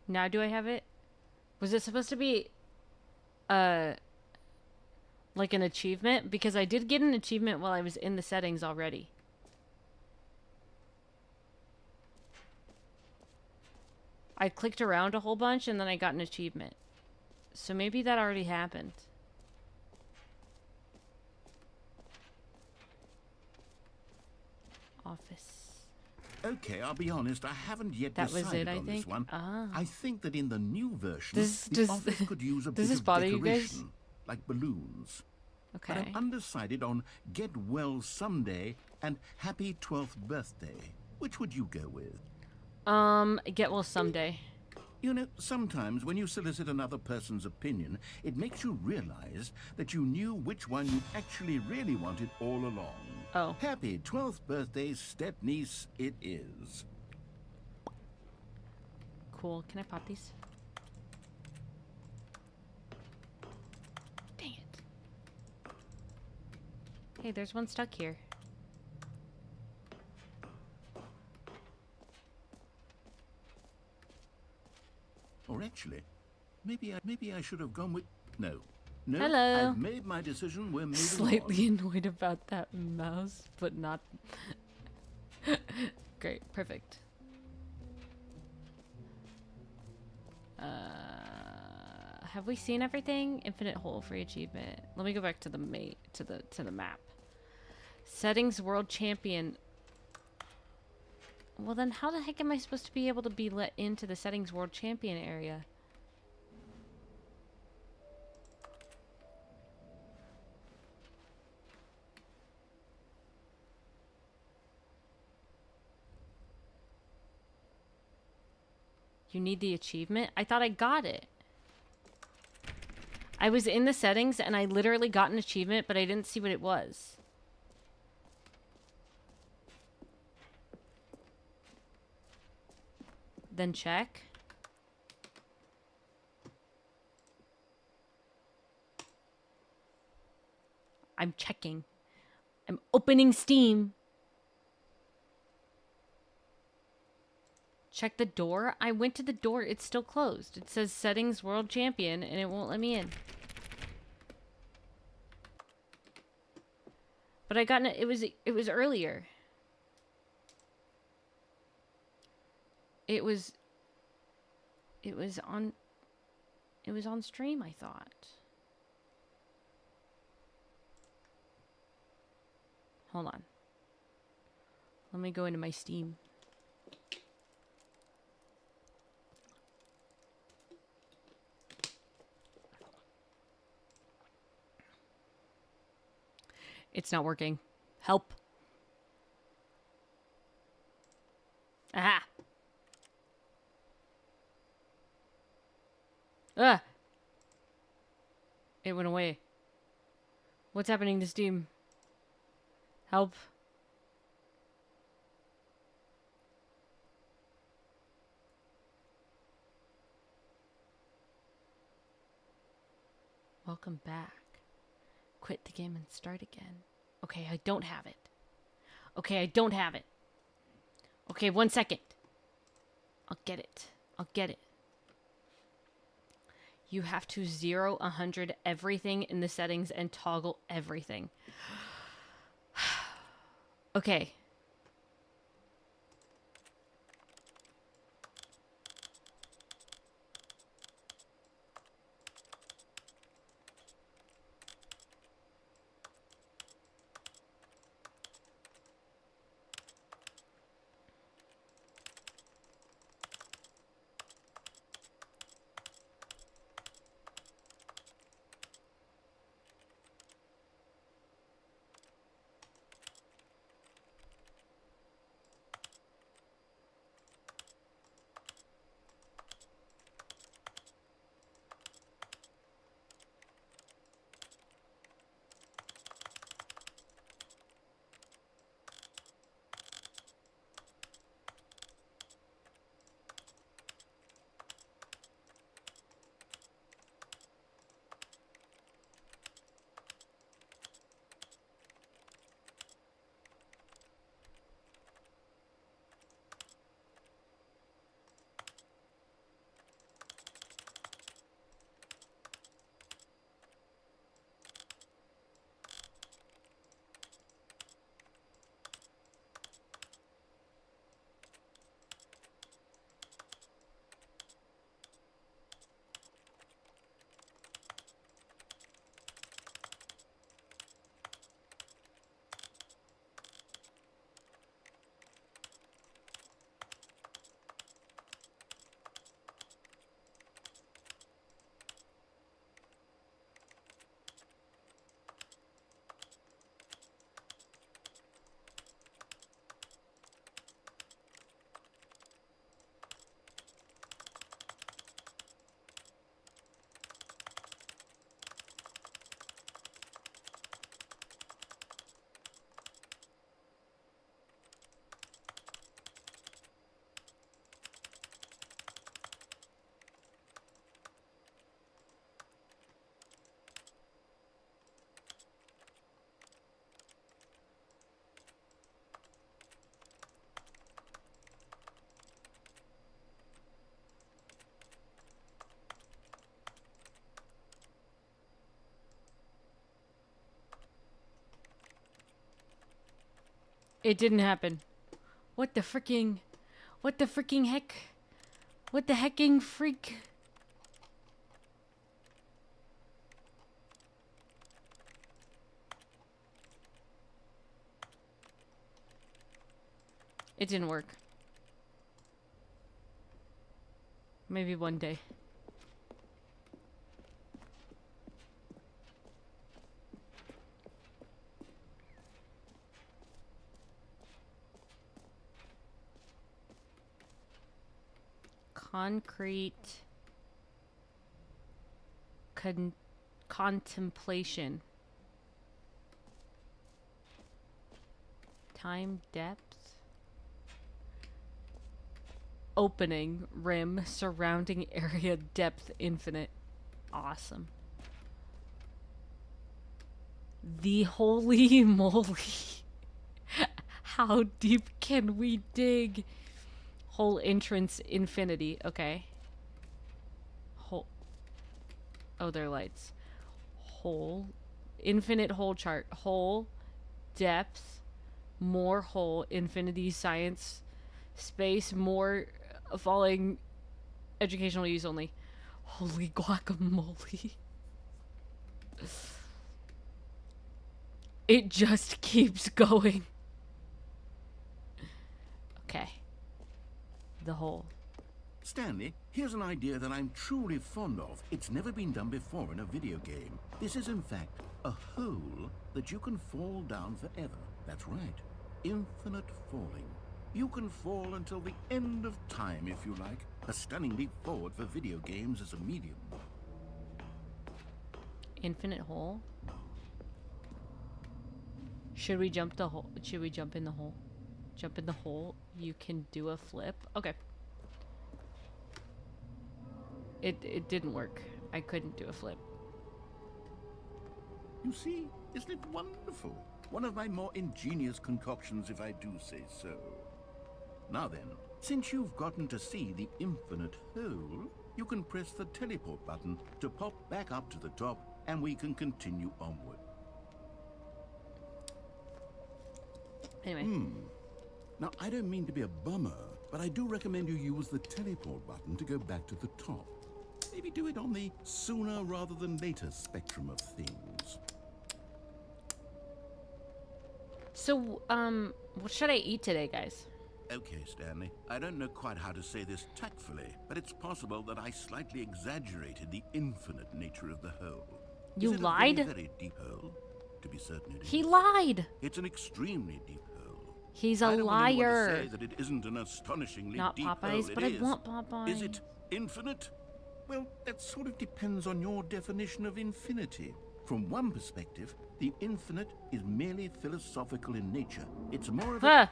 Now do I have it? Was it supposed to be like an achievement? Because I did get an achievement while I was in the settings already. I clicked around a whole bunch and then I got an achievement. So maybe that already happened. Office. Okay, I'll be honest, I haven't yet That was decided it, I on this think? one. Ah. I think that in the new version, Does- the does- office could use a does bit this of bother you guys? decoration, like balloons. But Okay. I'm undecided on Get Well Someday and Happy 12th Birthday. Which would you go with? Get well someday. You know, sometimes when you solicit another person's opinion, it makes you realize that you knew which one you actually really wanted all along. Oh. Happy 12th birthday, step-niece, it is. Cool. Can I pop these? Dang it. Hey, there's one stuck here. Or actually, maybe I should have gone with... No. No, Hello. I've made my decision, we're moving Slightly on. annoyed about that mouse, but not... Great. Perfect. Have we seen everything? Infinite hole free achievement. Let me go back to the map. Settings world champion. Well then how the heck am I supposed to be able to be let into the settings world champion area? You need the achievement? I thought I got it. I was in the settings and I literally got an achievement, but I didn't see what it was. Then check. I'm checking. I'm opening Steam. Check the door. I went to the door. It's still closed. It says settings world champion and it won't let me in. But I got it was earlier. It was on stream, I thought. Hold on. Let me go into my Steam. It's not working. Help. Aha. Ah. It went away. What's happening to Steam? Help. Welcome back. Quit the game and start again. Okay, I don't have it. Okay, I don't have it. Okay, 1 second. I'll get it. I'll get it. You have to 0, 100 everything in the settings and toggle everything. Okay. It didn't happen. What the freaking heck? What the hecking freak? It didn't work. Maybe one day. Concrete contemplation. Time depth. Opening rim surrounding area depth infinite. Awesome. The holy moly. How deep can we dig? Hole entrance infinity. Okay. Hole. Oh, they're lights. Hole. Infinite hole chart. Hole. Depth. More hole. Infinity science. Space. More falling. Educational use only. Holy guacamole. It just keeps going. Okay. The hole. Stanley, here's an idea that I'm truly fond of. It's never been done before in a video game. This is, in fact, a hole that you can fall down forever. That's right. Infinite falling. You can fall until the end of time, if you like. A stunning leap forward for video games as a medium. Infinite hole? Should we jump the hole? Should we jump in the hole? Jump in the hole. You can do a flip. Okay. It didn't work. I couldn't do a flip. You see, isn't it wonderful? One of my more ingenious concoctions, if I do say so. Now then, since you've gotten to see the infinite hole, you can press the teleport button to pop back up to the top, and we can continue onward. Anyway. Now, I don't mean to be a bummer, but I do recommend you use the teleport button to go back to the top. Maybe do it on the sooner rather than later spectrum of things. So, what should I eat today, guys? Okay, Stanley. I don't know quite how to say this tactfully, but it's possible that I slightly exaggerated the infinite nature of the hole. You Is it lied? A very, very deep hole? To be certain it is. He lied! It's an extremely deep hole. He's a I don't want anyone to liar. say that it isn't an astonishingly Not deep Popeyes, hole. but It I is. want Popeyes. Is it infinite? Well, that sort of depends on your definition of infinity. From one perspective, the infinite is merely philosophical in nature. It's more of a...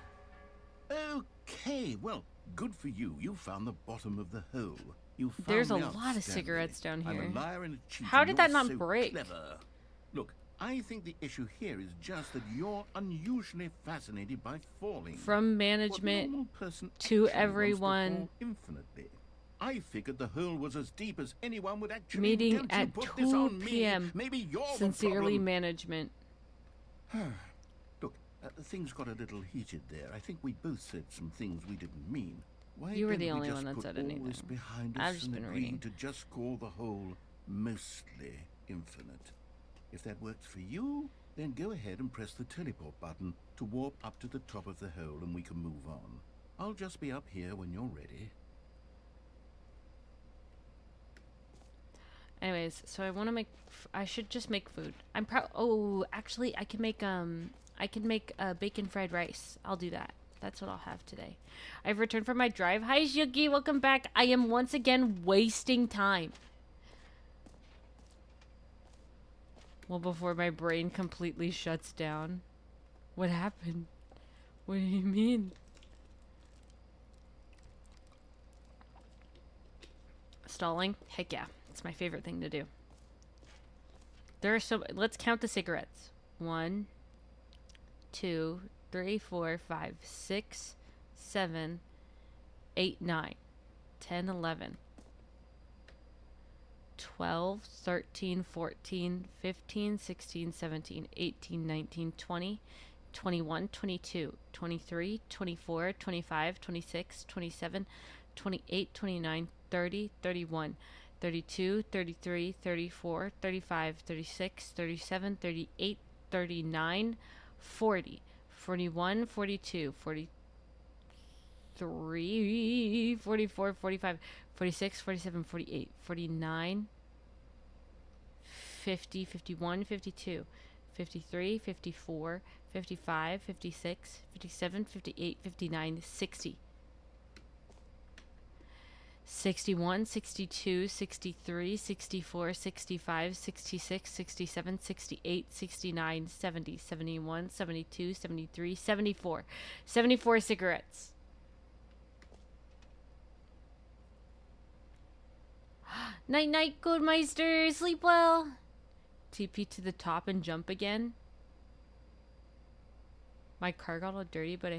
Okay, well, good for you. You found the bottom of the hole. You found There's a me out, lot of Stanley. cigarettes down here. I'm a liar and a cheat. How and did that you're not so break? Clever. Look, I think the issue here is just that you're unusually fascinated by falling. From What management normal person to actually wants to everyone. fall infinitely. I figured the hole was as deep as anyone would actually. Meeting Don't you at put this 2 on me. p.m. Maybe you're Sincerely, the problem. management. Look, things got a little heated there. I think we both said some things we didn't mean. Why You were don't the we only just one that put said all anything. this behind I've us just and been agree reading. to just call the hole mostly infinite. If that works for you, then go ahead and press the teleport button to warp up to the top of the hole and we can move on. I'll just be up here when you're ready. Anyways, so I want to make. I should just make food. I'm proud. Oh, actually, I can make bacon fried rice. I'll do that. That's what I'll have today. I've returned from my drive. Hi, Yuki. Welcome back. I am once again wasting time. Well, before my brain completely shuts down. What happened? What do you mean? Stalling? Heck yeah. It's my favorite thing to do. There are so... Let's count the cigarettes. 1, 2, 3, 4, 5, 6, 7, 8, 9, 10, 11, 12, 13, 14, 15, 16, 17, 18, 19, 20, 21, 22, 23, 24, 25, 26, 27, 28, 29, 30, 31, 32, 33, 34, 35, 36, 37, 38, 39, 40, 41, 42, 43, 44, 45, 46, 47, 48, 49, 50, 51, 52, 53, 54, 55, 56, 57, 58, 59, 60. 61, 62, 63, 64, 65, 66, 67, 68, 69, 70, 71, 72, 73, 74. 74 cigarettes. Night night, Goldmeister. Sleep well. TP to the top and jump again. My car got all dirty, but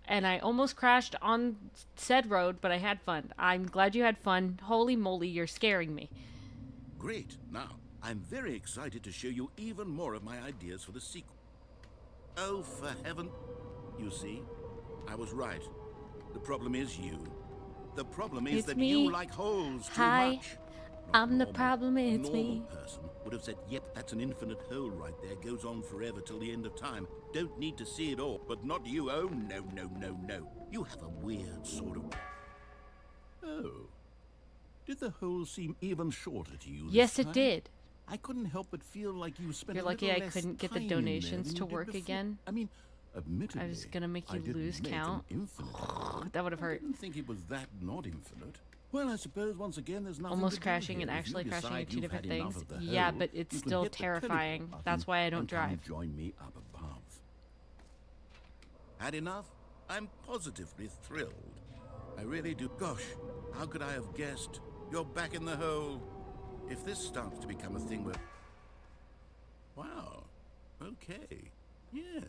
I almost crashed on said road, but I had fun. I'm glad you had fun. Holy moly, you're scaring me. Great. Now, I'm very excited to show you even more of my ideas for the sequel. Oh, for heaven. You see, I was right. The problem is you. The problem is that you like holes too much. I'm the problem, it's me. A normal person would have said, yep, that's an infinite hole right there. Goes on forever till the end of time. Don't need to see it all. But not you. Oh, no, no, no, no. You have a weird sort of... Oh. Did the hole seem even shorter to you this Yes, it time? did. I couldn't help but feel like you spent You're a lucky little I less couldn't get the time in there donations than to you did work before. again. I mean, admittedly, I was gonna make I you didn't lose make an count. infinite hole. That would have I hurt. didn't think it was that not infinite. Well, I suppose once again there's nothing Almost to do crashing here. and If you actually crashing are decide two you've different had enough things. of the Yeah, hole, but it's you can still hit the teleport terrifying. button That's why I don't and come drive. join me up above. Had enough? I'm positively thrilled. I really do. Gosh, how could I have guessed? You're back in the hole. If this starts to become a thing where... Wow. Okay. Yes.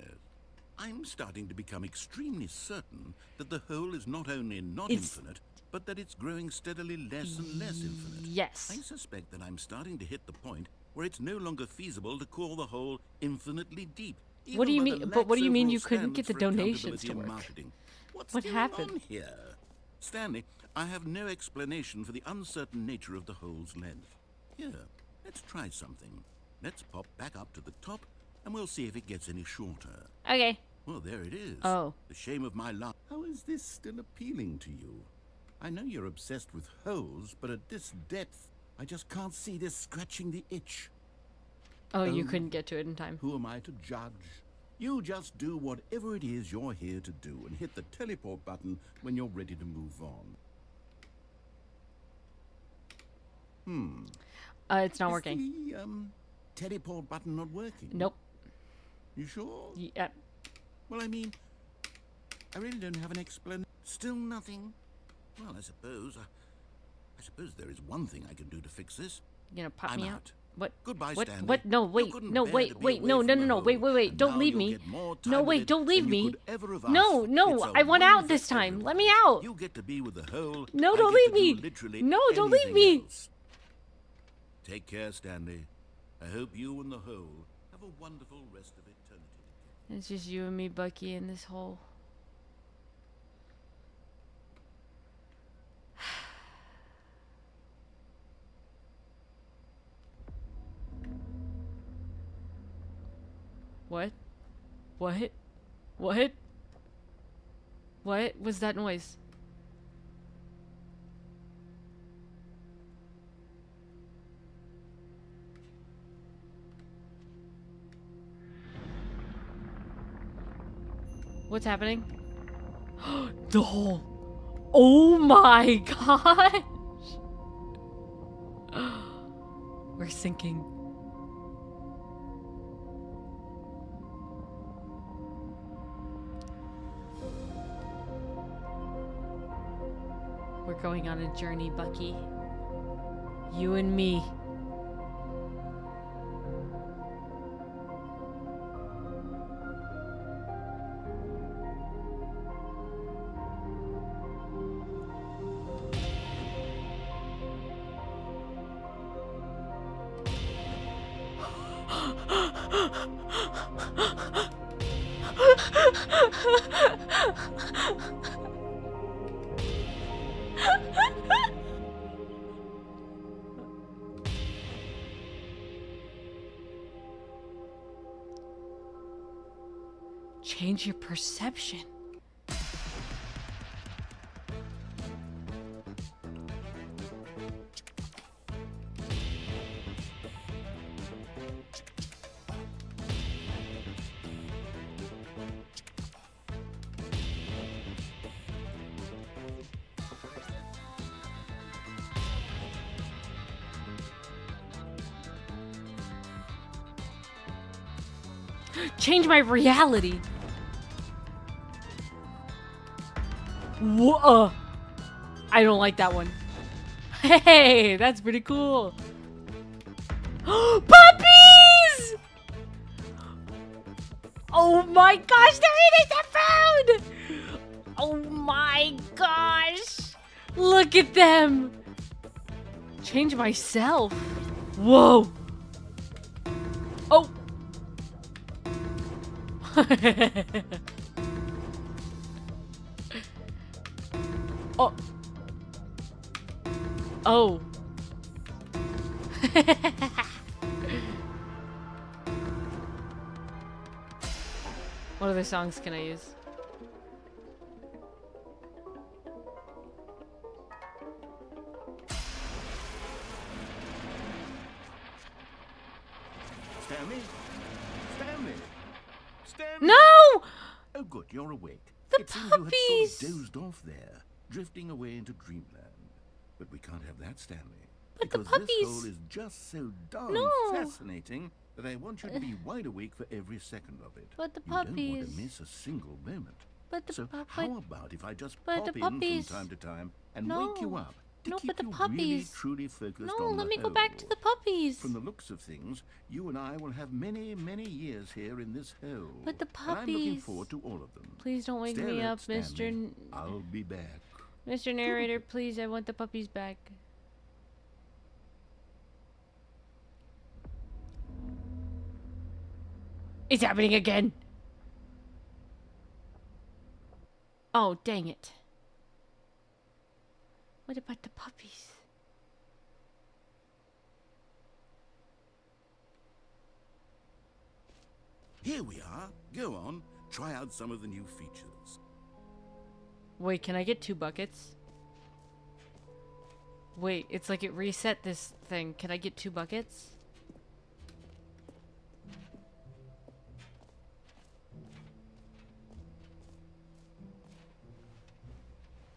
I'm starting to become extremely certain that the hole is not only not infinite, but that it's growing steadily less and less infinite. Yes. I suspect that I'm starting to hit the point where it's no longer feasible to call the hole infinitely deep. What do you even by mean? the But what do you lax mean you overall couldn't get the standards for donations accountability to in work? marketing? What's What going happened? on here? Stanley, I have no explanation for the uncertain nature of the hole's length. Here, let's try something. Let's pop back up to the top, and we'll see if it gets any shorter. Okay. Well, there it is. Oh. The shame of my life. How is this still appealing to you? I know you're obsessed with holes, but at this depth, I just can't see this scratching the itch. Oh, you couldn't get to it in time. Who am I to judge? You just do whatever it is you're here to do and hit the teleport button when you're ready to move on. It's not working. Is the, teleport button not working? Nope. You sure? Yeah. Well, I mean, I really don't have an explanation. Still nothing? Well, I suppose there is one thing I can do to fix this. You gonna pop I'm me out. out? What? Goodbye, What? Stanley. What? No, You wait. couldn't No, bear wait. to be Wait. away No, from no, the no, no. hole, Wait, wait, wait. and Don't now leave you'll me. get more time No, with wait. it Don't leave than you me. could ever have No, asked. no. It's a I want out win this for time. everyone. Let me out. You get to be with the hole. No, I don't get to leave do me. literally No, don't leave anything me. else. Take care, Stanley. I hope you and the hole have a wonderful rest of eternity. It's just you and me, Bucky, in this hole. What? What? What? What was that noise? What's happening? The hole. Oh my gosh. We're sinking. We're going on a journey, Bucky. You and me. Change your perception. Change my reality. Whoa. I don't like that one. Hey, that's pretty cool. Puppies! Oh my gosh, there it is, I found! Oh my gosh. Look at them. Change myself. Whoa. Oh. Oh. Oh. What other songs can I use? Stanley? Stanley? Stanley? No! Oh, good, you're awake. The it seems puppies! you had sort of dozed off there, drifting away into dreamland. But we can't have that, Stanley. But the because puppies- this hole is just so darn No. fascinating that I want you to be wide awake for every second of it. But the You don't want puppies- to miss a single moment. But the So pu- how but- about if I just but pop the in puppies- from time to time and No. wake you up to No, keep but the you really puppies- truly focused No, on let the me go back to whole. the puppies. From the looks of things, you and I will have many, many years here in this hole. But the And I'm looking puppies- forward to all of them. Please don't wake Stare me at up, Mr. Stanley. I'll be back. Mr. Narrator, please, I want the puppies back. It's happening again. Oh, dang it. What about the puppies? Here we are. Go on. Try out some of the new features. Wait, can I get 2 buckets? Wait, it's like it reset this thing. Can I get 2 buckets?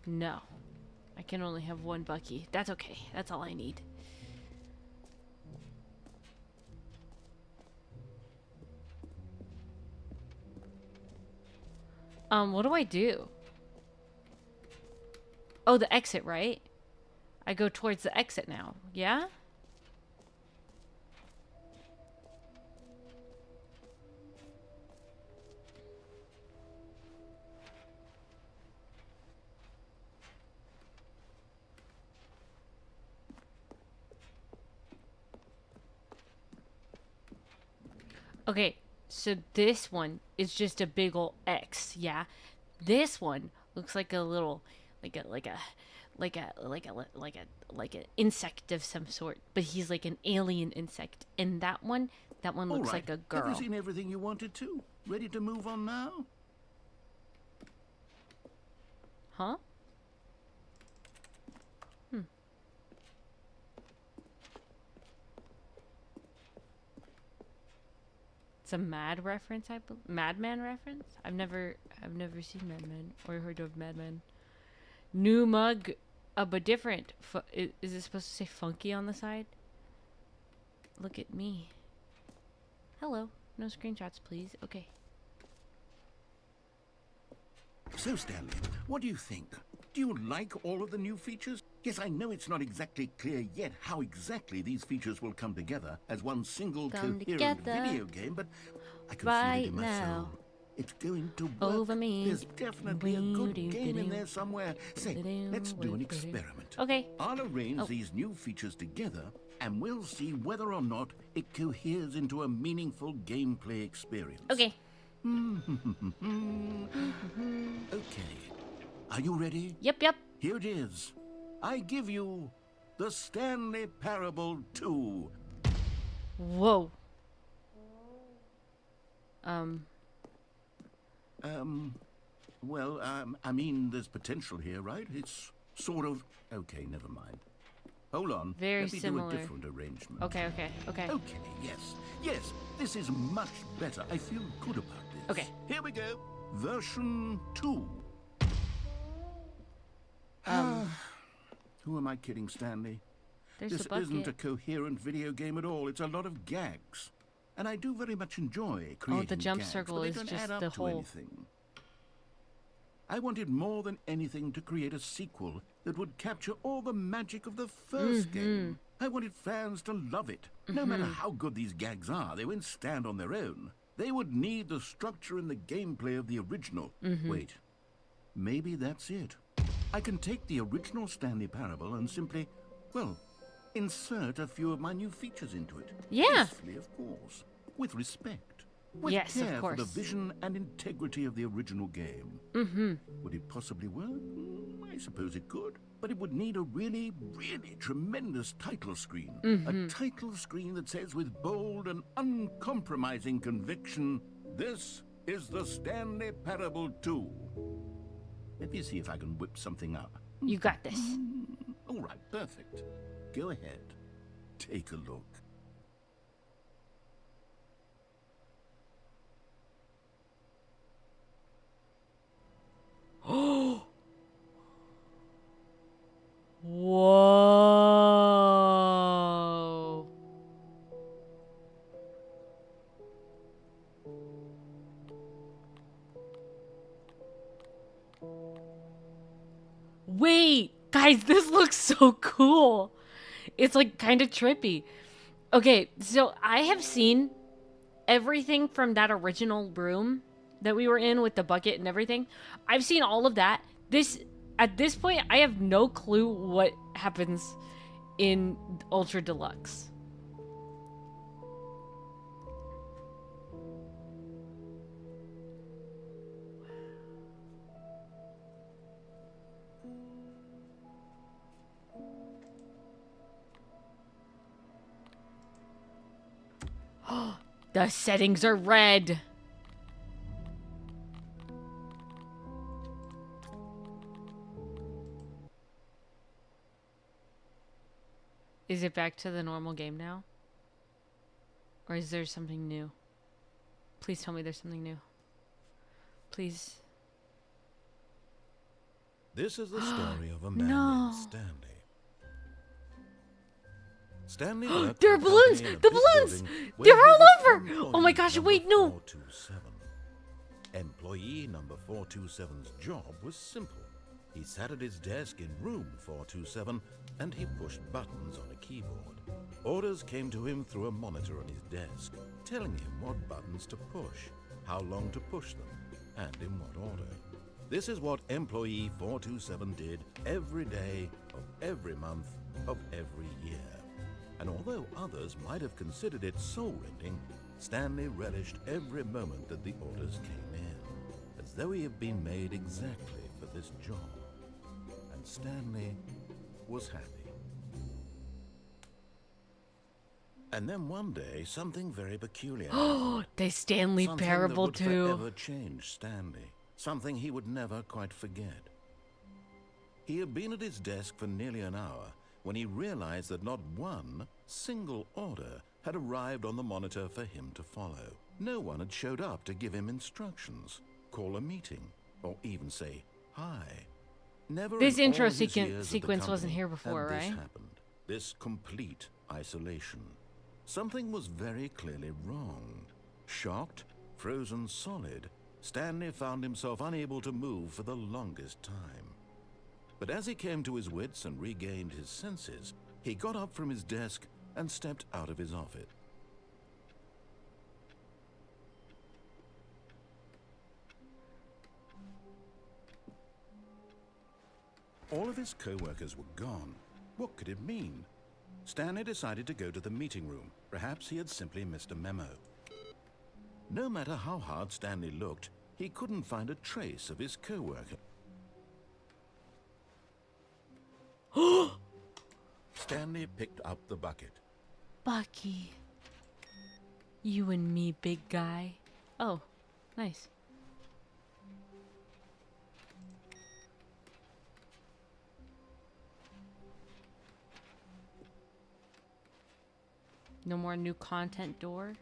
No. I can only have 1 bucky. That's okay. That's all I need. What do I do? Oh, the exit, right? I go towards the exit now. Yeah? Okay, so this one is just a big ol' X, yeah? This one looks like a little, like an insect of some sort, but he's like an alien insect. And that one All looks right. like a Have girl. you seen everything you wanted to? Ready to move on now? Huh? It's a Mad reference, Madman reference? I've never seen Madman or heard of Madman. New mug, but different. Is it supposed to say funky on the side? Look at me. Hello. No screenshots, please. Okay. So, Stanley, what do you think? Do you like all of the new features? Yes, I know it's not exactly clear yet how exactly these features will come together as one single Come coherent together video game, but I can feel right it in my now. soul. It's going to work. Over me. There's definitely a good game in there somewhere. Say, let's do an experiment. Okay. I'll arrange Oh. these new features together, and we'll see whether or not it coheres into a meaningful gameplay experience. Okay. Okay. Are you ready? Yep. Here it is. I give you the Stanley Parable 2. Whoa. Well, I mean, there's potential here, right? It's sort of... Okay, never mind. Hold on. Very Let me similar. do a different arrangement. Okay. Okay, yes. This is much better. I feel good about this. Okay. Here we go. Version 2. Who am I kidding, Stanley? There's This the bucket. isn't a coherent video game at all. It's a lot of gags. And I do very much enjoy creating the jump gags, circle but they is don't just add up the to hole. anything. I wanted more than anything to create a sequel that would capture all the magic of the first game. I wanted fans to love it. No matter how good these gags are, they won't stand on their own. They would need the structure and the gameplay of the original. Wait, maybe that's it. I can take the original Stanley Parable and simply, well, insert a few of my new features into it. Yeah. Peacefully, of course. With respect. With Yes, of care for the course. vision and integrity of the original game. Would it possibly work? I suppose it could. But it would need a really, really tremendous title screen. A title screen that says with bold and uncompromising conviction, "This is the Stanley Parable 2. Let me see if I can whip something up. You got this. All right, perfect. Go ahead. Take a look. Whoa. Wait, guys, this looks so cool. It's like kind of trippy. Okay, so I have seen everything from that original room that we were in with the bucket and everything. I've seen all of that. At this point, I have no clue what happens in Ultra Deluxe. The settings are red. Is it back to the normal game now? Or is there something new? Please tell me there's something new. Please. This is the story of a man No. named Stanley. Stanley worked There are for a balloons! company in a The big balloons! building where They're he all was over! employee Oh my gosh, number wait, no! 427. Employee number 427's job was simple. He sat at his desk in room 427 and he pushed buttons on a keyboard. Orders came to him through a monitor on his desk, telling him what buttons to push, how long to push them, and in what order. This is what employee 427 did every day of every month of every year. And although others might have considered it soul-rending, Stanley relished every moment that the orders came in, as though he had been made exactly for this job. And Stanley was happy. And then one day, something very peculiar happened. The Stanley Something Parable that would 2. forever change Stanley. Something he would never quite forget. He had been at his desk for nearly an hour when he realized that not one single order had arrived on the monitor for him to follow. No one had showed up to give him instructions, call a meeting, or even say hi. Never This in intro all his years at the sequence wasn't company here before, had this right? happened. This complete isolation. Something was very clearly wrong. Shocked, frozen solid, Stanley found himself unable to move for the longest time. But as he came to his wits and regained his senses, he got up from his desk and stepped out of his office. All of his co-workers were gone. What could it mean? Stanley decided to go to the meeting room. Perhaps he had simply missed a memo. No matter how hard Stanley looked, he couldn't find a trace of his co-worker. Stanley picked up the bucket. Bucky. You and me, big guy. Oh, nice. No more new content door.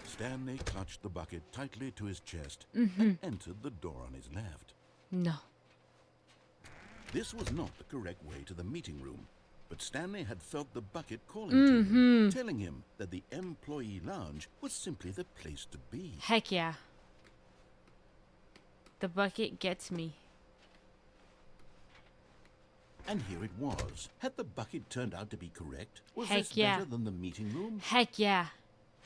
Stanley clutched the bucket tightly to his chest and entered the door on his left. No. This was not the correct way to the meeting room, but Stanley had felt the bucket calling to him, telling him that the employee lounge was simply the place to be. Heck yeah. The bucket gets me. And here it was. Had the bucket turned out to be correct? Was Heck this yeah. better than the meeting room? Heck yeah.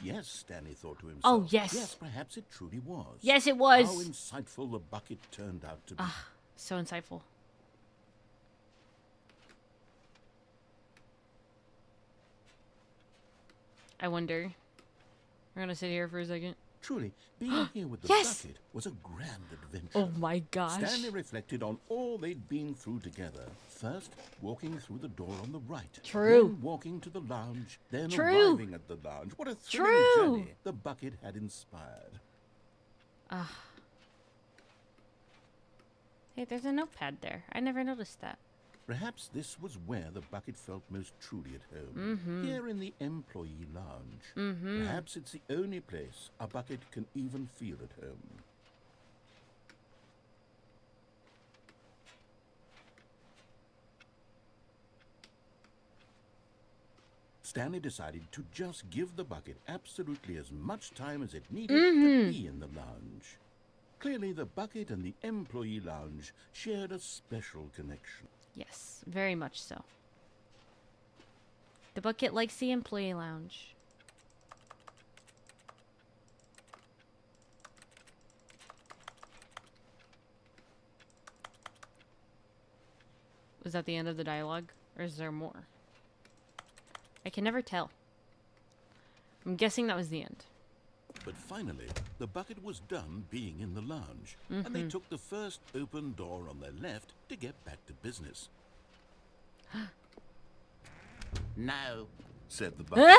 Yes, Stanley thought to himself. Oh, yes. Yes, perhaps it truly was. Yes, it was. How insightful the bucket turned out to be. Ah, so insightful. I wonder. We're gonna sit here for a second. Truly, being here with the Yes! bucket was a grand adventure. Oh my gosh. Stanley reflected on all they'd been through together. First, walking through the door on the right. True. Then walking to the lounge. Then True. arriving at the lounge. What a thrilling True. journey the bucket had inspired. Hey, there's a notepad there. I never noticed that. Perhaps this was where the bucket felt most truly at home. Here in the employee lounge. Perhaps it's the only place a bucket can even feel at home. Stanley decided to just give the bucket absolutely as much time as it needed to be in the lounge. Clearly, the bucket and the employee lounge shared a special connection. Yes, very much so. The bucket likes the employee lounge. Was that the end of the dialogue? Or is there more? I can never tell. I'm guessing that was the end. But finally, the bucket was done being in the lounge, and they took the first open door on their left to get back to business. No, Said the bucket.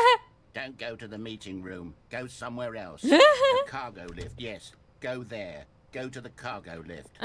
don't go to the meeting room. Go somewhere else. The cargo lift, yes. Go there. Go to the cargo lift.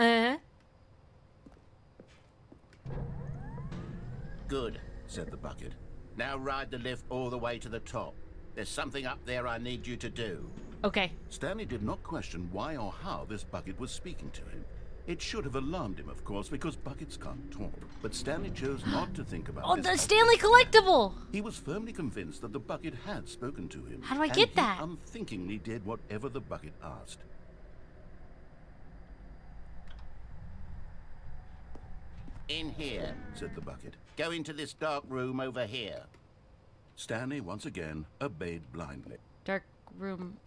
Good, Said the bucket. now ride the lift all the way to the top. There's something up there I need you to do. Okay. Stanley did not question why or how this bucket was speaking to him. It should have alarmed him, of course, because buckets can't talk. But Stanley chose not to think about Oh, this. the Stanley collectible! He was firmly convinced that the bucket had spoken to him. How do I and get he that? unthinkingly did whatever the bucket asked. In here. Said the bucket. Go into this dark room over here. Stanley once again obeyed blindly. Dark room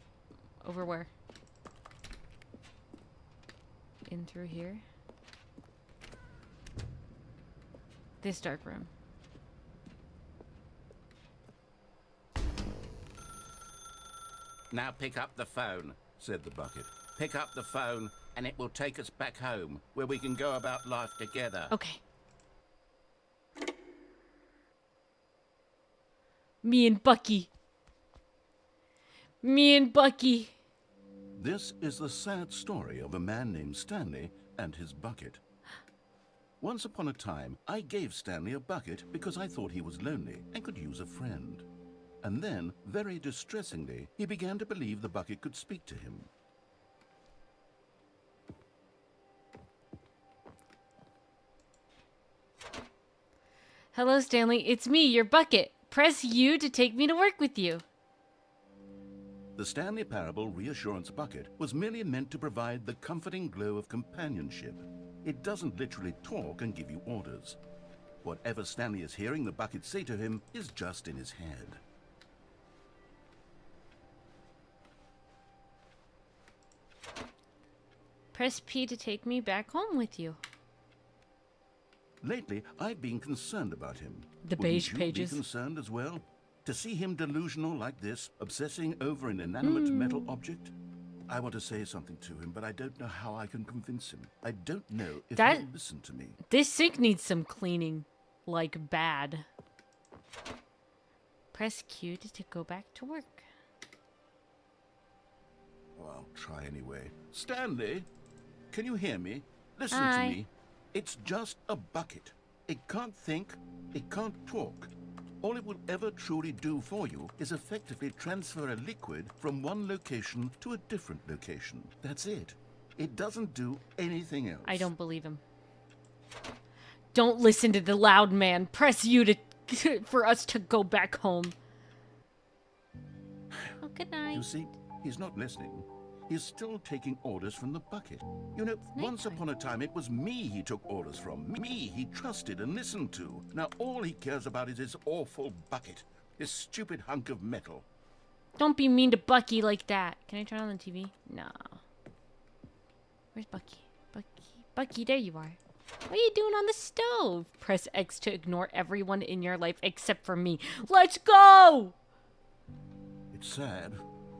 over where? In through here? This dark room. Now pick up the phone. Said the bucket. Pick up the phone and it will take us back home, where we can go about life together. Okay. Me and Bucky. Me and Bucky. This is the sad story of a man named Stanley and his bucket. Once upon a time, I gave Stanley a bucket because I thought he was lonely and could use a friend. And then, very distressingly, he began to believe the bucket could speak to him. Hello, Stanley. It's me, your bucket. Press U to take me to work with you. The Stanley Parable Reassurance Bucket was merely meant to provide the comforting glow of companionship. It doesn't literally talk and give you orders. Whatever Stanley is hearing the bucket say to him is just in his head. Press P to take me back home with you. Lately, I've been concerned about him. The Wouldn't beige you pages. be concerned as well? To see him delusional like this, obsessing over an inanimate metal object? I want to say something to him, but I don't know how I can convince him. I don't know if he'll listen to me. This sink needs some cleaning. Like, bad. Press Q to go back to work. Well, I'll try anyway. Stanley, can you hear me? Listen Hi. to me. It's just a bucket. It can't think, it can't talk. All it will ever truly do for you is effectively transfer a liquid from one location to a different location. That's it. It doesn't do anything else. I don't believe him. Don't listen to the loud man. Press U to for us to go back home. Oh, good night. You see, he's not listening. He's still taking orders from the bucket. You know, once upon a time, it was me he took orders from. Me he trusted and listened to. Now all he cares about is his awful bucket. This stupid hunk of metal. Don't be mean to Bucky like that. Can I turn on the TV? No. Where's Bucky? Bucky, there you are. What are you doing on the stove? Press X to ignore everyone in your life except for me. Let's go! It's sad.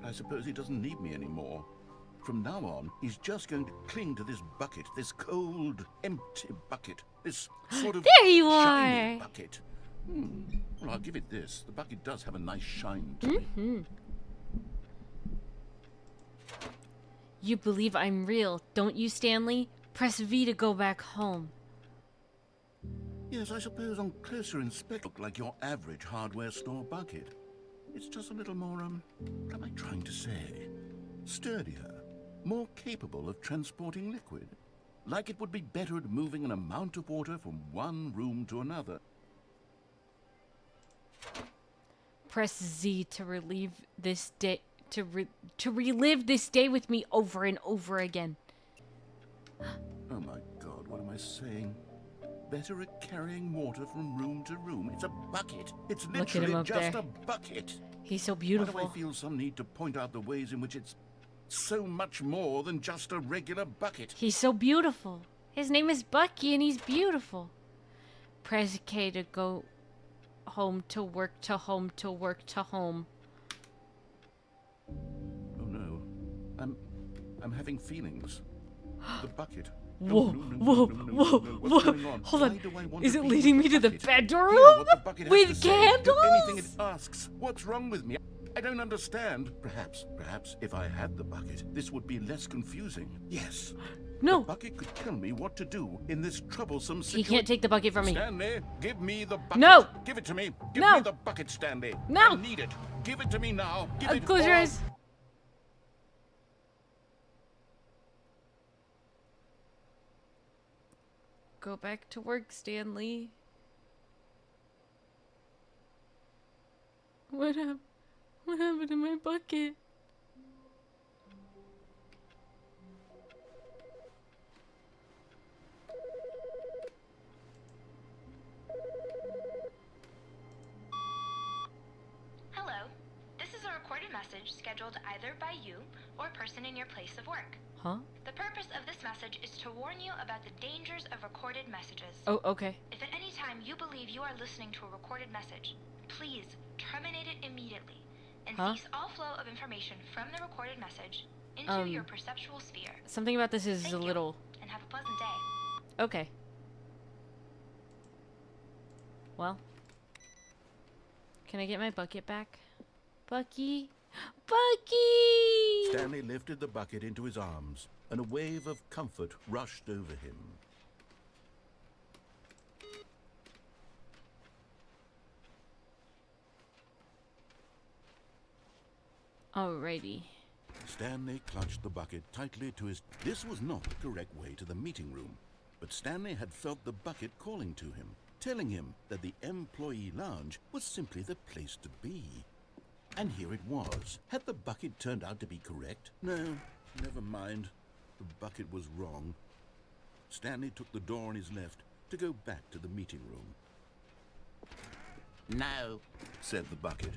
I suppose he doesn't need me anymore. From now on, he's just going to cling to this bucket, this cold, empty bucket, this sort of There you shiny are. bucket. Well, I'll give it this. The bucket does have a nice shine to it. You believe I'm real, don't you, Stanley? Press V to go back home. Yes, I suppose on closer inspection, look like your average hardware store bucket. It's just a little more, what am I trying to say? Sturdier, more capable of transporting liquid. Like it would be better at moving an amount of water from one room to another. Press Z to relieve this day to relive this day with me over and over again. Oh my God, what am I saying? Better at carrying water from room to room. It's a bucket. It's Look at him literally up just there. a bucket. He's so Why do beautiful. I feel some need to point out the ways in which it's so much more than just a regular bucket? He's so beautiful. His name is Bucky and he's beautiful. Press K to go home to work to home to work to home. Oh no. I'm having feelings. The bucket. Whoa, No. What's going on? Hold Why on. do I want Is to it be leading with me to the bucket? bedroom? Hear what the bucket has With to say. Do anything it candles? asks. What's wrong with me? I don't understand. Perhaps if I had the bucket, this would be less confusing. Yes. No. The bucket could tell me what to do in this troublesome He situation. can't take the bucket from me. Stanley, give me the bucket. No. Give it to me. Give No. me the bucket, Stanley. No. I need it. Give it to me now. Give it. Close your or- eyes. Go back to work, Stanley. What happened to my bucket? Hello. This is a recorded message scheduled either by you or a person in your place of work. Huh? The purpose of this message is to warn you about the dangers of recorded messages. Oh, okay. If at any time you believe you are listening to a recorded message, please terminate it immediately and cease all flow of information from the recorded message into your perceptual sphere. Something about this is Thank a you, little... and have a pleasant day. Okay. Well. Can I get my bucket back? Bucky? Bucky! Stanley lifted the bucket into his arms, and a wave of comfort rushed over him. Alrighty. Stanley clutched the bucket tightly to his... This was not the correct way to the meeting room, but Stanley had felt the bucket calling to him, telling him that the employee lounge was simply the place to be. And here it was. Had the bucket turned out to be correct? No, never mind. The bucket was wrong. Stanley took the door on his left to go back to the meeting room. No, Said the bucket.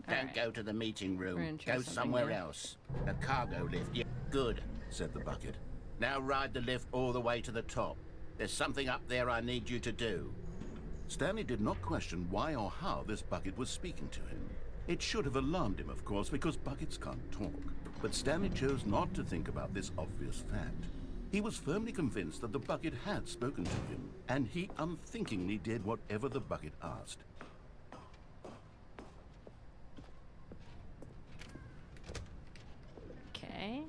don't Alright. go to the meeting We're room. gonna try Go something somewhere here. else. A cargo lift. Yeah, good. Said the bucket. Now ride the lift all the way to the top. There's something up there I need you to do. Stanley did not question why or how this bucket was speaking to him. It should have alarmed him, of course, because buckets can't talk. But Stanley chose not to think about this obvious fact. He was firmly convinced that the bucket had spoken to him, and he unthinkingly did whatever the bucket asked. Okay.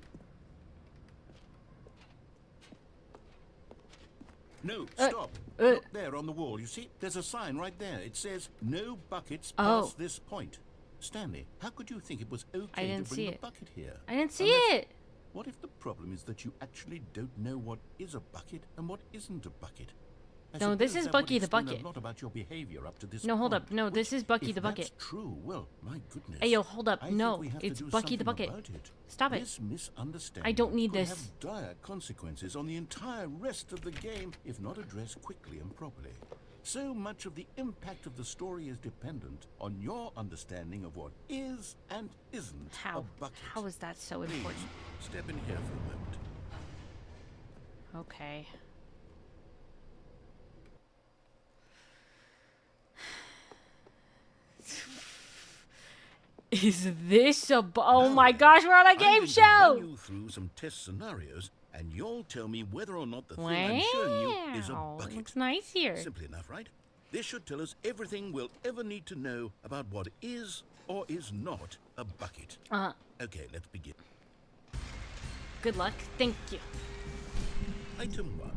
No, stop. Look there on the wall. You see, there's a sign right there. It says, "No buckets past this point." Stanley, how could you think it was okay to bring the bucket here? I didn't see it. What if the problem is that you actually don't know what is a bucket and what isn't a bucket? No, this is Bucky the Bucket. A lot about your behavior up to this No, hold point, up. No, this is Bucky the Bucket. That's true. Well, my goodness. Hey, yo, hold up. I No, think we have to it's do Bucky the something Bucket. about it. Stop it. This misunderstanding I don't need could this. have dire consequences on the entire rest of the game if not addressed quickly and properly. So much of the impact of the story is dependent on your understanding of what is and isn't a bucket. How is that so Please, important? step in here for a moment. Okay. Is this a oh my gosh, we're on a game show! Run you through some test scenarios, and you'll tell me whether or not the thing I'm showing you is a bucket. Looks nice here. Simply enough, right? This should tell us everything we'll ever need to know about what is or is not a bucket. Okay, let's begin. Good luck. Thank you. Item 1.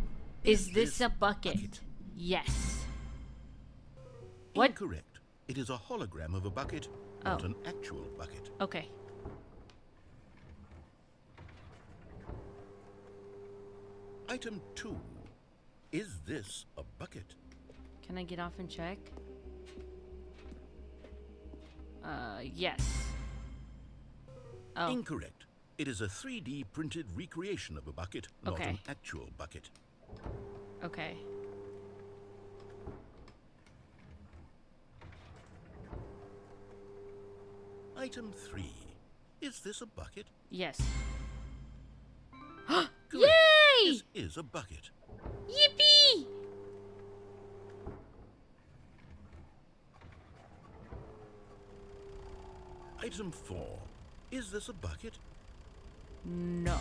Is this a bucket? Yes. What? Incorrect. It is a hologram of a bucket, not an actual bucket. Okay. Item 2. Is this a bucket? Can I get off and check? Yes. Oh. Incorrect. It is a 3D printed recreation of a bucket, not an actual bucket. Okay. Item 3. Is this a bucket? Yes. Correct. Yay! This is a bucket. Yippee! Item 4. Is this a bucket? No.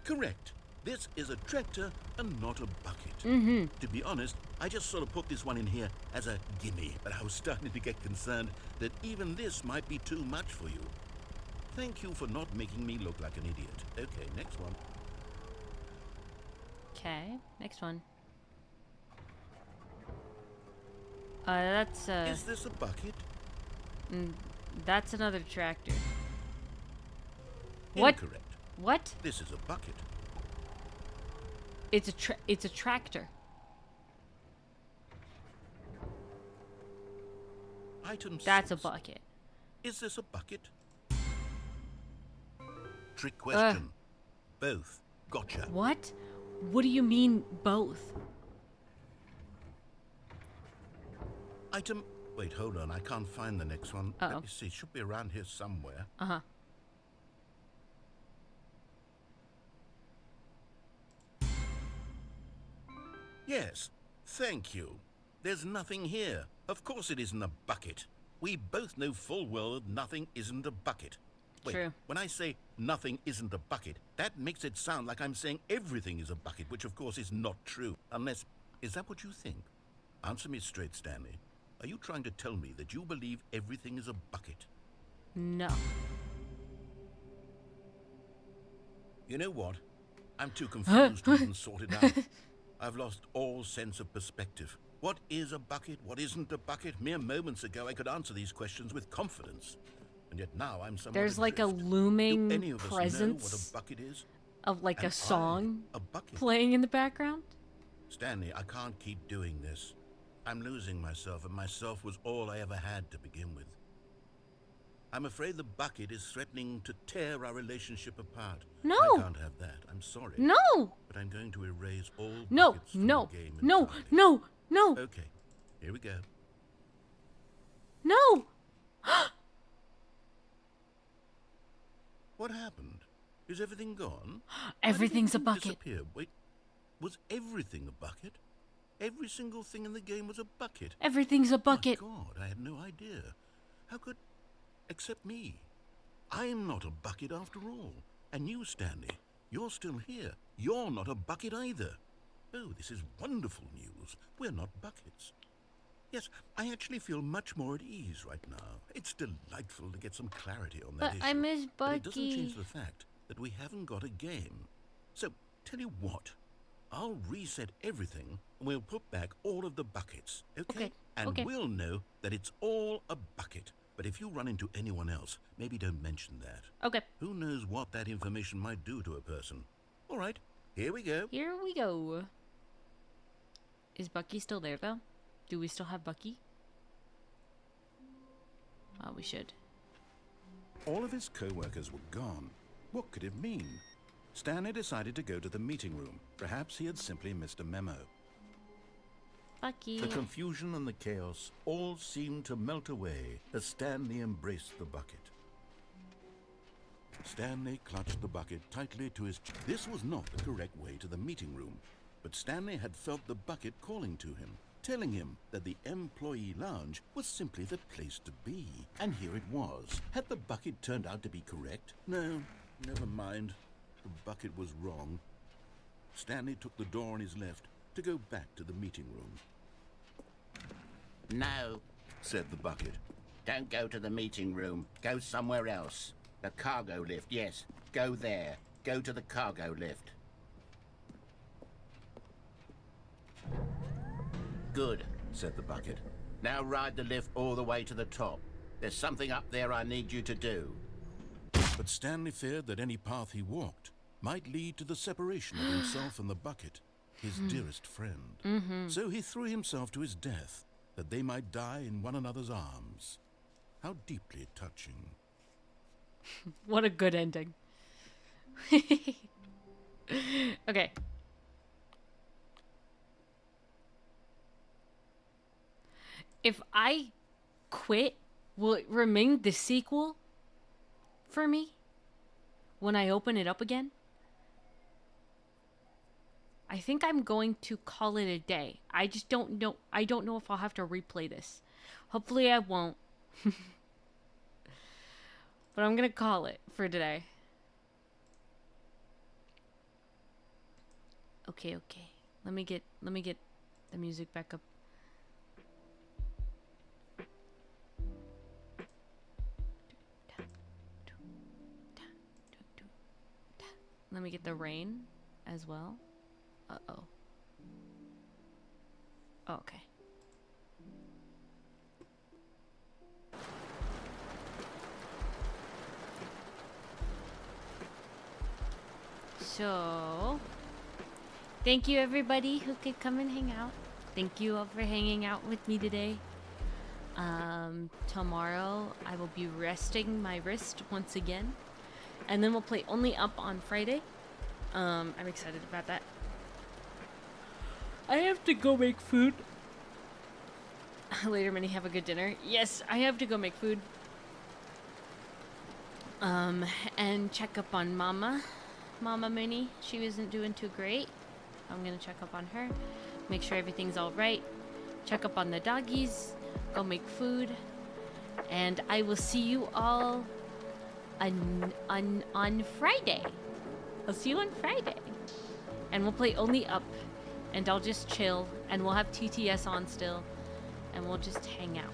Correct. This is a tractor and not a bucket. To be honest, I just sort of put this one in here as a gimme, but I was starting to get concerned that even this might be too much for you. Thank you for not making me look like an idiot. Okay, next one. Okay, next one. That's Is this a bucket? that's another tractor. What? Incorrect. What? This is a bucket. It's a tractor. Item 6. That's a bucket. Is this a bucket? Trick question. Both. Gotcha. What? What do you mean both? Item... Wait, hold on. I can't find the next one. Uh-oh. Let me see. It should be around here somewhere. Uh-huh. Yes. Thank you. There's nothing here. Of course it isn't a bucket. We both know full well that nothing isn't a bucket. Wait, True. when I say nothing isn't a bucket, that makes it sound like I'm saying everything is a bucket, which of course is not true. Unless... Is that what you think? Answer me straight, Stanley. Are you trying to tell me that you believe everything is a bucket? No. You know what? I'm too confused to even sort it out. I've lost all sense of perspective. What is a bucket? What isn't a bucket? Mere moments ago, I could answer these questions with confidence. And yet now I'm somewhat There's like a adrift. looming Do any of us know what presence a bucket is? of like Am a song I a bucket? playing in the background. Stanley, I can't keep doing this. I'm losing myself, and myself was all I ever had to begin with. I'm afraid the bucket is threatening to tear our relationship apart. No. I can't have that. I'm sorry. No. But I'm going to erase all No. buckets from No. the game No. entirely. No. No. Okay, here we go. No. What happened? Is everything gone? Everything's a Why did bucket. everything disappear? Wait, was everything a bucket? Every single thing in the game was a bucket. Everything's a bucket. My God, I had no idea. How could... Except me. I'm not a bucket after all. And you, Stanley, you're still here. You're not a bucket either. Oh, this is wonderful news. We're not buckets. Yes, I actually feel much more at ease right now. It's delightful to get some clarity on that issue. I miss But it doesn't Bucky. change the fact that we haven't got a game. So, tell you what. I'll reset everything and we'll put back all of the buckets, okay? Okay, And okay. we'll know that it's all a bucket. But if you run into anyone else, maybe don't mention that. Okay, Who knows what that information might do to a person. All right, here we go. here we go. Is Bucky still there, though? Do we still have Bucky? Oh, we should. All of his co-workers were gone. What could it mean? Stanley decided to go to the meeting room. Perhaps he had simply missed a memo. Bucky. The confusion and the chaos all seemed to melt away as Stanley embraced the bucket. Stanley clutched the bucket tightly to his... This was not the correct way to the meeting room, but Stanley had felt the bucket calling to him, telling him that the employee lounge was simply the place to be. And here it was. Had the bucket turned out to be correct? No, never mind. The bucket was wrong. Stanley took the door on his left to go back to the meeting room. No, Said the bucket. don't go to the meeting room. Go somewhere else. The cargo lift, yes. Go there. Go to the cargo lift. Good, Said the bucket. now ride the lift all the way to the top. There's something up there I need you to do. But Stanley feared that any path he walked might lead to the separation of himself and the bucket, his dearest friend. So he threw himself to his death, that they might die in one another's arms. How deeply touching. What a good ending. Okay. If I quit, will it remain the sequel for me when I open it up again? I think I'm going to call it a day. I just don't know. I don't know if I'll have to replay this. Hopefully I won't. But I'm going to call it for today. Okay. Let me get the music back up. Let me get the rain as well. Uh-oh. Oh, okay. So, thank you everybody who could come and hang out. Thank you all for hanging out with me today. Tomorrow I will be resting my wrist once again. And then we'll play only up on Friday. I'm excited about that. I have to go make food. Later, Minnie, have a good dinner. Yes, I have to go make food. And check up on Mama Minnie. She wasn't doing too great. I'm gonna check up on her. Make sure everything's all right. Check up on the doggies. Go make food. And I will see you all on Friday. I'll see you on Friday. And we'll play only up. And I'll just chill. And we'll have TTS on still. And we'll just hang out.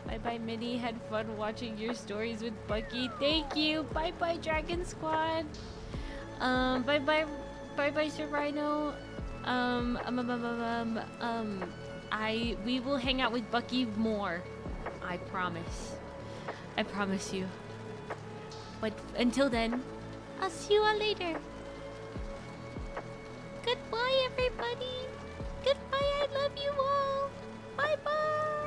Bye-bye, Minnie. Had fun watching your stories with Bucky. Thank you. Bye-bye, Dragon Squad. Bye-bye, Sir Rhino. We will hang out with Bucky more. I promise. I promise you. But until then, I'll see you all later. Goodbye, everybody. Goodbye. I love you all. Bye-bye.